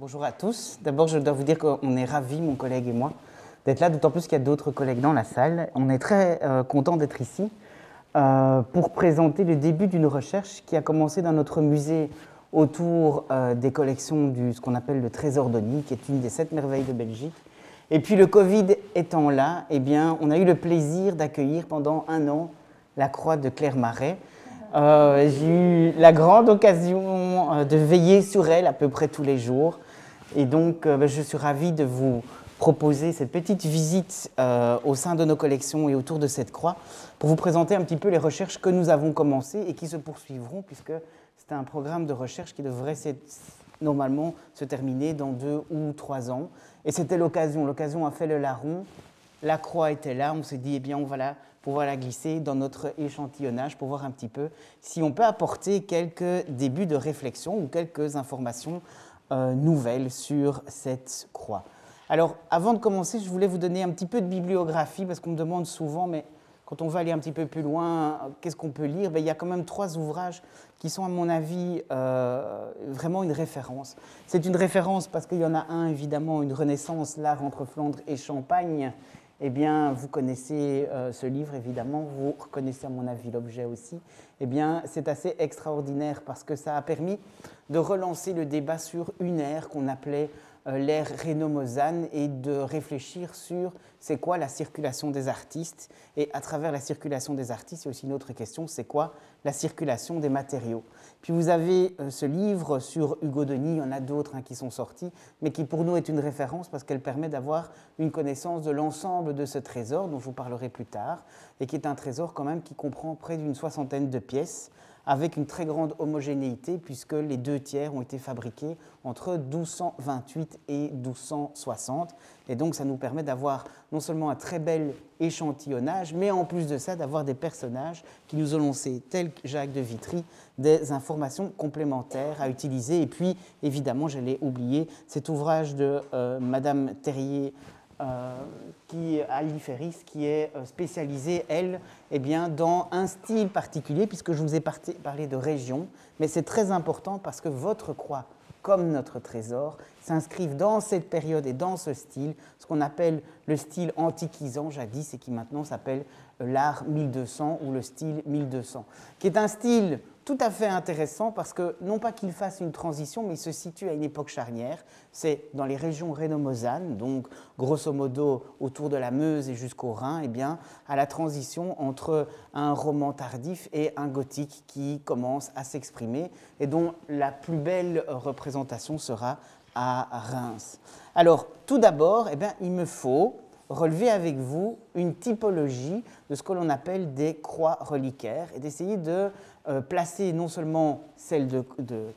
Bonjour à tous. D'abord, je dois vous dire qu'on est ravis, mon collègue et moi, d'être là, d'autant plus qu'il y a d'autres collègues dans la salle. On est très contents d'être ici pour présenter le début d'une recherche qui a commencé dans notre musée autour des collections de ce qu'on appelle le Trésor d'Ony, qui est une des 7 merveilles de Belgique. Et puis le Covid étant là, eh bien, on a eu le plaisir d'accueillir pendant 1 an la croix de Claire Marais. J'ai eu la grande occasion de veiller sur elle à peu près tous les jours. Et donc, je suis ravi de vous proposer cette petite visite au sein de nos collections et autour de cette croix pour vous présenter un petit peu les recherches que nous avons commencées et qui se poursuivront, puisque c'est un programme de recherche qui devrait normalement se terminer dans 2 ou 3 ans. Et c'était l'occasion. L'occasion a fait le larron. La croix était là. On s'est dit, eh bien, on va pouvoir la glisser dans notre échantillonnage pour voir un petit peu si on peut apporter quelques débuts de réflexion ou quelques informations nouvelles sur cette croix. Alors, avant de commencer, je voulais vous donner un petit peu de bibliographie, parce qu'on me demande souvent, mais quand on va aller un petit peu plus loin, qu'est-ce qu'on peut lire? Il y a quand même 3 ouvrages qui sont, à mon avis, vraiment une référence. C'est une référence parce qu'il y en a un, évidemment, Une Renaissance, l'art entre Flandre et Champagne. Eh bien, vous connaissez ce livre, évidemment, vous reconnaissez, à mon avis, l'objet aussi. Eh bien, c'est assez extraordinaire parce que ça a permis de relancer le débat sur une ère qu'on appelait l'ère Reynaud-Mozanne et de réfléchir sur c'est quoi la circulation des artistes. Et à travers la circulation des artistes, il y a aussi une autre question, c'est quoi la circulation des matériaux. Puis vous avez ce livre sur Hugo Denis, il y en a d'autres qui sont sortis, mais qui pour nous est une référence parce qu'elle permet d'avoir une connaissance de l'ensemble de ce trésor, dont je vous parlerai plus tard, et qui est un trésor quand même qui comprend près d'une 60aine de pièces, avec une très grande homogénéité, puisque les 2/3 ont été fabriqués entre 1228 et 1260. Et donc, ça nous permet d'avoir non seulement un très bel échantillonnage, mais en plus de ça, d'avoir des personnages qui nous ont lancé, tels que Jacques de Vitry, des informations complémentaires à utiliser. Et puis, évidemment, je l'ai oublié, cet ouvrage de Madame Terrier, Ali Ferris, qui est spécialisée, elle, eh bien, dans un style particulier, puisque je vous ai parlé de région, mais c'est très important parce que votre croix, comme notre trésor, s'inscrivent dans cette période et dans ce style, ce qu'on appelle le style antiquisant jadis et qui maintenant s'appelle l'art 1200 ou le style 1200, qui est un style tout à fait intéressant parce que, non pas qu'il fasse une transition, mais il se situe à une époque charnière. C'est dans les régions Reynaud-Mozanne, donc grosso modo autour de la Meuse et jusqu'au Rhin, eh bien, à la transition entre un roman tardif et un gothique qui commence à s'exprimer et dont la plus belle représentation sera à Reims. Alors, tout d'abord, eh bien, il me faut relever avec vous une typologie de ce que l'on appelle des croix reliquaires et d'essayer de placer non seulement celle de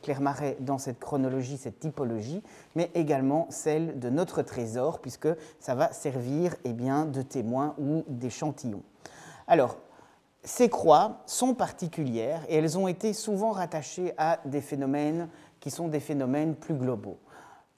Claire Marais dans cette chronologie, cette typologie, mais également celle de notre trésor, puisque ça va servir eh bien, de témoin ou d'échantillon. Alors, ces croix sont particulières et elles ont été souvent rattachées à des phénomènes qui sont des phénomènes plus globaux.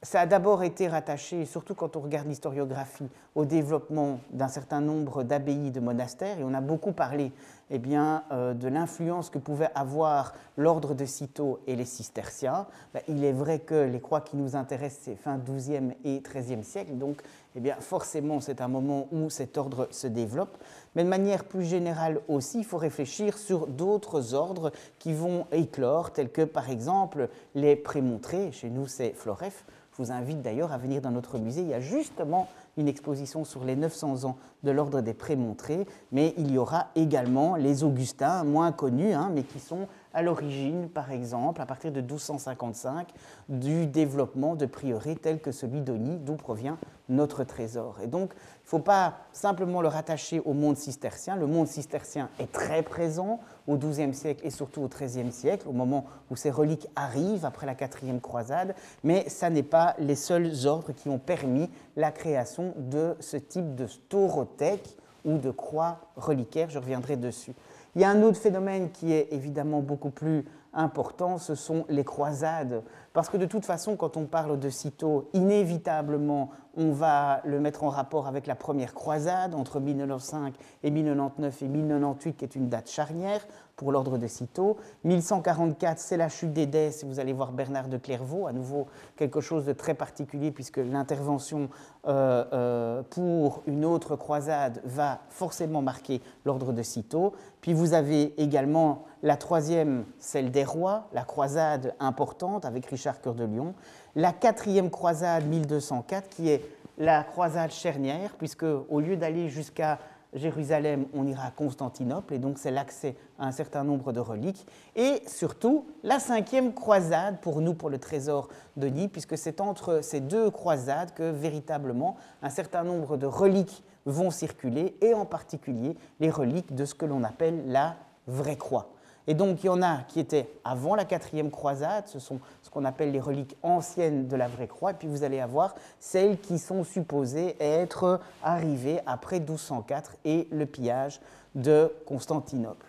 Ça a d'abord été rattaché, surtout quand on regarde l'historiographie, au développement d'un certain nombre d'abbayes de monastères. Et on a beaucoup parlé eh bien, de l'influence que pouvaient avoir l'ordre de Cîteaux et les cisterciens. Il est vrai que les croix qui nous intéressent, c'est fin XIIe et XIIIe siècle. Donc, eh bien, forcément, c'est un moment où cet ordre se développe. Mais de manière plus générale aussi, il faut réfléchir sur d'autres ordres qui vont éclore, tels que, par exemple, les prémontrés. Chez nous, c'est Floreffe. Je vous invite d'ailleurs à venir dans notre musée. Il y a justement une exposition sur les 900 ans de l'ordre des Prémontrés, mais il y aura également les Augustins, moins connus, mais qui sont à l'origine, par exemple, à partir de 1255, du développement de prieurés tels que celui d'Ony, d'où provient notre trésor. Et donc, il ne faut pas simplement le rattacher au monde cistercien. Le monde cistercien est très présent au XIIe siècle et surtout au XIIIe siècle, au moment où ces reliques arrivent après la 4e croisade, mais ça n'est pas les seuls ordres qui ont permis la création de ce type de staurothèque ou de croix reliquaire. Je reviendrai dessus. Il y a un autre phénomène qui est évidemment beaucoup plus important, ce sont les croisades. Parce que de toute façon, quand on parle de Cîteaux, inévitablement, on va le mettre en rapport avec la première croisade entre 1095 et 1099 et 1098, qui est une date charnière pour l'ordre de Cîteaux. 1144, c'est la chute d'Édesse, et vous allez voir Bernard de Clairvaux, à nouveau quelque chose de très particulier, puisque l'intervention pour une autre croisade va forcément marquer l'ordre de Cîteaux. Puis vous avez également la troisième, celle des rois, la croisade importante avec Richard Cœur de Lion. La quatrième croisade, 1204, qui est la croisade charnière, puisque au lieu d'aller jusqu'à Jérusalem, on ira à Constantinople, et donc c'est l'accès à un certain nombre de reliques. Et surtout, la cinquième croisade, pour nous, pour le trésor de Nîmes, puisque c'est entre ces deux croisades que, véritablement, un certain nombre de reliques vont circuler, et en particulier les reliques de ce que l'on appelle la vraie croix. Et donc, il y en a qui étaient avant la quatrième croisade, ce sont ce qu'on appelle les reliques anciennes de la vraie croix, et puis vous allez avoir celles qui sont supposées être arrivées après 1204 et le pillage de Constantinople.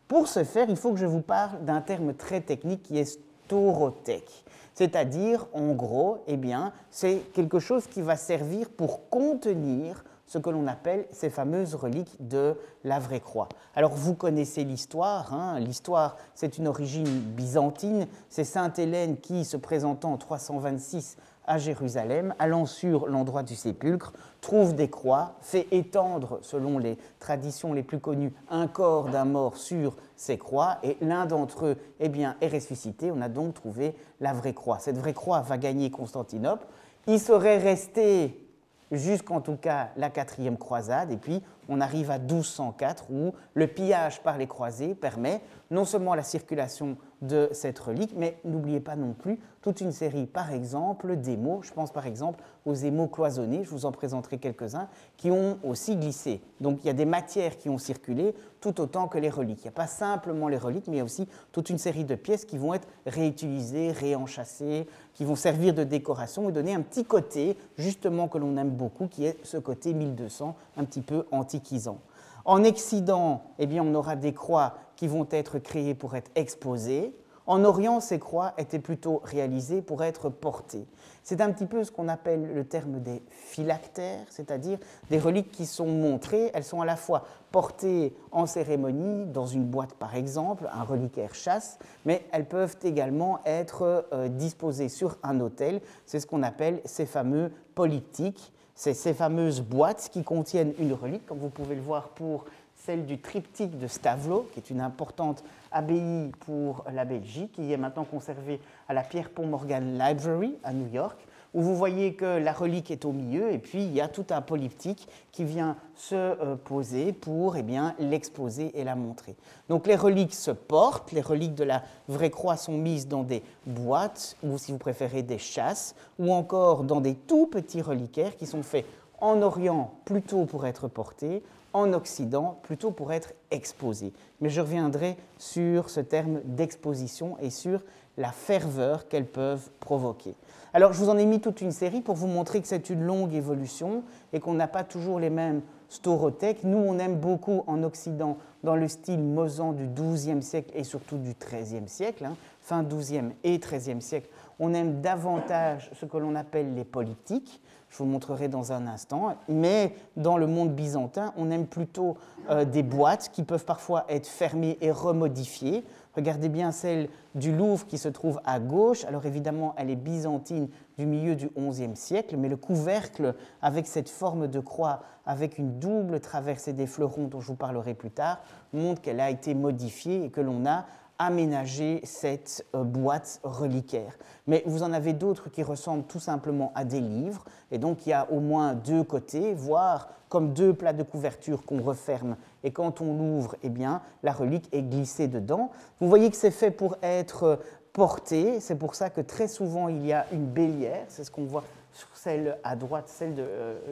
Pour ce faire, il faut que je vous parle d'un terme très technique qui est staurothèque. C'est-à-dire, en gros, eh bien, c'est quelque chose qui va servir pour contenir ce que l'on appelle ces fameuses reliques de la vraie croix. Alors vous connaissez l'histoire, hein. L'histoire c'est une origine byzantine, c'est Sainte Hélène qui, se présentant en 326 à Jérusalem, allant sur l'endroit du sépulcre, trouve des croix, fait étendre, selon les traditions les plus connues, un corps d'un mort sur ces croix, et l'un d'entre eux eh bien, est ressuscité. On a donc trouvé la vraie croix. Cette vraie croix va gagner Constantinople. Il serait resté jusqu'en tout cas la quatrième croisade, et puis on arrive à 1204 où le pillage par les croisés permet non seulement la circulation de cette relique, mais n'oubliez pas non plus toute une série, par exemple, d'émaux. Je pense par exemple aux émaux cloisonnés, je vous en présenterai quelques-uns, qui ont aussi glissé. Donc il y a des matières qui ont circulé tout autant que les reliques. Il n'y a pas simplement les reliques, mais il y a aussi toute une série de pièces qui vont être réutilisées, réenchâssées, qui vont servir de décoration et donner un petit côté, justement, que l'on aime beaucoup, qui est ce côté 1200, un petit peu antiquisant. En Occident, eh bien, on aura des croix qui vont être créées pour être exposées. En Orient, ces croix étaient plutôt réalisées pour être portées. C'est un petit peu ce qu'on appelle le terme des phylactères, c'est-à-dire des reliques qui sont montrées. Elles sont à la fois portées en cérémonie, dans une boîte par exemple, un reliquaire chasse, mais elles peuvent également être disposées sur un autel. C'est ce qu'on appelle ces fameux polyptyques. C'est ces fameuses boîtes qui contiennent une relique, comme vous pouvez le voir pour celle du triptyque de Stavelot, qui est une importante abbaye pour la Belgique, qui est maintenant conservée à la Pierre Pont Morgan Library à New York, où vous voyez que la relique est au milieu, et puis il y a tout un polyptyque qui vient se poser pour eh bien, l'exposer et la montrer. Donc les reliques se portent, les reliques de la vraie croix sont mises dans des boîtes, ou si vous préférez des chasses, ou encore dans des tout petits reliquaires qui sont faits en Orient plutôt pour être portés, en Occident plutôt pour être exposés. Mais je reviendrai sur ce terme d'exposition et sur la ferveur qu'elles peuvent provoquer. Alors je vous en ai mis toute une série pour vous montrer que c'est une longue évolution et qu'on n'a pas toujours les mêmes staurothèques. Nous, on aime beaucoup en Occident dans le style mosan du XIIe siècle et surtout du XIIIe siècle, hein, fin XIIe et XIIIe siècle. On aime davantage ce que l'on appelle les polyptyques. Je vous montrerai dans un instant, mais dans le monde byzantin, on aime plutôt des boîtes qui peuvent parfois être fermées et remodifiées. Regardez bien celle du Louvre qui se trouve à gauche. Alors évidemment, elle est byzantine du milieu du XIe siècle, mais le couvercle avec cette forme de croix, avec une double traversée des fleurons dont je vous parlerai plus tard, montre qu'elle a été modifiée et que l'on a aménager cette boîte reliquaire. Mais vous en avez d'autres qui ressemblent tout simplement à des livres, et donc il y a au moins deux côtés, voire comme deux plats de couverture qu'on referme, et quand on l'ouvre, eh bien, la relique est glissée dedans. Vous voyez que c'est fait pour être porté, c'est pour ça que très souvent il y a une bélière, c'est ce qu'on voit sur celle à droite, celle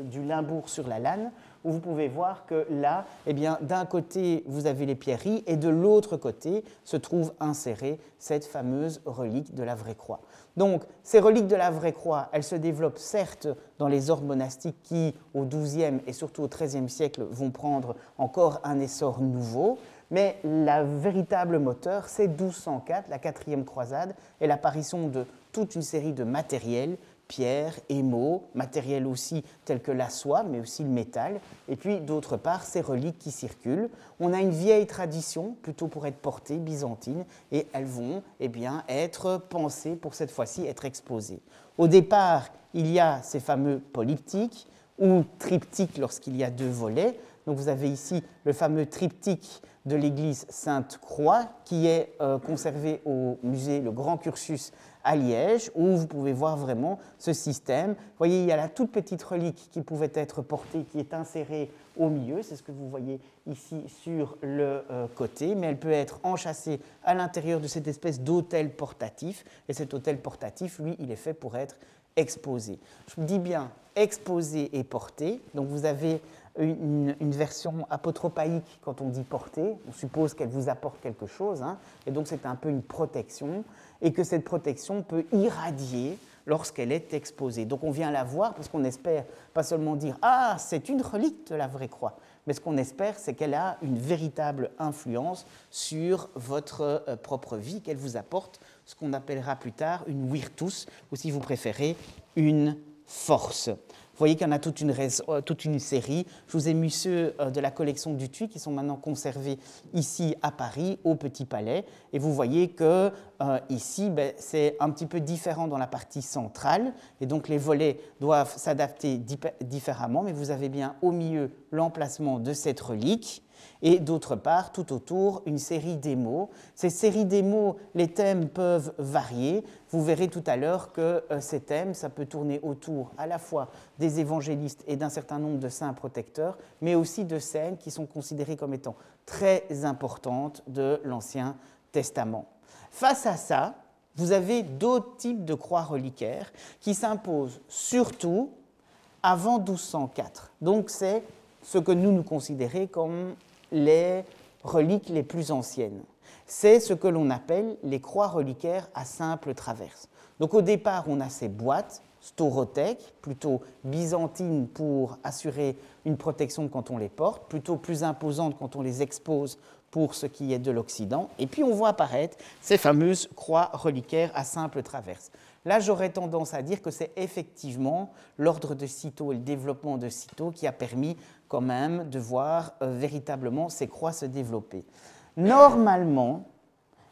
du Limbourg sur la Lanne, où vous pouvez voir que là, eh bien, d'un côté, vous avez les pierreries et de l'autre côté se trouve insérée cette fameuse relique de la vraie croix. Donc, ces reliques de la vraie croix, elles se développent certes dans les ordres monastiques qui, au XIIe et surtout au XIIIe siècle, vont prendre encore un essor nouveau, mais le véritable moteur, c'est 1204, la 4e croisade, et l'apparition de toute une série de matériels, pierres, émaux, matériels aussi tels que la soie, mais aussi le métal, et puis d'autre part ces reliques qui circulent. On a une vieille tradition, plutôt pour être portée, byzantine, et elles vont être pensées pour cette fois-ci être exposées. Au départ, il y a ces fameux polyptyques, ou triptyques lorsqu'il y a 2 volets. Donc vous avez ici le fameux triptyque de l'église Sainte-Croix qui est conservé au musée Le Grand Cursus à Liège, où vous pouvez voir vraiment ce système. Vous voyez, il y a la toute petite relique qui pouvait être portée, qui est insérée au milieu, c'est ce que vous voyez ici sur le côté, mais elle peut être enchâssée à l'intérieur de cette espèce d'autel portatif, et cet autel portatif, lui, il est fait pour être exposé. Je vous dis bien exposé et porté, donc vous avez une version apotropaïque quand on dit porter, on suppose qu'elle vous apporte quelque chose, hein, et donc c'est un peu une protection, et que cette protection peut irradier lorsqu'elle est exposée. Donc on vient la voir parce qu'on espère pas seulement dire « Ah, c'est une relique de la vraie croix », mais ce qu'on espère, c'est qu'elle a une véritable influence sur votre propre vie, qu'elle vous apporte ce qu'on appellera plus tard une virtus, ou si vous préférez, une force. Vous voyez qu'il y en a toute une série. Je vous ai mis ceux de la collection du Tuy qui sont maintenant conservés ici à Paris, au Petit Palais. Et vous voyez que ici, c'est un petit peu différent dans la partie centrale. Et donc les volets doivent s'adapter différemment. Mais vous avez bien au milieu l'emplacement de cette relique. Et d'autre part, tout autour, une série d'émaux. Ces séries d'émaux, les thèmes peuvent varier. Vous verrez tout à l'heure que ces thèmes, ça peut tourner autour à la fois des évangélistes et d'un certain nombre de saints protecteurs, mais aussi de scènes qui sont considérées comme étant très importantes de l'Ancien Testament. Face à ça, vous avez d'autres types de croix reliquaires qui s'imposent surtout avant 1204. Donc c'est ce que nous considérons comme les reliques les plus anciennes. C'est ce que l'on appelle les croix reliquaires à simple traverse. Donc au départ, on a ces boîtes staurothèques, plutôt byzantines pour assurer une protection quand on les porte, plutôt plus imposantes quand on les expose pour ce qui est de l'Occident. Et puis on voit apparaître ces fameuses croix reliquaires à simple traverse. Là, j'aurais tendance à dire que c'est effectivement l'ordre de Cîteaux et le développement de Cîteaux qui a permis quand même de voir véritablement ces croix se développer. Normalement,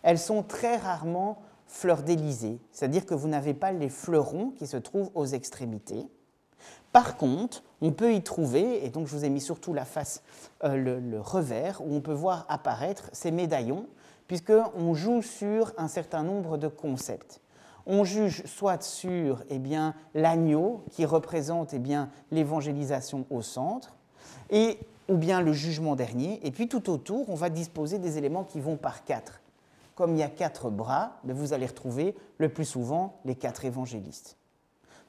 elles sont très rarement fleur-d'Élysée, c'est-à-dire que vous n'avez pas les fleurons qui se trouvent aux extrémités. Par contre, on peut y trouver, et donc je vous ai mis surtout la face, le revers, où on peut voir apparaître ces médaillons, puisqu'on joue sur un certain nombre de concepts. On juge soit sur l'agneau qui représente l'évangélisation au centre, ou bien le jugement dernier, et puis tout autour, on va disposer des éléments qui vont par 4. Comme il y a 4 bras, vous allez retrouver le plus souvent les 4 évangélistes.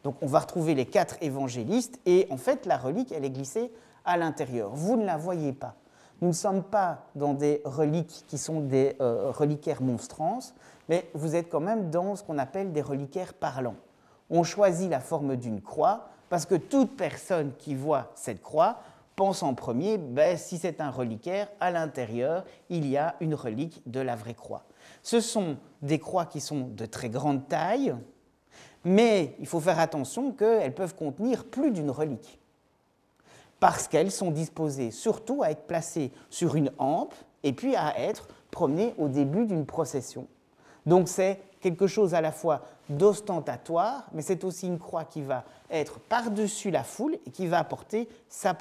Donc on va retrouver les 4 évangélistes, et en fait la relique, elle est glissée à l'intérieur. Vous ne la voyez pas. Nous ne sommes pas dans des reliques qui sont des reliquaires monstrances, mais vous êtes quand même dans ce qu'on appelle des reliquaires parlants. On choisit la forme d'une croix parce que toute personne qui voit cette croix pense en premier, si c'est un reliquaire, à l'intérieur, il y a une relique de la vraie croix. Ce sont des croix qui sont de très grande taille, mais il faut faire attention qu'elles peuvent contenir plus d'une relique, parce qu'elles sont disposées surtout à être placées sur une hampe et puis à être promenées au début d'une procession. Donc c'est quelque chose à la fois d'ostentatoire, mais c'est aussi une croix qui va être par-dessus la foule et qui va apporter sa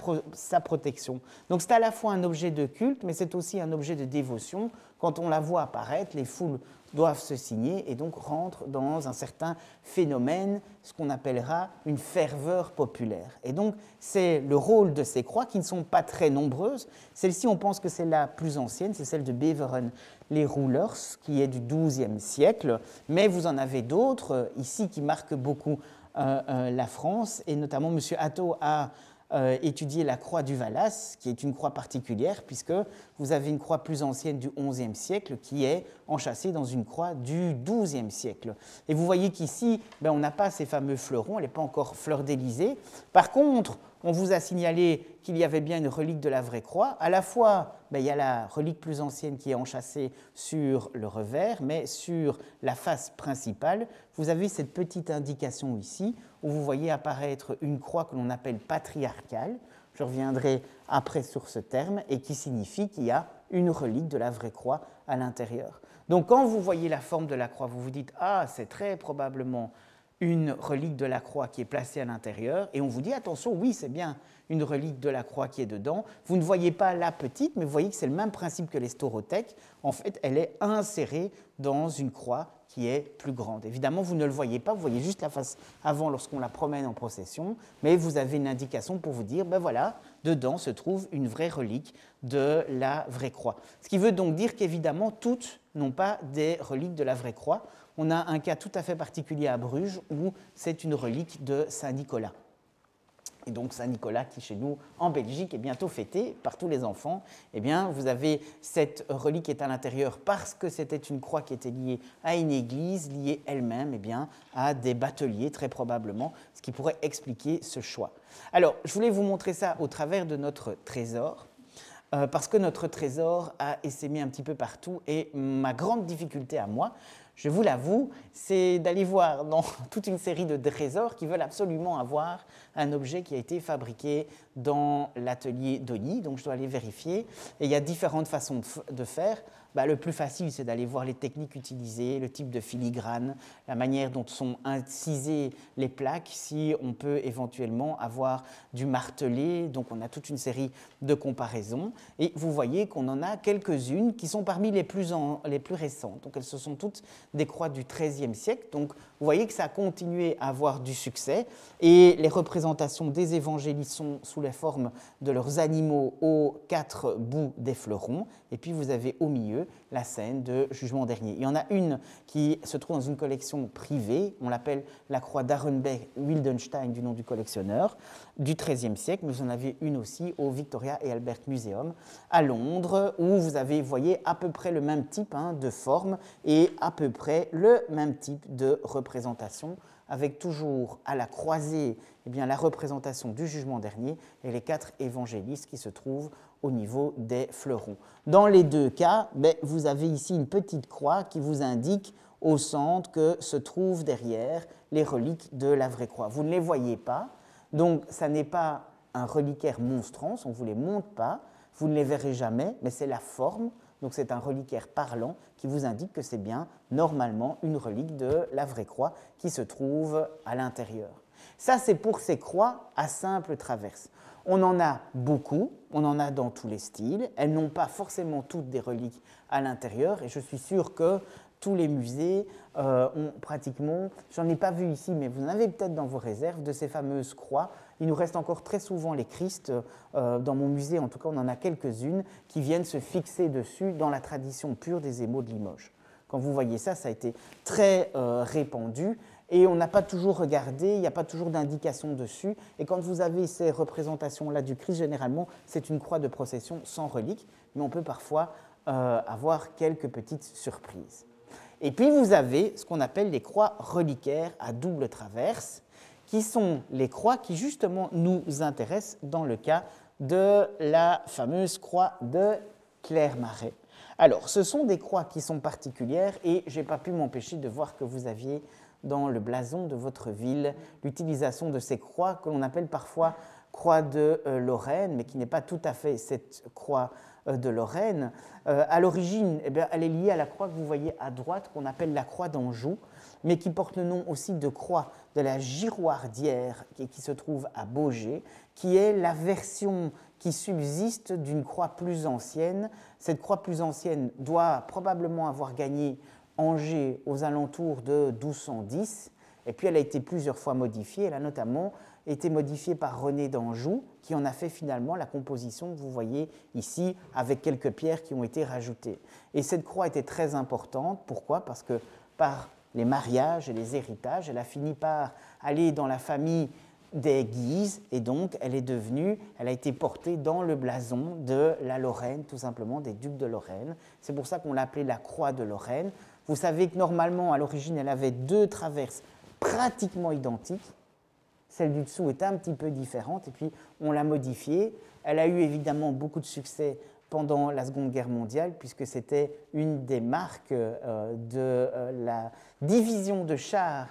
protection. Donc c'est à la fois un objet de culte, mais c'est aussi un objet de dévotion. Quand on la voit apparaître, les foules doivent se signer et donc rentrent dans un certain phénomène, ce qu'on appellera une ferveur populaire. Et donc c'est le rôle de ces croix qui ne sont pas très nombreuses. Celle-ci, on pense que c'est la plus ancienne, c'est celle de Beveren les Roulers, qui est du XIIe siècle, mais vous en avez d'autres ici qui marquent beaucoup la France, et notamment M. Atto a étudié la croix du Valas, qui est une croix particulière, puisque vous avez une croix plus ancienne du XIe siècle qui est enchâssée dans une croix du XIIe siècle. Et vous voyez qu'ici, on n'a pas ces fameux fleurons, elle n'est pas encore fleur d'Élysée. Par contre, on vous a signalé qu'il y avait bien une relique de la vraie croix. À la fois, il y a la relique plus ancienne qui est enchâssée sur le revers, mais sur la face principale, vous avez cette petite indication ici, où vous voyez apparaître une croix que l'on appelle patriarcale. Je reviendrai après sur ce terme, et qui signifie qu'il y a une relique de la vraie croix à l'intérieur. Donc quand vous voyez la forme de la croix, vous vous dites « Ah, c'est très probablement une relique de la croix qui est placée à l'intérieur », et on vous dit « Attention, oui, c'est bien une relique de la croix qui est dedans ». Vous ne voyez pas la petite, mais vous voyez que c'est le même principe que les staurothèques. En fait, elle est insérée dans une croix qui est plus grande. Évidemment, vous ne le voyez pas, vous voyez juste la face avant lorsqu'on la promène en procession, mais vous avez une indication pour vous dire, ben voilà, dedans se trouve une vraie relique de la vraie croix. Ce qui veut donc dire qu'évidemment, toutes n'ont pas des reliques de la vraie croix. On a un cas tout à fait particulier à Bruges où c'est une relique de Saint-Nicolas. Et donc Saint-Nicolas qui, chez nous, en Belgique, est bientôt fêté par tous les enfants. Eh bien, vous avez cette relique qui est à l'intérieur parce que c'était une croix qui était liée à une église, liée elle-même eh bien, à des bateliers, très probablement, ce qui pourrait expliquer ce choix. Alors, je voulais vous montrer ça au travers de notre trésor, parce que notre trésor a essaimé un petit peu partout, et ma grande difficulté à moi, je vous l'avoue, c'est d'aller voir dans toute une série de trésors qui veulent absolument avoir un objet qui a été fabriqué dans l'atelier d'Oni, donc je dois aller vérifier. Et il y a différentes façons de faire. Le plus facile, c'est d'aller voir les techniques utilisées, le type de filigrane, la manière dont sont incisées les plaques, si on peut éventuellement avoir du martelé. Donc on a toute une série de comparaisons. Et vous voyez qu'on en a quelques-unes qui sont parmi les plus récentes. Donc elles sont toutes des croix du XIIIe siècle. Donc vous voyez que ça a continué à avoir du succès. Et les représentations des évangélistes sont sous la forme de leurs animaux aux quatre bouts des fleurons. Et puis vous avez au milieu la scène de Jugement dernier. Il y en a une qui se trouve dans une collection privée, on l'appelle la croix d'Arenberg-Wildenstein du nom du collectionneur, du XIIIe siècle, mais vous en avez une aussi au Victoria and Albert Museum à Londres, où vous avez, voyez, à peu près le même type de forme et à peu près le même type de représentation, avec toujours à la croisée la représentation du jugement dernier et les quatre évangélistes qui se trouvent au niveau des fleurons. Dans les deux cas, vous avez ici une petite croix qui vous indique au centre que se trouvent derrière les reliques de la vraie croix. Vous ne les voyez pas, donc ça n'est pas un reliquaire monstrance, on ne vous les montre pas, vous ne les verrez jamais, mais c'est la forme. Donc c'est un reliquaire parlant qui vous indique que c'est bien normalement une relique de la vraie croix qui se trouve à l'intérieur. Ça, c'est pour ces croix à simple traverse. On en a beaucoup, on en a dans tous les styles. Elles n'ont pas forcément toutes des reliques à l'intérieur, et je suis sûr que tous les musées ont pratiquement, j'en ai pas vu ici, mais vous en avez peut-être dans vos réserves, de ces fameuses croix. Il nous reste encore très souvent les Christ, dans mon musée en tout cas on en a quelques-unes, qui viennent se fixer dessus dans la tradition pure des émaux de Limoges. Quand vous voyez ça, ça a été très répandu, et on n'a pas toujours regardé, il n'y a pas toujours d'indication dessus, et quand vous avez ces représentations-là du Christ, généralement c'est une croix de procession sans relique, mais on peut parfois avoir quelques petites surprises. Et puis vous avez ce qu'on appelle les croix reliquaires à double traverse, qui sont les croix qui justement nous intéressent dans le cas de la fameuse croix de Clermarais. Alors, ce sont des croix qui sont particulières, et je n'ai pas pu m'empêcher de voir que vous aviez dans le blason de votre ville l'utilisation de ces croix que l'on appelle parfois croix de Lorraine, mais qui n'est pas tout à fait cette croix de Lorraine. À l'origine, elle est liée à la croix que vous voyez à droite, qu'on appelle la croix d'Anjou, mais qui porte le nom aussi de croix de la Girouardière, qui se trouve à Baugé, qui est la version qui subsiste d'une croix plus ancienne. Cette croix plus ancienne doit probablement avoir gagné Angers aux alentours de 1210, et puis elle a été plusieurs fois modifiée. Elle a notamment été modifiée par René d'Anjou, qui en a fait finalement la composition que vous voyez ici, avec quelques pierres qui ont été rajoutées. Et cette croix était très importante. Pourquoi? Parce que par les mariages et les héritages, elle a fini par aller dans la famille des Guises, et donc elle a été portée dans le blason de la Lorraine, tout simplement des ducs de Lorraine. C'est pour ça qu'on l'appelait la croix de Lorraine. Vous savez que normalement, à l'origine, elle avait deux traverses pratiquement identiques, celle du dessous est un petit peu différente, et puis on l'a modifiée. Elle a eu évidemment beaucoup de succès pendant la Seconde Guerre mondiale, puisque c'était une des marques de la division de chars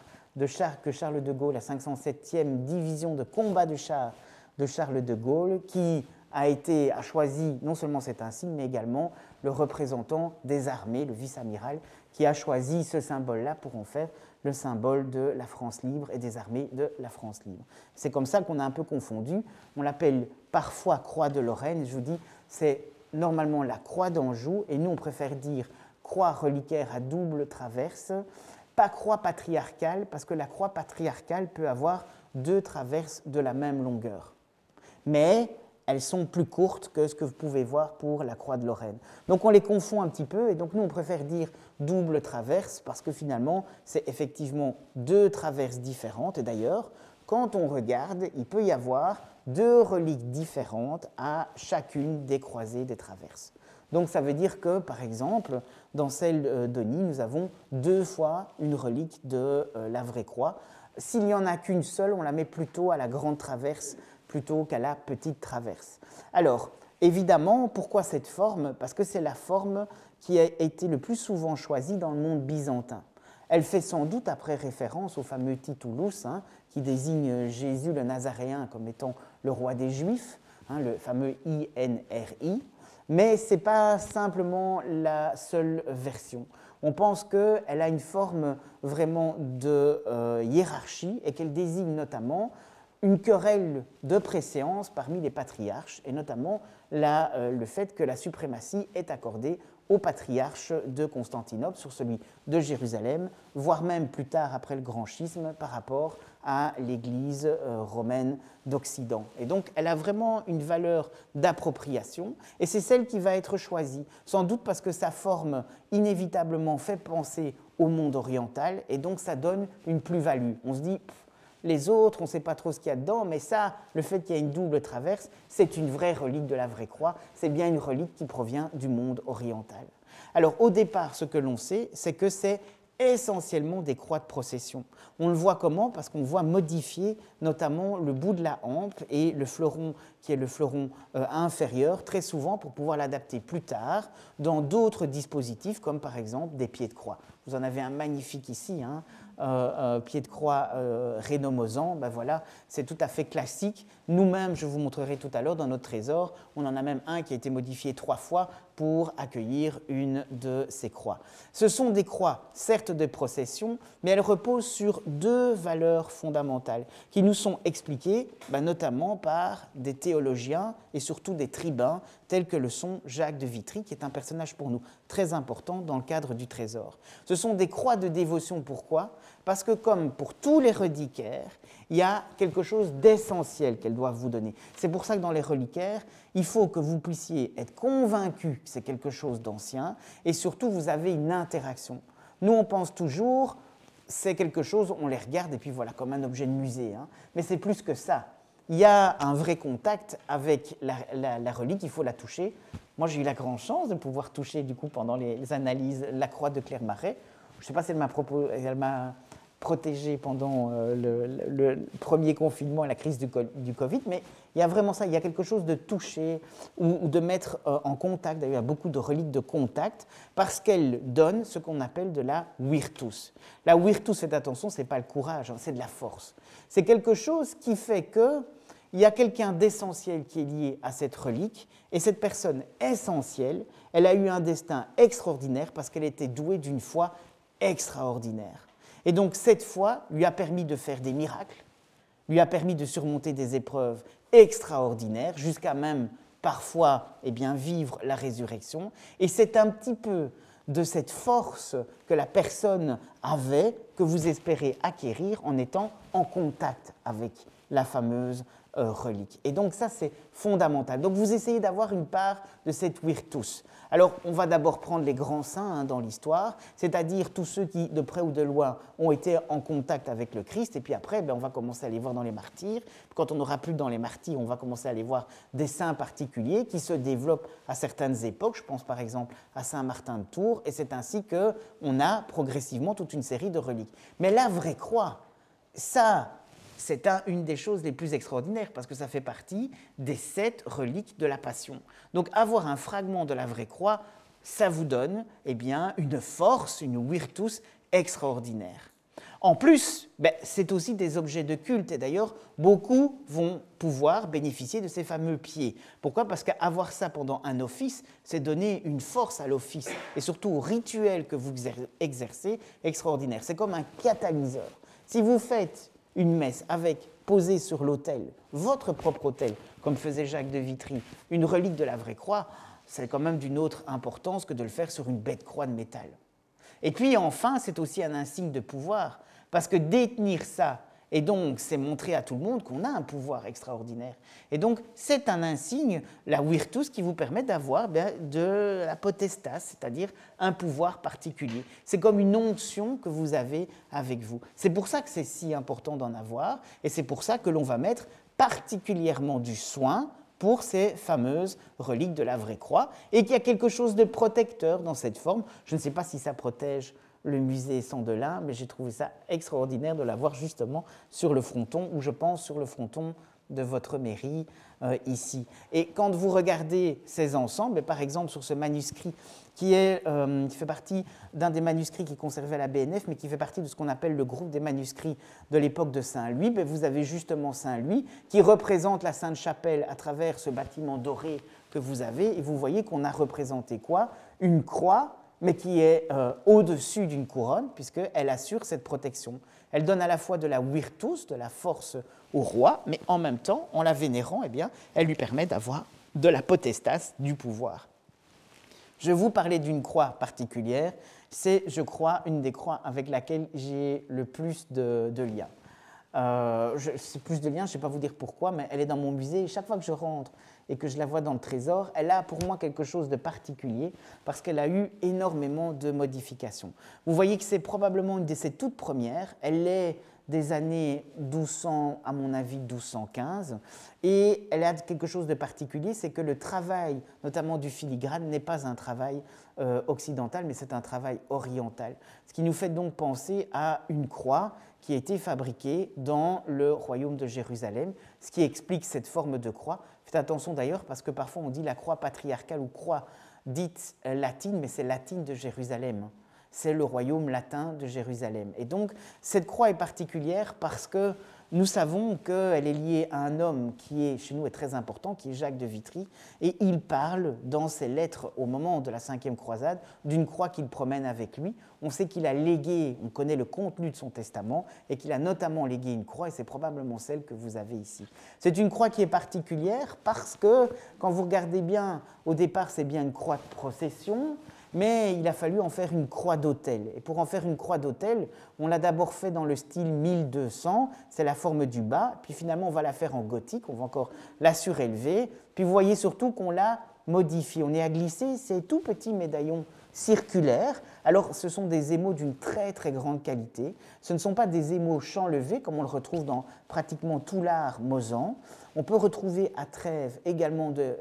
que Charles de Gaulle, la 507e division de combat de chars de Charles de Gaulle, qui a choisi non seulement cet insigne, mais également le représentant des armées, le vice-amiral, qui a choisi ce symbole-là pour en faire le symbole de la France libre et des armées de la France libre. C'est comme ça qu'on a un peu confondu. On l'appelle parfois croix de Lorraine. Je vous dis, c'est normalement la croix d'Anjou, et nous on préfère dire croix reliquaire à double traverse, pas croix patriarcale, parce que la croix patriarcale peut avoir deux traverses de la même longueur. Mais elles sont plus courtes que ce que vous pouvez voir pour la croix de Lorraine. Donc on les confond un petit peu, et donc nous on préfère dire double traverse, parce que finalement c'est effectivement deux traverses différentes, et d'ailleurs, quand on regarde, il peut y avoir deux reliques différentes à chacune des croisées des traverses. Donc ça veut dire que, par exemple, dans celle d'Ony, nous avons deux fois une relique de la vraie croix. S'il n'y en a qu'une seule, on la met plutôt à la grande traverse plutôt qu'à la petite traverse. Alors, évidemment, pourquoi cette forme? Parce que c'est la forme qui a été le plus souvent choisie dans le monde byzantin. Elle fait sans doute après référence au fameux Titulus, qui désigne Jésus le Nazaréen comme étant le roi des Juifs, le fameux INRI, mais ce n'est pas simplement la seule version. On pense qu'elle a une forme vraiment de hiérarchie et qu'elle désigne notamment une querelle de préséance parmi les patriarches, et notamment le fait que la suprématie est accordée au patriarche de Constantinople sur celui de Jérusalem, voire même plus tard après le grand schisme par rapport à l'Église romaine d'Occident. Et donc elle a vraiment une valeur d'appropriation, et c'est celle qui va être choisie, sans doute parce que sa forme inévitablement fait penser au monde oriental, et donc ça donne une plus-value. On se dit, les autres, on ne sait pas trop ce qu'il y a dedans, mais ça, le fait qu'il y ait une double traverse, c'est une vraie relique de la vraie croix, c'est bien une relique qui provient du monde oriental. Alors au départ, ce que l'on sait, c'est que c'est essentiellement des croix de procession. On le voit comment? Parce qu'on voit modifier notamment le bout de la hampe et le fleuron qui est le fleuron inférieur, très souvent pour pouvoir l'adapter plus tard dans d'autres dispositifs, comme par exemple des pieds de croix. Vous en avez un magnifique ici, pied de croix rénomosan, ben voilà, c'est tout à fait classique. Nous-mêmes, je vous montrerai tout à l'heure dans notre trésor, on en a même un qui a été modifié 3 fois pour accueillir une de ces croix. Ce sont des croix, certes de procession, mais elles reposent sur deux valeurs fondamentales qui nous sont expliquées notamment par des théologiens et surtout des tribuns tels que le sont Jacques de Vitry, qui est un personnage pour nous très important dans le cadre du trésor. Ce sont des croix de dévotion, pourquoi? Parce que comme pour tous les reliquaires, il y a quelque chose d'essentiel qu'elles doivent vous donner. C'est pour ça que dans les reliquaires, il faut que vous puissiez être convaincu que c'est quelque chose d'ancien, et surtout vous avez une interaction. Nous, on pense toujours, c'est quelque chose, on les regarde et puis voilà, comme un objet de musée, mais c'est plus que ça. Il y a un vrai contact avec la relique, il faut la toucher. Moi, j'ai eu la grande chance de pouvoir toucher, du coup, pendant les analyses, la croix de Claire Marais. Je ne sais pas si elle m'a protégée pendant le premier confinement et la crise du Covid, mais il y a vraiment ça, il y a quelque chose de toucher ou de mettre en contact. D'ailleurs, il y a beaucoup de reliques de contact parce qu'elles donnent ce qu'on appelle de la virtus. La virtus, faites attention, ce n'est pas le courage, c'est de la force. C'est quelque chose qui fait qu'il y a quelqu'un d'essentiel qui est lié à cette relique, et cette personne essentielle, elle a eu un destin extraordinaire parce qu'elle était douée d'une foi extraordinaire. Et donc cette foi lui a permis de faire des miracles, lui a permis de surmonter des épreuves extraordinaires, jusqu'à même parfois vivre la résurrection. Et c'est un petit peu de cette force que la personne avait que vous espérez acquérir en étant en contact avec la fameuse relique. Et donc ça, c'est fondamental. Donc vous essayez d'avoir une part de cette virtus. Alors on va d'abord prendre les grands saints dans l'histoire, c'est-à-dire tous ceux qui, de près ou de loin, ont été en contact avec le Christ, et puis après, on va commencer à les voir dans les martyrs. Quand on n'aura plus dans les martyrs, on va commencer à les voir des saints particuliers qui se développent à certaines époques. Je pense par exemple à Saint Martin de Tours, et c'est ainsi qu'on a progressivement toute une série de reliques. Mais la vraie croix, ça, c'est une des choses les plus extraordinaires parce que ça fait partie des 7 reliques de la Passion. Donc avoir un fragment de la vraie croix, ça vous donne eh bien, une force, une virtus extraordinaire. En plus, c'est aussi des objets de culte et d'ailleurs, beaucoup vont pouvoir bénéficier de ces fameux pieds. Pourquoi? Parce qu'avoir ça pendant un office, c'est donner une force à l'office et surtout au rituel que vous exercez extraordinaire. C'est comme un catalyseur. Si vous faites une messe avec, posée sur l'autel, votre propre autel, comme faisait Jacques de Vitry, une relique de la vraie croix, c'est quand même d'une autre importance que de le faire sur une bête croix de métal. Et puis enfin, c'est aussi un insigne de pouvoir, parce que détenir ça, et donc c'est montrer à tout le monde qu'on a un pouvoir extraordinaire. Et donc c'est un insigne, la virtus, qui vous permet d'avoir de la potestas, c'est-à-dire un pouvoir particulier. C'est comme une onction que vous avez avec vous. C'est pour ça que c'est si important d'en avoir, et c'est pour ça que l'on va mettre particulièrement du soin pour ces fameuses reliques de la vraie croix, et qu'il y a quelque chose de protecteur dans cette forme. Je ne sais pas si ça protège le musée Sandelin, mais j'ai trouvé ça extraordinaire de l'avoir justement sur le fronton, ou je pense sur le fronton de votre mairie ici. Et quand vous regardez ces ensembles, par exemple sur ce manuscrit qui fait partie d'un des manuscrits qui est conservé à la BNF, mais qui fait partie de ce qu'on appelle le groupe des manuscrits de l'époque de Saint-Louis, vous avez justement Saint-Louis qui représente la Sainte-Chapelle à travers ce bâtiment doré que vous avez, et vous voyez qu'on a représenté quoi? Une croix, mais qui est au-dessus d'une couronne, puisqu'elle assure cette protection. Elle donne à la fois de la virtus, de la force au roi, mais en même temps, en la vénérant, eh bien, elle lui permet d'avoir de la potestas, du pouvoir. Je vous parlais d'une croix particulière, c'est, je crois, une des croix avec laquelle j'ai le plus de liens. C'est plus de liens, je ne sais pas vous dire pourquoi, mais elle est dans mon musée, et chaque fois que je rentre et que je la vois dans le trésor, elle a pour moi quelque chose de particulier parce qu'elle a eu énormément de modifications. Vous voyez que c'est probablement une de ses toutes premières, elle est des années 1200, à mon avis 1215, et elle a quelque chose de particulier, c'est que le travail, notamment du filigrane, n'est pas un travail occidental, mais c'est un travail oriental. Ce qui nous fait donc penser à une croix qui a été fabriquée dans le royaume de Jérusalem, ce qui explique cette forme de croix. Faites attention d'ailleurs, parce que parfois on dit la croix patriarcale ou croix dite latine, mais c'est latine de Jérusalem. C'est le royaume latin de Jérusalem. Et donc, cette croix est particulière parce que nous savons qu'elle est liée à un homme qui est, chez nous, est très important, qui est Jacques de Vitry, et il parle dans ses lettres au moment de la 5e croisade d'une croix qu'il promène avec lui. On sait qu'il a légué, on connaît le contenu de son testament, et qu'il a notamment légué une croix, et c'est probablement celle que vous avez ici. C'est une croix qui est particulière parce que, quand vous regardez bien, au départ, c'est bien une croix de procession, mais il a fallu en faire une croix d'autel. Et pour en faire une croix d'autel, on l'a d'abord fait dans le style 1200, c'est la forme du bas, puis finalement on va la faire en gothique, on va encore la surélever, puis vous voyez surtout qu'on l'a modifiée. On y a glissé ces tout petits médaillons circulaires. Alors ce sont des émaux d'une très très grande qualité. Ce ne sont pas des émaux champ levé comme on le retrouve dans pratiquement tout l'art mosan. On peut retrouver à Trèves également de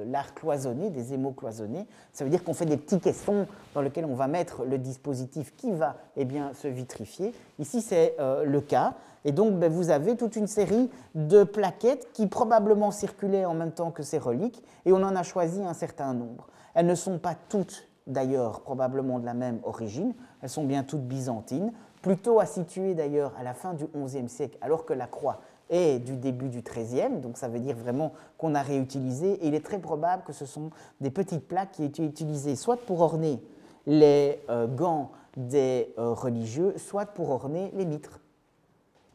l'art cloisonné, des émaux cloisonnés. Ça veut dire qu'on fait des petits caissons dans lesquels on va mettre le dispositif qui va se vitrifier. Ici c'est le cas. Et donc vous avez toute une série de plaquettes qui probablement circulaient en même temps que ces reliques, et on en a choisi un certain nombre. Elles ne sont pas toutes d'ailleurs probablement de la même origine, elles sont bien toutes byzantines, plutôt à situer d'ailleurs à la fin du XIe siècle, alors que la croix est du début du XIIIe, donc ça veut dire vraiment qu'on a réutilisé, et il est très probable que ce sont des petites plaques qui étaient utilisées soit pour orner les gants des religieux, soit pour orner les mitres.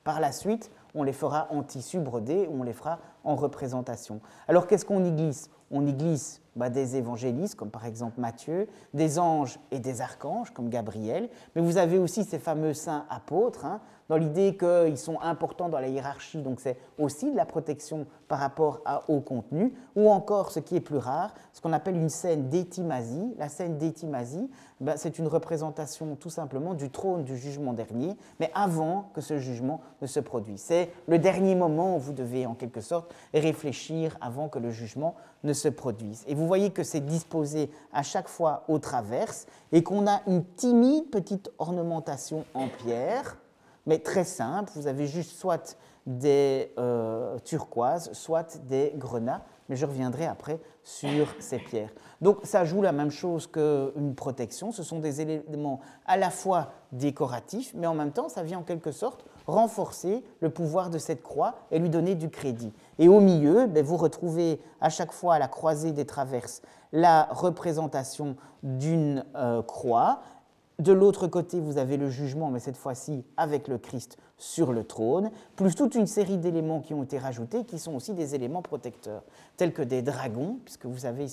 Par la suite, on les fera en tissu brodé ou on les fera en représentation. Alors qu'est-ce qu'on y glisse? On y glisse des évangélistes, comme par exemple Matthieu, des anges et des archanges, comme Gabriel, mais vous avez aussi ces fameux saints apôtres, dans l'idée qu'ils sont importants dans la hiérarchie, donc c'est aussi de la protection par rapport au contenu, ou encore, ce qui est plus rare, ce qu'on appelle une scène d'étimasie. La scène d'étimasie, c'est une représentation tout simplement du trône du jugement dernier, mais avant que ce jugement ne se produise. C'est le dernier moment où vous devez en quelque sorte réfléchir avant que le jugement ne se produise. Et vous voyez que c'est disposé à chaque fois au traverse et qu'on a une timide petite ornementation en pierre mais très simple. Vous avez juste soit des turquoises, soit des grenats, mais je reviendrai après sur ces pierres. Donc ça joue la même chose qu'une protection, ce sont des éléments à la fois décoratifs, mais en même temps ça vient en quelque sorte renforcer le pouvoir de cette croix et lui donner du crédit. Et au milieu, vous retrouvez à chaque fois à la croisée des traverses la représentation d'une croix. De l'autre côté, vous avez le jugement, mais cette fois-ci avec le Christ sur le trône, plus toute une série d'éléments qui ont été rajoutés, qui sont aussi des éléments protecteurs, tels que des dragons, puisque vous savez,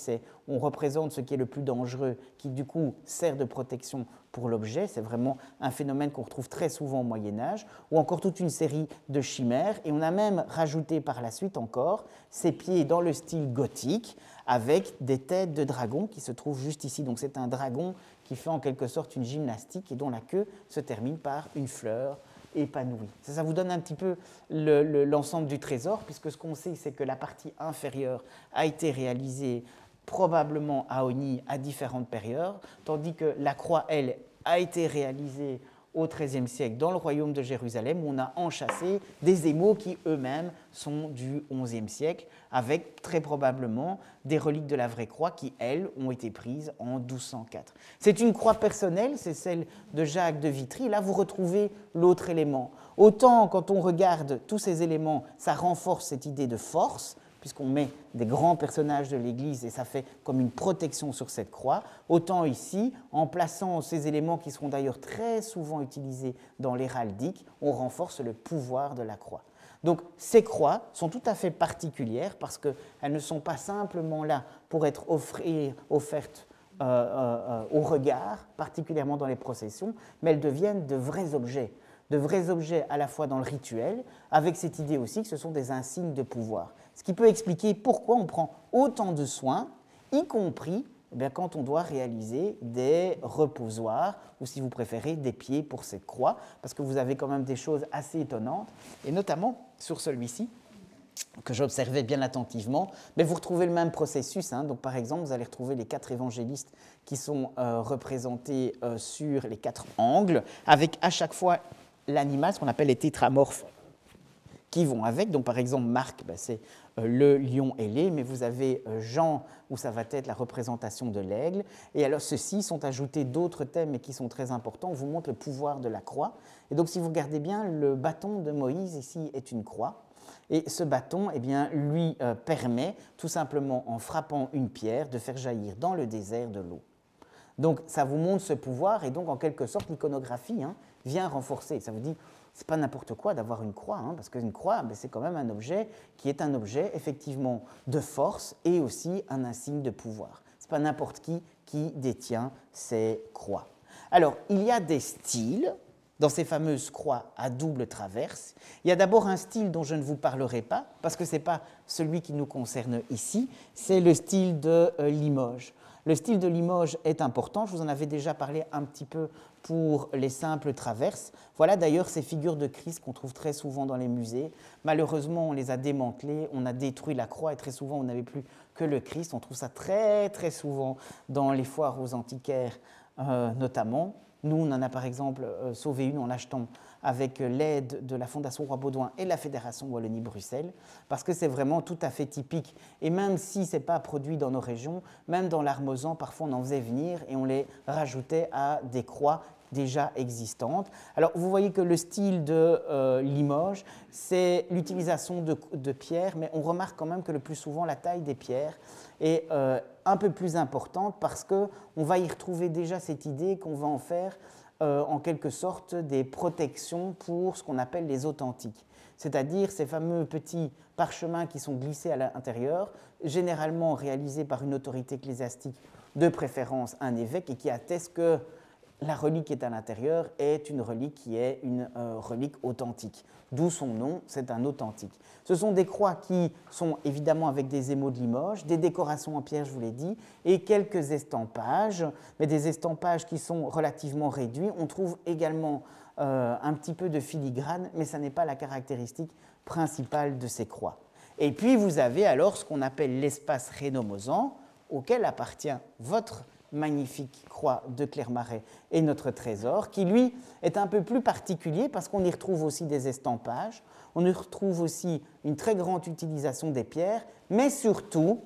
on représente ce qui est le plus dangereux, qui du coup sert de protection pour l'objet, c'est vraiment un phénomène qu'on retrouve très souvent au Moyen-Âge, ou encore toute une série de chimères, et on a même rajouté par la suite encore ces pieds dans le style gothique, avec des têtes de dragons qui se trouvent juste ici. Donc c'est un dragon qui fait en quelque sorte une gymnastique et dont la queue se termine par une fleur épanouie. Ça vous donne un petit peu l'ensemble du trésor, puisque ce qu'on sait, c'est que la partie inférieure a été réalisée probablement à Oni à différentes périodes, tandis que la croix, elle, a été réalisée au XIIIe siècle dans le royaume de Jérusalem, où on a enchâssé des émaux qui eux-mêmes sont du XIe siècle, avec très probablement des reliques de la vraie croix qui, elles, ont été prises en 1204. C'est une croix personnelle, c'est celle de Jacques de Vitry. Là, vous retrouvez l'autre élément. Autant, quand on regarde tous ces éléments, ça renforce cette idée de force, puisqu'on met des grands personnages de l'Église et ça fait comme une protection sur cette croix, autant ici, en plaçant ces éléments qui seront d'ailleurs très souvent utilisés dans l'héraldique, on renforce le pouvoir de la croix. Donc ces croix sont tout à fait particulières parce qu'elles ne sont pas simplement là pour être offertes au regard, particulièrement dans les processions, mais elles deviennent de vrais objets à la fois dans le rituel, avec cette idée aussi que ce sont des insignes de pouvoir. Ce qui peut expliquer pourquoi on prend autant de soins, y compris quand on doit réaliser des reposoirs, ou si vous préférez, des pieds pour cette croix, parce que vous avez quand même des choses assez étonnantes, et notamment sur celui-ci, que j'observais bien attentivement, mais vous retrouvez le même processus. Donc, par exemple, vous allez retrouver les 4 évangélistes qui sont représentés sur les 4 angles, avec à chaque fois l'animal, ce qu'on appelle les tétramorphes, qui vont avec. Donc, par exemple, Marc, c'est le lion ailé, mais vous avez Jean, où ça va être la représentation de l'aigle. Et alors, ceux-ci sont ajoutés d'autres thèmes, mais qui sont très importants. On vous montre le pouvoir de la croix. Et donc, si vous regardez bien, le bâton de Moïse, ici, est une croix. Et ce bâton, lui permet, tout simplement en frappant une pierre, de faire jaillir dans le désert de l'eau. Donc, ça vous montre ce pouvoir, et donc, en quelque sorte, l'iconographie vient renforcer. Ça vous dit, c'est pas n'importe quoi d'avoir une croix, parce qu'une croix, c'est quand même un objet qui est un objet, effectivement, de force et aussi un insigne de pouvoir. C'est pas n'importe qui détient ces croix. Alors, il y a des styles dans ces fameuses croix à double traverse. Il y a d'abord un style dont je ne vous parlerai pas, parce que ce n'est pas celui qui nous concerne ici, c'est le style de Limoges. Le style de Limoges est important, je vous en avais déjà parlé un petit peu pour les simples traverses. Voilà d'ailleurs ces figures de Christ qu'on trouve très souvent dans les musées. Malheureusement, on les a démantelées, on a détruit la croix et très souvent, on n'avait plus que le Christ. On trouve ça très très souvent dans les foires aux antiquaires notamment. Nous, on en a par exemple sauvé une en l'achetant avec l'aide de la Fondation Roi-Baudouin et la Fédération Wallonie-Bruxelles, parce que c'est vraiment tout à fait typique. Et même si ce n'est pas produit dans nos régions, même dans l'Armozan, parfois on en faisait venir et on les rajoutait à des croix déjà existantes. Alors, vous voyez que le style de Limoges, c'est l'utilisation de pierres, mais on remarque quand même que le plus souvent, la taille des pierres est un peu plus importante parce qu'on va y retrouver déjà cette idée qu'on va en faire en quelque sorte des protections pour ce qu'on appelle les authentiques, c'est-à-dire ces fameux petits parchemins qui sont glissés à l'intérieur, généralement réalisés par une autorité ecclésiastique, de préférence un évêque, et qui atteste que la relique qui est à l'intérieur est une relique qui est une relique authentique. D'où son nom, c'est un authentique. Ce sont des croix qui sont évidemment avec des émaux de Limoges, des décorations en pierre, je vous l'ai dit, et quelques estampages, mais des estampages qui sont relativement réduits. On trouve également un petit peu de filigrane, mais ça n'est pas la caractéristique principale de ces croix. Et puis vous avez alors ce qu'on appelle l'espace rénomosant, auquel appartient votre magnifique croix de Clermarais est notre trésor, qui lui est un peu plus particulier parce qu'on y retrouve aussi des estampages, on y retrouve aussi une très grande utilisation des pierres, mais surtout,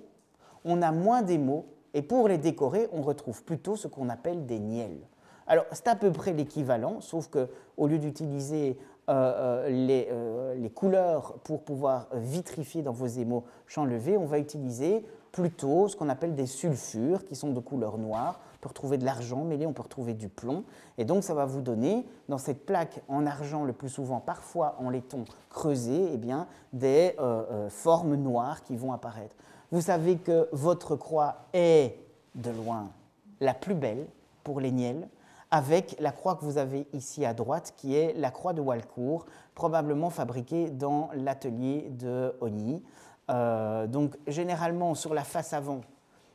on a moins d'émaux et pour les décorer, on retrouve plutôt ce qu'on appelle des nielles. Alors, c'est à peu près l'équivalent, sauf qu'au lieu d'utiliser les couleurs pour pouvoir vitrifier dans vos émaux champ-levé, on va utiliser plutôt ce qu'on appelle des sulfures, qui sont de couleur noire. On peut retrouver de l'argent mêlé, on peut retrouver du plomb. Et donc, ça va vous donner, dans cette plaque en argent, le plus souvent, parfois en laiton creusé, eh bien, des formes noires qui vont apparaître. Vous savez que votre croix est, de loin, la plus belle pour les nielles, avec la croix que vous avez ici à droite, qui est la croix de Walcourt, probablement fabriquée dans l'atelier de Ogny. Donc, généralement, sur la face avant,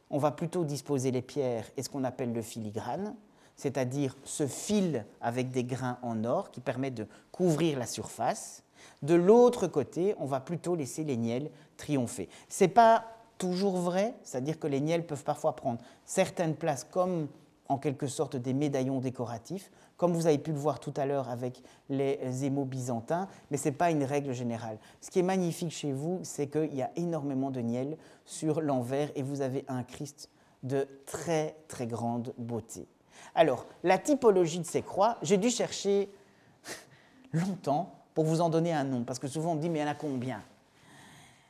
on va plutôt disposer les pierres et ce qu'on appelle le filigrane, c'est-à-dire ce fil avec des grains en or qui permet de couvrir la surface. De l'autre côté, on va plutôt laisser les nielles triompher. Ce n'est pas toujours vrai, c'est-à-dire que les nielles peuvent parfois prendre certaines places comme en quelque sorte des médaillons décoratifs, comme vous avez pu le voir tout à l'heure avec les émaux byzantins, mais ce n'est pas une règle générale. Ce qui est magnifique chez vous, c'est qu'il y a énormément de nielles sur l'envers et vous avez un Christ de très très grande beauté. Alors, la typologie de ces croix, j'ai dû chercher longtemps pour vous en donner un nom, parce que souvent on me dit, mais il y en a combien?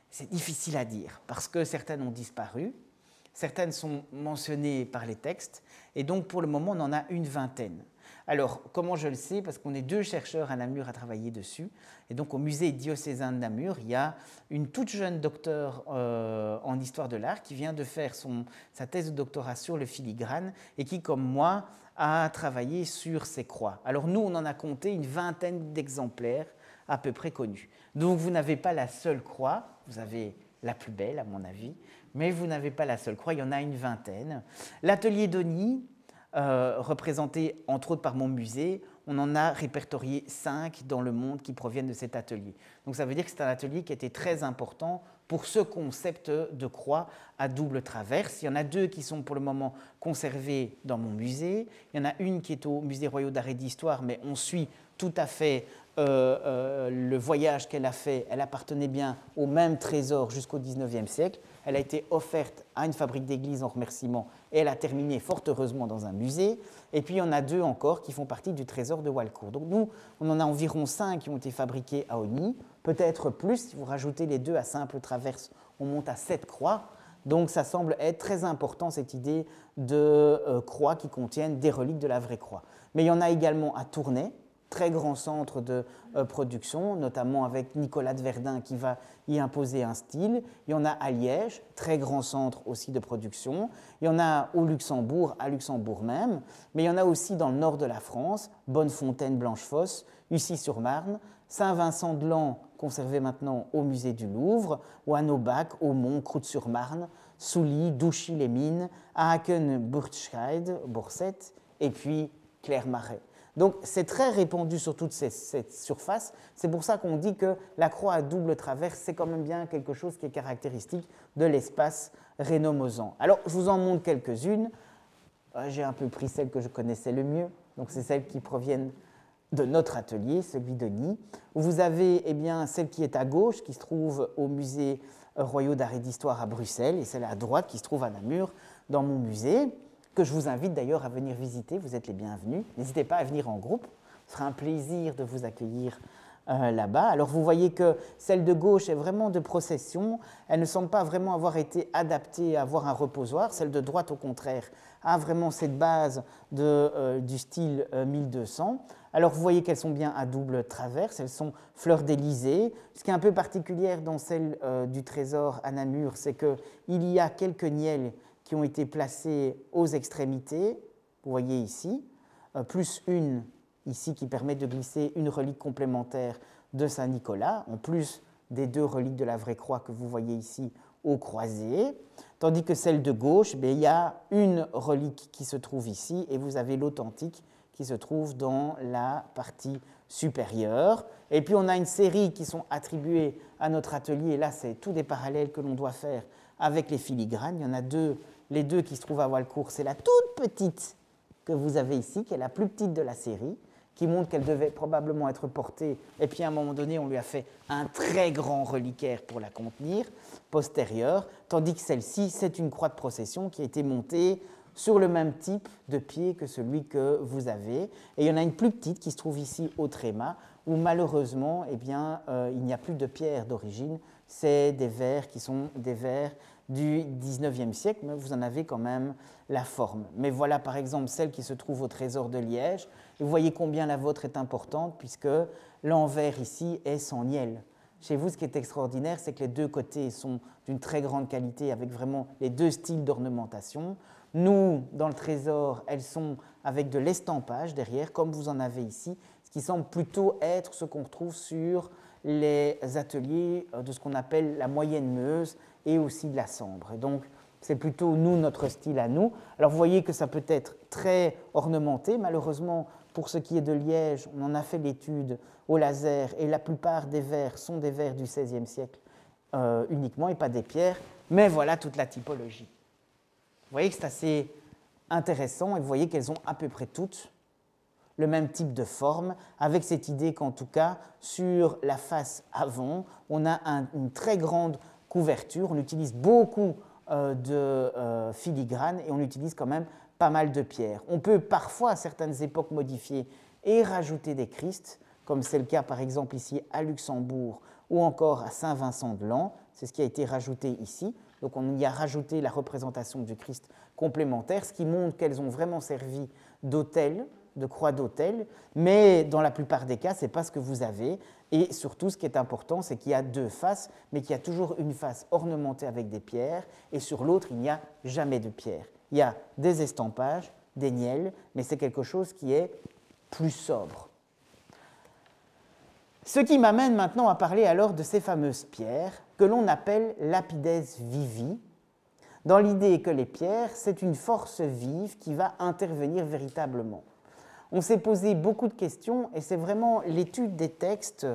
C'est difficile à dire, parce que certaines ont disparu, certaines sont mentionnées par les textes, et donc pour le moment on en a une vingtaine. Alors, comment je le sais? Parce qu'on est 2 chercheurs à Namur à travailler dessus, et donc au musée diocésain de Namur, il y a une toute jeune docteure en histoire de l'art qui vient de faire sa thèse de doctorat sur le filigrane, et qui, comme moi, a travaillé sur ces croix. Alors nous, on en a compté une vingtaine d'exemplaires à peu près connus. Donc vous n'avez pas la seule croix, vous avez la plus belle à mon avis, mais vous n'avez pas la seule croix, il y en a une vingtaine. L'atelier d'Ogny, représenté entre autres par mon musée, on en a répertorié 5 dans le monde qui proviennent de cet atelier. Donc ça veut dire que c'est un atelier qui était très important pour ce concept de croix à double traverse. Il y en a 2 qui sont pour le moment conservés dans mon musée. Il y en a une qui est au Musée royal d'art et d'histoire, mais on suit tout à fait le voyage qu'elle a fait. Elle appartenait bien au même trésor jusqu'au XIXe siècle. Elle a été offerte à une fabrique d'église en remerciement et elle a terminé fort heureusement dans un musée. Et puis il y en a 2 encore qui font partie du trésor de Walcourt. Donc nous, on en a environ 5 qui ont été fabriqués à Ogny, peut-être plus. Si vous rajoutez les 2 à simple traverse, on monte à 7 croix. Donc ça semble être très important, cette idée de croix qui contiennent des reliques de la vraie croix. Mais il y en a également à Tournai, très grand centre de production, notamment avec Nicolas de Verdun qui va y imposer un style. Il y en a à Liège, très grand centre aussi de production. Il y en a au Luxembourg, à Luxembourg même. Mais il y en a aussi dans le nord de la France, Bonnefontaine, Blanchefosse, Ussy-sur-Marne, Saint-Vincent-de-Lans, conservé maintenant au musée du Louvre, ou à Naubac, Aumont, Croûte-sur-Marne, Souly, Douchy-les-Mines, Aachen, Burtscheid, Borset, et puis Clermarais. Donc c'est très répandu sur toute cette surface. C'est pour ça qu'on dit que la croix à double traverse, c'est quand même bien quelque chose qui est caractéristique de l'espace Rhénau-Mosan. Alors je vous en montre quelques-unes. J'ai un peu pris celles que je connaissais le mieux. Donc c'est celles qui proviennent de notre atelier, celui de Nîmes. Vous avez eh bien, celle qui est à gauche, qui se trouve au musée royal d'art et d'histoire à Bruxelles, et celle à droite qui se trouve à Namur, dans mon musée, que je vous invite d'ailleurs à venir visiter, vous êtes les bienvenus. N'hésitez pas à venir en groupe, ce sera un plaisir de vous accueillir là-bas. Alors vous voyez que celle de gauche est vraiment de procession, elle ne semble pas vraiment avoir été adaptée à avoir un reposoir, celle de droite au contraire a vraiment cette base du style 1200. Alors vous voyez qu'elles sont bien à double traverse, elles sont fleurs d'Élysée. Ce qui est un peu particulier dans celle du trésor à Namur, c'est qu'il y a quelques nielles qui ont été placées aux extrémités, vous voyez ici, plus une ici qui permet de glisser une relique complémentaire de Saint-Nicolas, en plus des 2 reliques de la vraie croix que vous voyez ici aux croisées, tandis que celle de gauche, il y a une relique qui se trouve ici et vous avez l'authentique qui se trouve dans la partie supérieure. Et puis on a une série qui sont attribuées à notre atelier, et là c'est tous des parallèles que l'on doit faire avec les filigranes. Il y en a 2 les deux qui se trouvent à Walcourt, c'est la toute petite que vous avez ici, qui est la plus petite de la série, qui montre qu'elle devait probablement être portée, et puis à un moment donné, on lui a fait un très grand reliquaire pour la contenir, postérieure, tandis que celle-ci, c'est une croix de procession qui a été montée sur le même type de pied que celui que vous avez. Et il y en a une plus petite qui se trouve ici au tréma, où malheureusement, eh bien, il n'y a plus de pierre d'origine, c'est des verres qui sont des verres du 19e siècle, mais vous en avez quand même la forme. Mais voilà par exemple celle qui se trouve au trésor de Liège. Et vous voyez combien la vôtre est importante, puisque l'envers ici est sans nielle. Chez vous, ce qui est extraordinaire, c'est que les deux côtés sont d'une très grande qualité, avec vraiment les deux styles d'ornementation. Nous, dans le trésor, elles sont avec de l'estampage derrière, comme vous en avez ici, ce qui semble plutôt être ce qu'on retrouve sur les ateliers de ce qu'on appelle la moyenne Meuse et aussi de la Sambre. Et donc, c'est plutôt nous, notre style à nous. Alors, vous voyez que ça peut être très ornementé. Malheureusement, pour ce qui est de Liège, on en a fait l'étude au laser et la plupart des verres sont des verres du XVIe siècle uniquement et pas des pierres. Mais voilà toute la typologie. Vous voyez que c'est assez intéressant et vous voyez qu'elles ont à peu près toutes le même type de forme, avec cette idée qu'en tout cas, sur la face avant, on a une très grande couverture, on utilise beaucoup de filigrane et on utilise quand même pas mal de pierres. On peut parfois, à certaines époques, modifier et rajouter des Christ, comme c'est le cas par exemple ici à Luxembourg ou encore à Saint-Vincent-de-Lans, c'est ce qui a été rajouté ici. Donc on y a rajouté la représentation du Christ complémentaire, ce qui montre qu'elles ont vraiment servi d'autel, de croix d'autel, mais dans la plupart des cas, ce n'est pas ce que vous avez. Et surtout, ce qui est important, c'est qu'il y a deux faces, mais qu'il y a toujours une face ornementée avec des pierres, et sur l'autre, il n'y a jamais de pierres. Il y a des estampages, des nielles, mais c'est quelque chose qui est plus sobre. Ce qui m'amène maintenant à parler alors de ces fameuses pierres que l'on appelle lapides vivi, dans l'idée que les pierres, c'est une force vive qui va intervenir véritablement. On s'est posé beaucoup de questions et c'est vraiment l'étude des textes,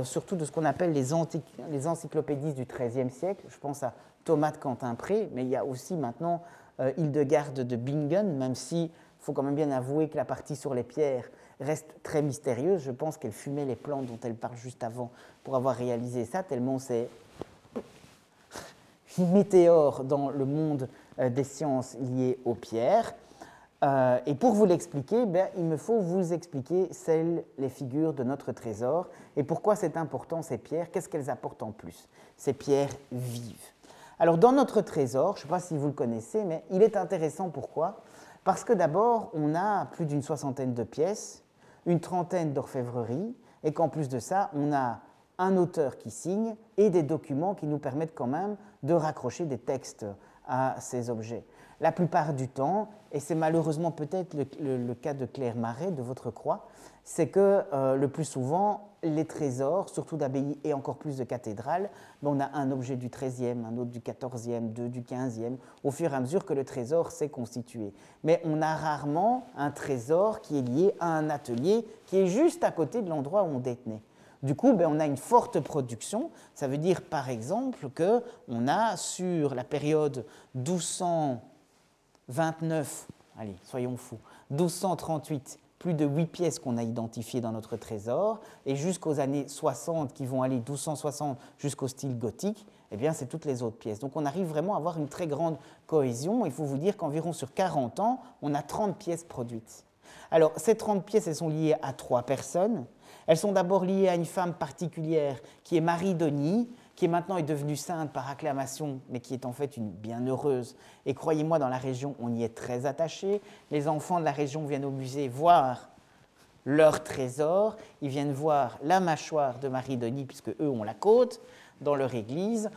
surtout de ce qu'on appelle les encyclopédies du XIIIe siècle. Je pense à Thomas de Cantimpré, mais il y a aussi maintenant Hildegarde de Bingen, même s'il faut quand même bien avouer que la partie sur les pierres reste très mystérieuse. Je pense qu'elle fumait les plantes dont elle parle juste avant pour avoir réalisé ça, tellement c'est une météore dans le monde des sciences liées aux pierres. Et pour vous l'expliquer, il me faut vous expliquer les figures de notre trésor et pourquoi c'est important ces pierres, qu'est-ce qu'elles apportent en plus, ces pierres vives. Alors dans notre trésor, je ne sais pas si vous le connaissez, mais il est intéressant. Pourquoi ? Parce que d'abord, on a plus d'une soixantaine de pièces, une trentaine d'orfèvreries, et qu'en plus de ça, on a un auteur qui signe et des documents qui nous permettent quand même de raccrocher des textes à ces objets. La plupart du temps, et c'est malheureusement peut-être le cas de Claire Marais, de votre croix, c'est que le plus souvent, les trésors, surtout d'abbayes et encore plus de cathédrales, on a un objet du XIIIe, un autre du XIVe, deux du XVe, au fur et à mesure que le trésor s'est constitué. Mais on a rarement un trésor qui est lié à un atelier qui est juste à côté de l'endroit où on détenait. Du coup, on a une forte production. Ça veut dire, par exemple, qu'on a sur la période 1229, allez, soyons fous, 1238, plus de 8 pièces qu'on a identifiées dans notre trésor, et jusqu'aux années 60, qui vont aller 1260 jusqu'au style gothique, eh bien, c'est toutes les autres pièces. Donc, on arrive vraiment à avoir une très grande cohésion. Il faut vous dire qu'environ sur 40 ans, on a 30 pièces produites. Alors, ces 30 pièces, elles sont liées à 3 personnes. Elles sont d'abord liées à une femme particulière qui est Marie Denis, qui maintenant est devenue sainte par acclamation, mais qui est en fait une bienheureuse. Et croyez-moi, dans la région, on y est très attaché. Les enfants de la région viennent au musée voir leur trésor. Ils viennent voir la mâchoire de Marie Denis, puisque eux ont la côte dans leur église.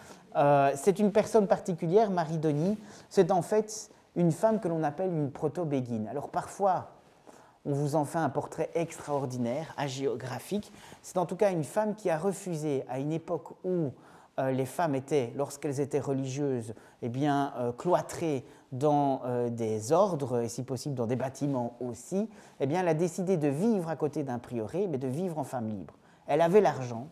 C'est une personne particulière, Marie Denis. C'est en fait une femme que l'on appelle une proto-béguine. Alors parfois, on vous en fait un portrait extraordinaire, hagiographique. C'est en tout cas une femme qui a refusé, à une époque où les femmes étaient, lorsqu'elles étaient religieuses, cloîtrées dans des ordres, et si possible dans des bâtiments aussi, elle a décidé de vivre à côté d'un prieuré, mais de vivre en femme libre. Elle avait l'argent,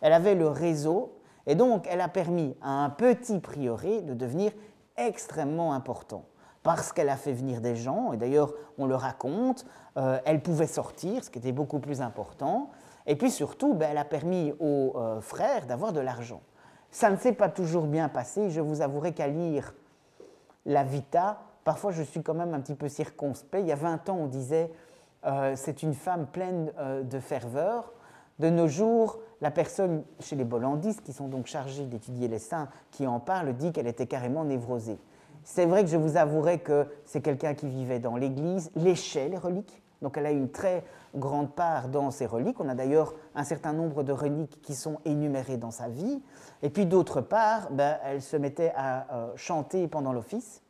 elle avait le réseau, et donc elle a permis à un petit prieuré de devenir extrêmement important, parce qu'elle a fait venir des gens, et d'ailleurs on le raconte, elle pouvait sortir, ce qui était beaucoup plus important, et puis surtout, elle a permis aux frères d'avoir de l'argent. Ça ne s'est pas toujours bien passé, je vous avouerai qu'à lire la Vita, parfois je suis quand même un petit peu circonspect. Il y a 20 ans, on disait c'est une femme pleine de ferveur. De nos jours, la personne chez les bollandistes, qui sont donc chargés d'étudier les saints, qui en parle, dit qu'elle était carrément névrosée. C'est vrai que je vous avouerai que c'est quelqu'un qui vivait dans l'église, léchait les reliques, donc elle a une très grande part dans ses reliques. On a d'ailleurs un certain nombre de reliques qui sont énumérées dans sa vie. Et puis d'autre part, elle se mettait à chanter pendant l'office,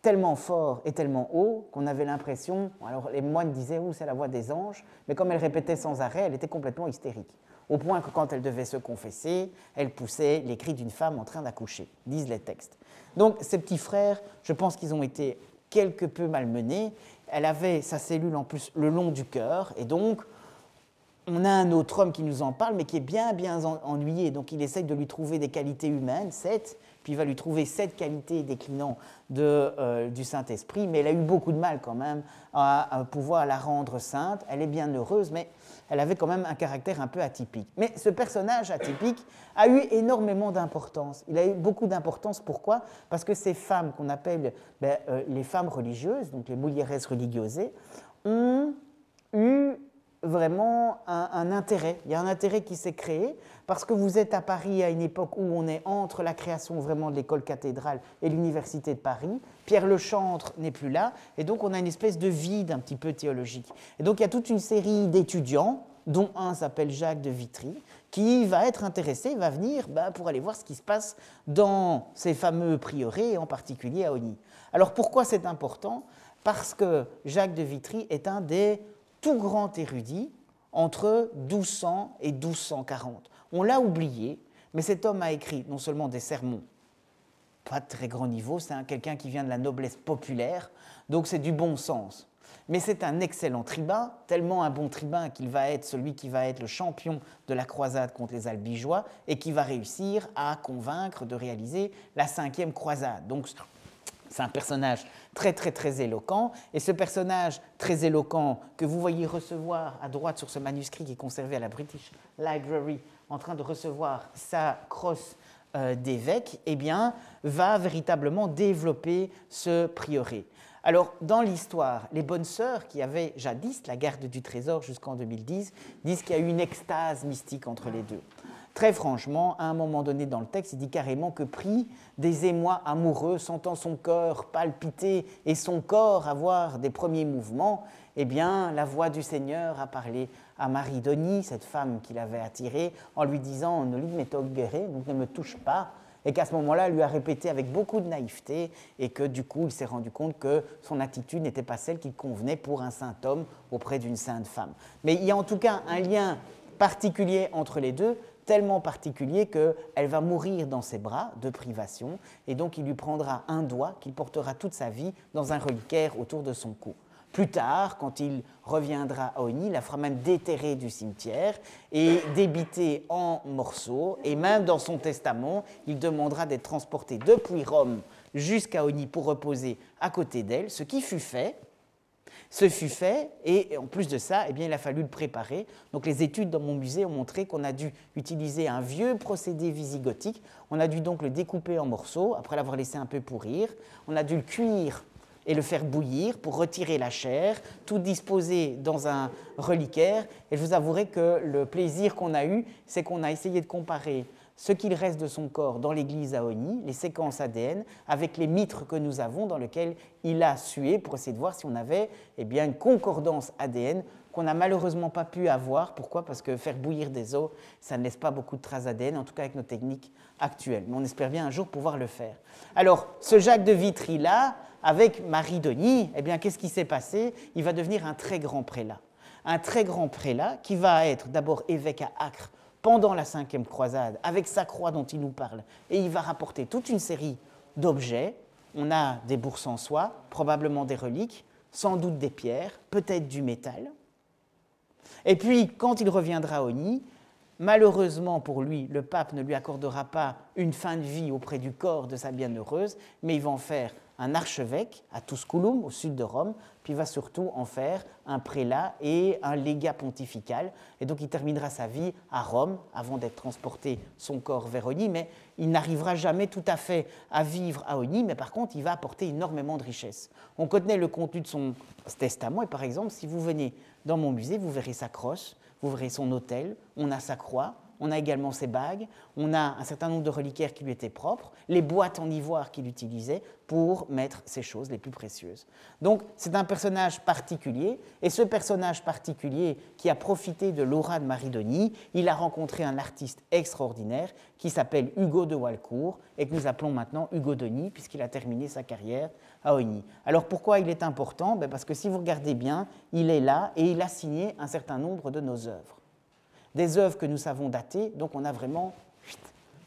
tellement fort et tellement haut qu'on avait l'impression, alors les moines disaient « c'est la voix des anges », mais comme elle répétait sans arrêt, elle était complètement hystérique. Au point que quand elle devait se confesser, elle poussait les cris d'une femme en train d'accoucher, disent les textes. Donc ces petits frères, je pense qu'ils ont été quelque peu malmenés. Elle avait sa cellule en plus le long du cœur, et donc on a un autre homme qui nous en parle, mais qui est bien ennuyé. Donc il essaye de lui trouver des qualités humaines, 7, puis il va lui trouver 7 qualités déclinant du Saint-Esprit, mais elle a eu beaucoup de mal quand même à pouvoir la rendre sainte. Elle est bien heureuse, mais elle avait quand même un caractère un peu atypique. Mais ce personnage atypique a eu énormément d'importance. Il a eu beaucoup d'importance, pourquoi? Parce que ces femmes qu'on appelle les femmes religieuses, donc les mulieres religiosas, ont eu vraiment un intérêt. Il y a un intérêt qui s'est créé parce que vous êtes à Paris à une époque où on est entre la création vraiment de l'école cathédrale et l'université de Paris. Pierre Le Chantre n'est plus là et donc on a une espèce de vide un petit peu théologique. Et donc il y a toute une série d'étudiants, dont un s'appelle Jacques de Vitry, qui va être intéressé, va venir pour aller voir ce qui se passe dans ces fameux prieurés, et en particulier à Ogny. Alors pourquoi c'est important? Parce que Jacques de Vitry est un des tout grand érudit entre 1200 et 1240. On l'a oublié, mais cet homme a écrit non seulement des sermons, pas de très grand niveau, c'est quelqu'un qui vient de la noblesse populaire, donc c'est du bon sens. Mais c'est un excellent tribun, tellement un bon tribun qu'il va être celui qui va être le champion de la croisade contre les Albigeois et qui va réussir à convaincre de réaliser la 5e croisade. Donc c'est un personnage très éloquent, et ce personnage très éloquent que vous voyez recevoir à droite sur ce manuscrit qui est conservé à la British Library, en train de recevoir sa crosse d'évêque, eh bien, va véritablement développer ce prieuré. Alors, dans l'histoire, les bonnes sœurs qui avaient jadis la garde du trésor jusqu'en 2010 disent qu'il y a eu une extase mystique entre les deux. Très franchement, à un moment donné dans le texte, il dit carrément que pris des émois amoureux, sentant son cœur palpiter et son corps avoir des premiers mouvements, eh bien, la voix du Seigneur a parlé à Marie d'Ogny, cette femme qu'il avait attirée, en lui disant « Ne me toccare, donc ne me touche pas », et qu'à ce moment-là, elle lui a répété avec beaucoup de naïveté, et que du coup, il s'est rendu compte que son attitude n'était pas celle qui convenait pour un saint homme auprès d'une sainte femme. Mais il y a en tout cas un lien particulier entre les deux, tellement particulier qu'elle va mourir dans ses bras de privation, et donc il lui prendra un doigt qu'il portera toute sa vie dans un reliquaire autour de son cou. Plus tard, quand il reviendra à Ogny, il la fera même déterrer du cimetière et débiter en morceaux, et même dans son testament, il demandera d'être transporté depuis Rome jusqu'à Ogny pour reposer à côté d'elle, ce qui fut fait. Ce fut fait, et en plus de ça, eh bien, il a fallu le préparer. Donc les études dans mon musée ont montré qu'on a dû utiliser un vieux procédé visigothique. On a dû donc le découper en morceaux, après l'avoir laissé un peu pourrir. On a dû le cuire et le faire bouillir pour retirer la chair, tout disposer dans un reliquaire. Et je vous avouerai que le plaisir qu'on a eu, c'est qu'on a essayé de comparer ce qu'il reste de son corps dans l'église à Ogny, les séquences ADN, avec les mitres que nous avons dans lesquels il a sué pour essayer de voir si on avait une concordance ADN qu'on n'a malheureusement pas pu avoir. Pourquoi? Parce que faire bouillir des os, ça ne laisse pas beaucoup de traces ADN, en tout cas avec nos techniques actuelles. Mais on espère bien un jour pouvoir le faire. Alors, ce Jacques de Vitry-là, avec Marie d'Ogny, qu'est-ce qui s'est passé? Il va devenir un très grand prélat. Un très grand prélat qui va être d'abord évêque à Acre pendant la 5e croisade, avec sa croix dont il nous parle, et il va rapporter toute une série d'objets. On a des bourses en soie, probablement des reliques, sans doute des pierres, peut-être du métal. Et puis, quand il reviendra à Ogny, Malheureusement pour lui, le pape ne lui accordera pas une fin de vie auprès du corps de sa bienheureuse, mais il va en faire un archevêque à Tusculum, au sud de Rome, puis il va surtout en faire un prélat et un légat pontifical. Et donc il terminera sa vie à Rome avant d'être transporté son corps vers Ogni, mais il n'arrivera jamais tout à fait à vivre à Ogni, mais par contre il va apporter énormément de richesses. On connaît le contenu de son testament, et par exemple, si vous venez dans mon musée, vous verrez sa crosse, vous verrez son autel, on a sa croix, on a également ses bagues, on a un certain nombre de reliquaires qui lui étaient propres, les boîtes en ivoire qu'il utilisait pour mettre ses choses les plus précieuses. Donc c'est un personnage particulier, et ce personnage particulier qui a profité de l'aura de Marie d'Ogny, il a rencontré un artiste extraordinaire qui s'appelle Hugo de Walcourt, et que nous appelons maintenant Hugo d'Ogny, puisqu'il a terminé sa carrière à Ogny. Alors pourquoi il est important? Parce que si vous regardez bien, il est là et il a signé un certain nombre de nos œuvres. Des œuvres que nous savons dater, donc on a vraiment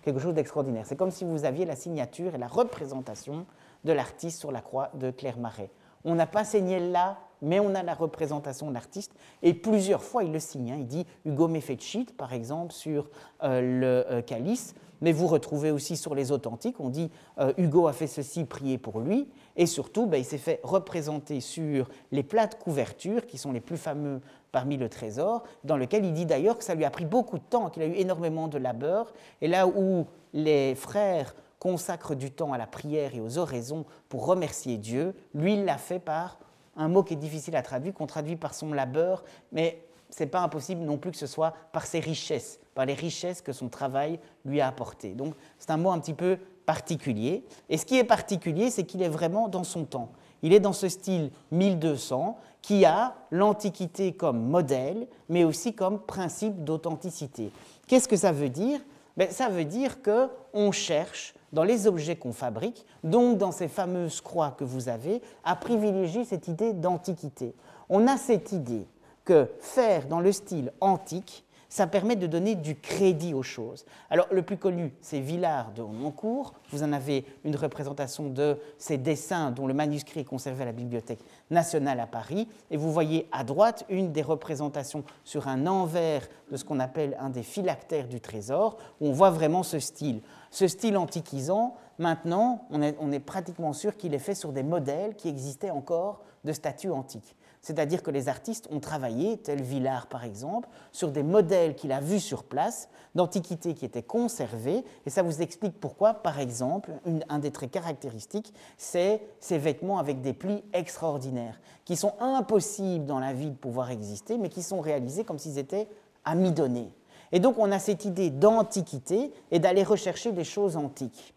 quelque chose d'extraordinaire. C'est comme si vous aviez la signature et la représentation de l'artiste sur la croix de Clermarais. On n'a pas signé là, mais on a la représentation de l'artiste, et plusieurs fois il le signe. Il dit Hugo me fecit, par exemple, sur le calice, mais vous retrouvez aussi sur les authentiques, on dit Hugo a fait ceci, priez pour lui, et surtout il s'est fait représenter sur les plats de couverture, qui sont les plus fameux parmi le trésor, dans lequel il dit d'ailleurs que ça lui a pris beaucoup de temps, qu'il a eu énormément de labeur, et là où les frères consacrent du temps à la prière et aux oraisons pour remercier Dieu, lui il l'a fait par un mot qui est difficile à traduire, qu'on traduit par son labeur, mais ce n'est pas impossible non plus que ce soit par ses richesses, par les richesses que son travail lui a apportées. Donc c'est un mot un petit peu particulier, et ce qui est particulier, c'est qu'il est vraiment dans son temps. Il est dans ce style 1200 qui a l'Antiquité comme modèle, mais aussi comme principe d'authenticité. Qu'est-ce que ça veut dire? Ça veut dire qu'on cherche, dans les objets qu'on fabrique, donc dans ces fameuses croix que vous avez, à privilégier cette idée d'antiquité. On a cette idée que faire dans le style antique, ça permet de donner du crédit aux choses. Alors, le plus connu, c'est Villard de Hononcourt. Vous en avez une représentation de ces dessins dont le manuscrit est conservé à la Bibliothèque nationale à Paris. Et vous voyez à droite une des représentations sur un envers de ce qu'on appelle un des phylactères du trésor, où on voit vraiment ce style. Ce style antiquisant, maintenant, on est pratiquement sûr qu'il est fait sur des modèles qui existaient encore de statues antiques. C'est-à-dire que les artistes ont travaillé, tel Villard par exemple, sur des modèles qu'il a vus sur place, d'antiquités qui étaient conservés, et ça vous explique pourquoi, par exemple, un des traits caractéristiques, c'est ces vêtements avec des plis extraordinaires, qui sont impossibles dans la vie de pouvoir exister, mais qui sont réalisés comme s'ils étaient amidonnés. Et donc on a cette idée d'antiquité et d'aller rechercher des choses antiques.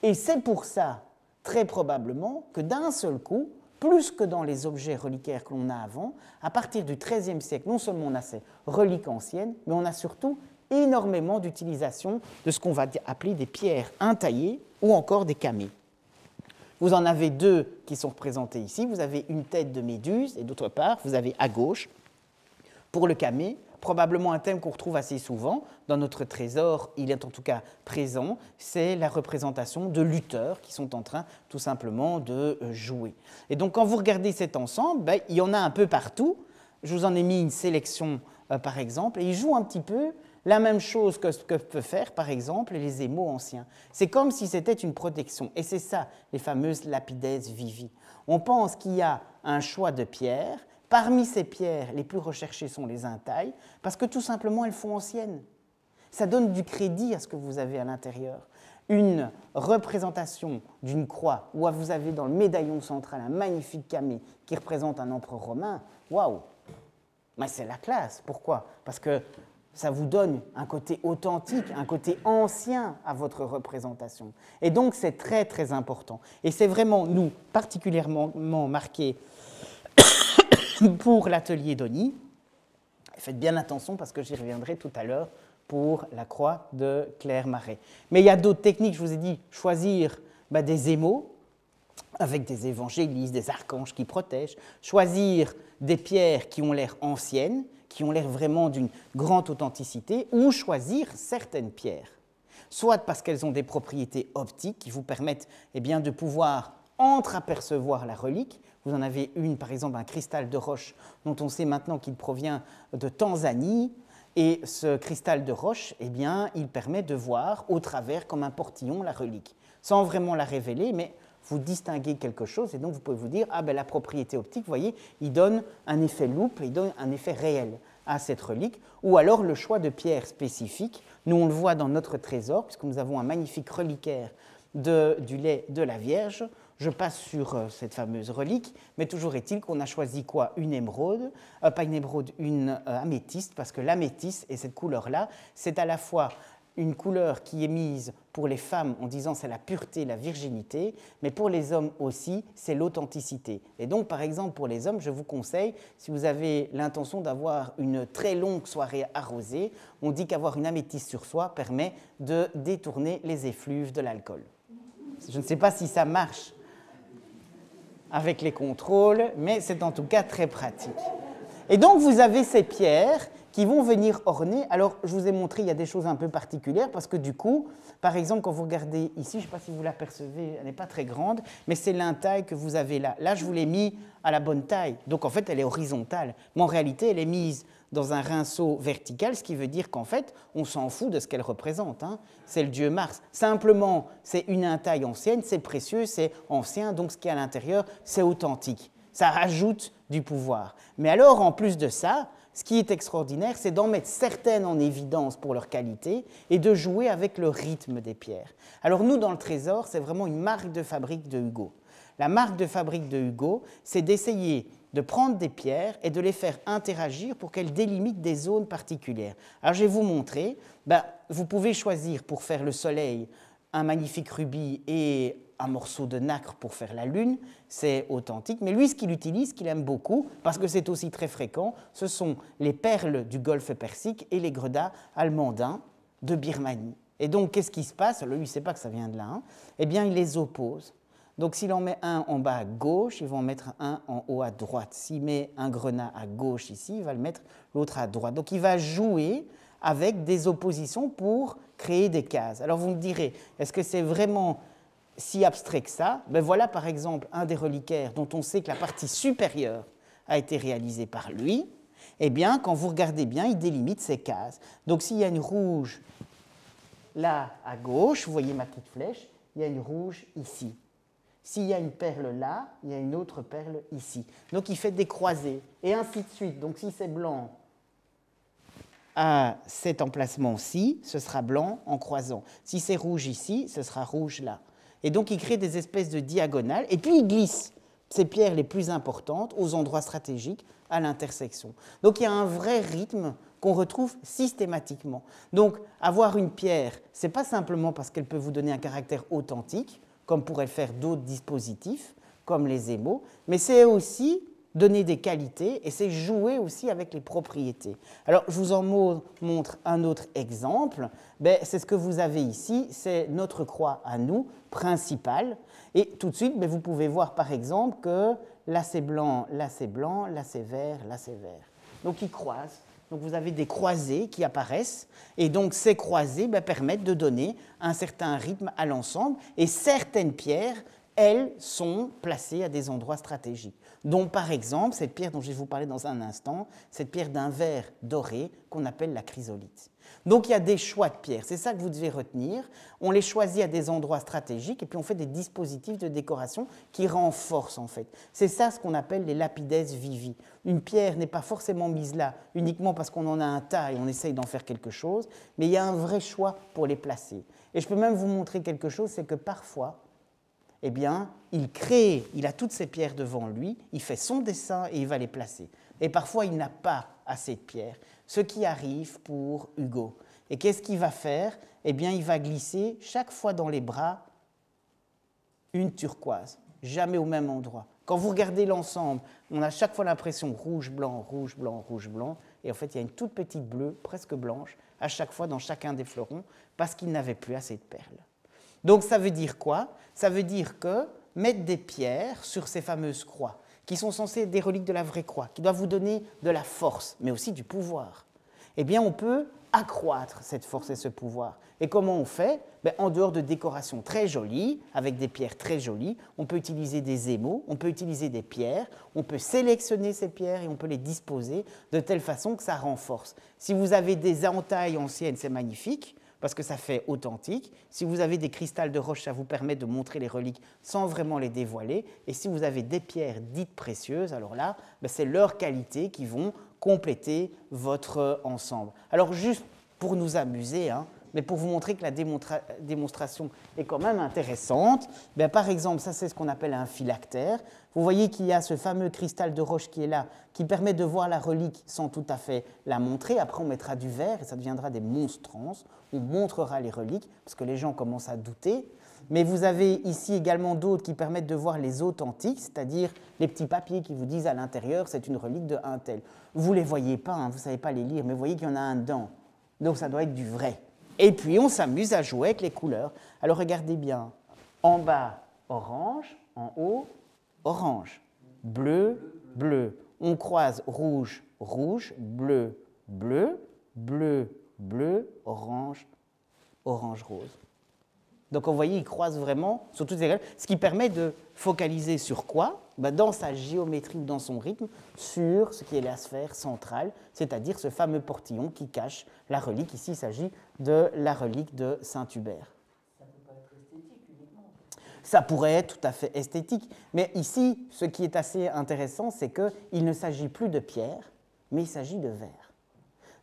Et c'est pour ça, très probablement, que d'un seul coup, plus que dans les objets reliquaires que l'on a avant, à partir du XIIIe siècle, non seulement on a ces reliques anciennes, mais on a surtout énormément d'utilisation de ce qu'on va appeler des pierres intaillées ou encore des camées. Vous en avez deux qui sont représentés ici. Vous avez une tête de méduse et d'autre part, vous avez à gauche, pour le camé, probablement un thème qu'on retrouve assez souvent dans notre trésor, il est en tout cas présent, c'est la représentation de lutteurs qui sont en train tout simplement de jouer. Et donc quand vous regardez cet ensemble, il y en a un peu partout. Je vous en ai mis une sélection par exemple, et ils jouent un petit peu la même chose que ce que peuvent faire par exemple les émaux anciens. C'est comme si c'était une protection, et c'est ça les fameuses lapides vivi. On pense qu'il y a un choix de pierres. Parmi ces pierres, les plus recherchées sont les intailles, parce que tout simplement, elles font anciennes. Ça donne du crédit à ce que vous avez à l'intérieur. Une représentation d'une croix, où vous avez dans le médaillon central un magnifique camée qui représente un empereur romain, waouh! Mais c'est la classe. Pourquoi? Parce que ça vous donne un côté authentique, un côté ancien à votre représentation. Et donc, c'est très, très important. Et c'est vraiment, nous, particulièrement marqué pour l'atelier d'Ogny. Faites bien attention parce que j'y reviendrai tout à l'heure pour la croix de Clermarais. Mais il y a d'autres techniques, je vous ai dit, choisir des émaux avec des évangélistes, des archanges qui protègent, choisir des pierres qui ont l'air anciennes, qui ont l'air vraiment d'une grande authenticité, ou choisir certaines pierres, soit parce qu'elles ont des propriétés optiques qui vous permettent de pouvoir entreapercevoir la relique. Vous en avez une, par exemple, un cristal de roche dont on sait maintenant qu'il provient de Tanzanie. Et ce cristal de roche, eh bien, il permet de voir au travers, comme un portillon, la relique. Sans vraiment la révéler, mais vous distinguez quelque chose, et donc vous pouvez vous dire, ah ben la propriété optique, vous voyez, il donne un effet loupe, il donne un effet réel à cette relique, ou alors le choix de pierres spécifiques. Nous, on le voit dans notre trésor, puisque nous avons un magnifique reliquaire du lait de la Vierge. Je passe sur cette fameuse relique, mais toujours est-il qu'on a choisi quoi? Une émeraude, pas une émeraude, une améthyste, parce que l'améthyste et cette couleur-là, c'est à la fois une couleur qui est mise pour les femmes en disant c'est la pureté, la virginité, mais pour les hommes aussi, c'est l'authenticité. Et donc, par exemple, pour les hommes, je vous conseille, si vous avez l'intention d'avoir une très longue soirée arrosée, on dit qu'avoir une améthyste sur soi permet de détourner les effluves de l'alcool. Je ne sais pas si ça marche avec les contrôles, mais c'est en tout cas très pratique. Et donc, vous avez ces pierres qui vont venir orner. Alors, je vous ai montré, il y a des choses un peu particulières, parce que du coup, par exemple, quand vous regardez ici, je ne sais pas si vous l'apercevez, elle n'est pas très grande, mais c'est l'intaille que vous avez là. Là, je vous l'ai mis à la bonne taille, donc en fait, elle est horizontale. Mais en réalité, elle est mise dans un rinceau vertical, ce qui veut dire qu'en fait, on s'en fout de ce qu'elle représente. Hein. C'est le dieu Mars. Simplement, c'est une intaille ancienne, c'est précieux, c'est ancien, donc ce qui est à l'intérieur, c'est authentique. Ça rajoute du pouvoir. Mais alors, en plus de ça, ce qui est extraordinaire, c'est d'en mettre certaines en évidence pour leur qualité et de jouer avec le rythme des pierres. Alors nous, dans le trésor, c'est vraiment une marque de fabrique de Hugo. La marque de fabrique de Hugo, c'est d'essayer de prendre des pierres et de les faire interagir pour qu'elles délimitent des zones particulières. Alors je vais vous montrer, vous pouvez choisir pour faire le soleil un magnifique rubis et un morceau de nacre pour faire la lune, c'est authentique. Mais lui, ce qu'il utilise, qu'il aime beaucoup, parce que c'est aussi très fréquent, ce sont les perles du golfe Persique et les gredats almandins de Birmanie. Et donc, qu'est-ce qui se passe? Lui, il ne sait pas que ça vient de là. Hein. Eh bien, il les oppose. Donc, s'il en met un en bas à gauche, il va en mettre un en haut à droite. S'il met un grenat à gauche ici, il va le mettre l'autre à droite. Donc, il va jouer avec des oppositions pour créer des cases. Alors, vous me direz, est-ce que c'est vraiment si abstrait que ça? Ben voilà, par exemple, un des reliquaires dont on sait que la partie supérieure a été réalisée par lui. Eh bien, quand vous regardez bien, il délimite ces cases. Donc, s'il y a une rouge là à gauche, vous voyez ma petite flèche, il y a une rouge ici. S'il y a une perle là, il y a une autre perle ici. Donc, il fait des croisées, et ainsi de suite. Donc, si c'est blanc à cet emplacement-ci, ce sera blanc en croisant. Si c'est rouge ici, ce sera rouge là. Et donc, il crée des espèces de diagonales, et puis il glisse ces pierres les plus importantes aux endroits stratégiques à l'intersection. Donc, il y a un vrai rythme qu'on retrouve systématiquement. Donc, avoir une pierre, ce n'est pas simplement parce qu'elle peut vous donner un caractère authentique, comme pourraient le faire d'autres dispositifs, comme les émaux, mais c'est aussi donner des qualités et c'est jouer aussi avec les propriétés. Alors, je vous en montre un autre exemple. C'est ce que vous avez ici, c'est notre croix à nous, principale. Et tout de suite, vous pouvez voir par exemple que là c'est blanc, là c'est blanc, là c'est vert, là c'est vert. Donc, ils croisent. Donc, vous avez des croisées qui apparaissent. Et donc, ces croisées permettent de donner un certain rythme à l'ensemble. Et certaines pierres, elles, sont placées à des endroits stratégiques. Donc, par exemple, cette pierre dont je vais vous parler dans un instant, cette pierre d'un verre doré qu'on appelle la chrysolite. Donc, il y a des choix de pierres. C'est ça que vous devez retenir. On les choisit à des endroits stratégiques et puis on fait des dispositifs de décoration qui renforcent, en fait. C'est ça ce qu'on appelle les lapides vivi. Une pierre n'est pas forcément mise là uniquement parce qu'on en a un tas et on essaye d'en faire quelque chose, mais il y a un vrai choix pour les placer. Et je peux même vous montrer quelque chose, c'est que parfois, eh bien, il a toutes ces pierres devant lui, il fait son dessin et il va les placer. Et parfois, il n'a pas assez de pierres, ce qui arrive pour Hugo. Et qu'est-ce qu'il va faire? Eh bien, il va glisser chaque fois dans les bras une turquoise, jamais au même endroit. Quand vous regardez l'ensemble, on a chaque fois l'impression rouge, blanc, rouge, blanc, rouge, blanc, et en fait, il y a une toute petite bleue, presque blanche, à chaque fois dans chacun des fleurons, parce qu'il n'avait plus assez de perles. Donc, ça veut dire quoi? Ça veut dire que mettre des pierres sur ces fameuses croix, qui sont censées être des reliques de la vraie croix, qui doivent vous donner de la force, mais aussi du pouvoir, eh bien on peut accroître cette force et ce pouvoir. Et comment on fait? En dehors de décorations très jolies, avec des pierres très jolies, on peut utiliser des émaux, on peut utiliser des pierres, on peut sélectionner ces pierres et on peut les disposer de telle façon que ça renforce. Si vous avez des entailles anciennes, c'est magnifique, parce que ça fait authentique. Si vous avez des cristals de roche, ça vous permet de montrer les reliques sans vraiment les dévoiler. Et si vous avez des pierres dites précieuses, alors là, c'est leurs qualités qui vont compléter votre ensemble. Alors juste pour nous amuser, mais pour vous montrer que la démonstration est quand même intéressante, par exemple, ça c'est ce qu'on appelle un phylactère. Vous voyez qu'il y a ce fameux cristal de roche qui est là, qui permet de voir la relique sans tout à fait la montrer. Après on mettra du verre et ça deviendra des monstrances. On montrera les reliques parce que les gens commencent à douter. Mais vous avez ici également d'autres qui permettent de voir les authentiques, c'est-à-dire les petits papiers qui vous disent à l'intérieur c'est une relique de un tel. Vous ne les voyez pas, vous ne savez pas les lire, mais vous voyez qu'il y en a un dedans. Donc ça doit être du vrai. Et puis on s'amuse à jouer avec les couleurs. Alors regardez bien, en bas orange, en haut orange, bleu, bleu. On croise rouge, rouge, bleu, bleu, bleu, bleu, orange, orange, rose. Donc, vous voyez, il croise vraiment sur toutes ces règles, ce qui permet de focaliser sur quoi? Dans sa géométrie ou dans son rythme, sur ce qui est la sphère centrale, c'est-à-dire ce fameux portillon qui cache la relique. Ici, il s'agit de la relique de Saint-Hubert. Ça peut pas être esthétique uniquement. Ça pourrait être tout à fait esthétique, mais ici, ce qui est assez intéressant, c'est qu'il ne s'agit plus de pierre, mais il s'agit de verre.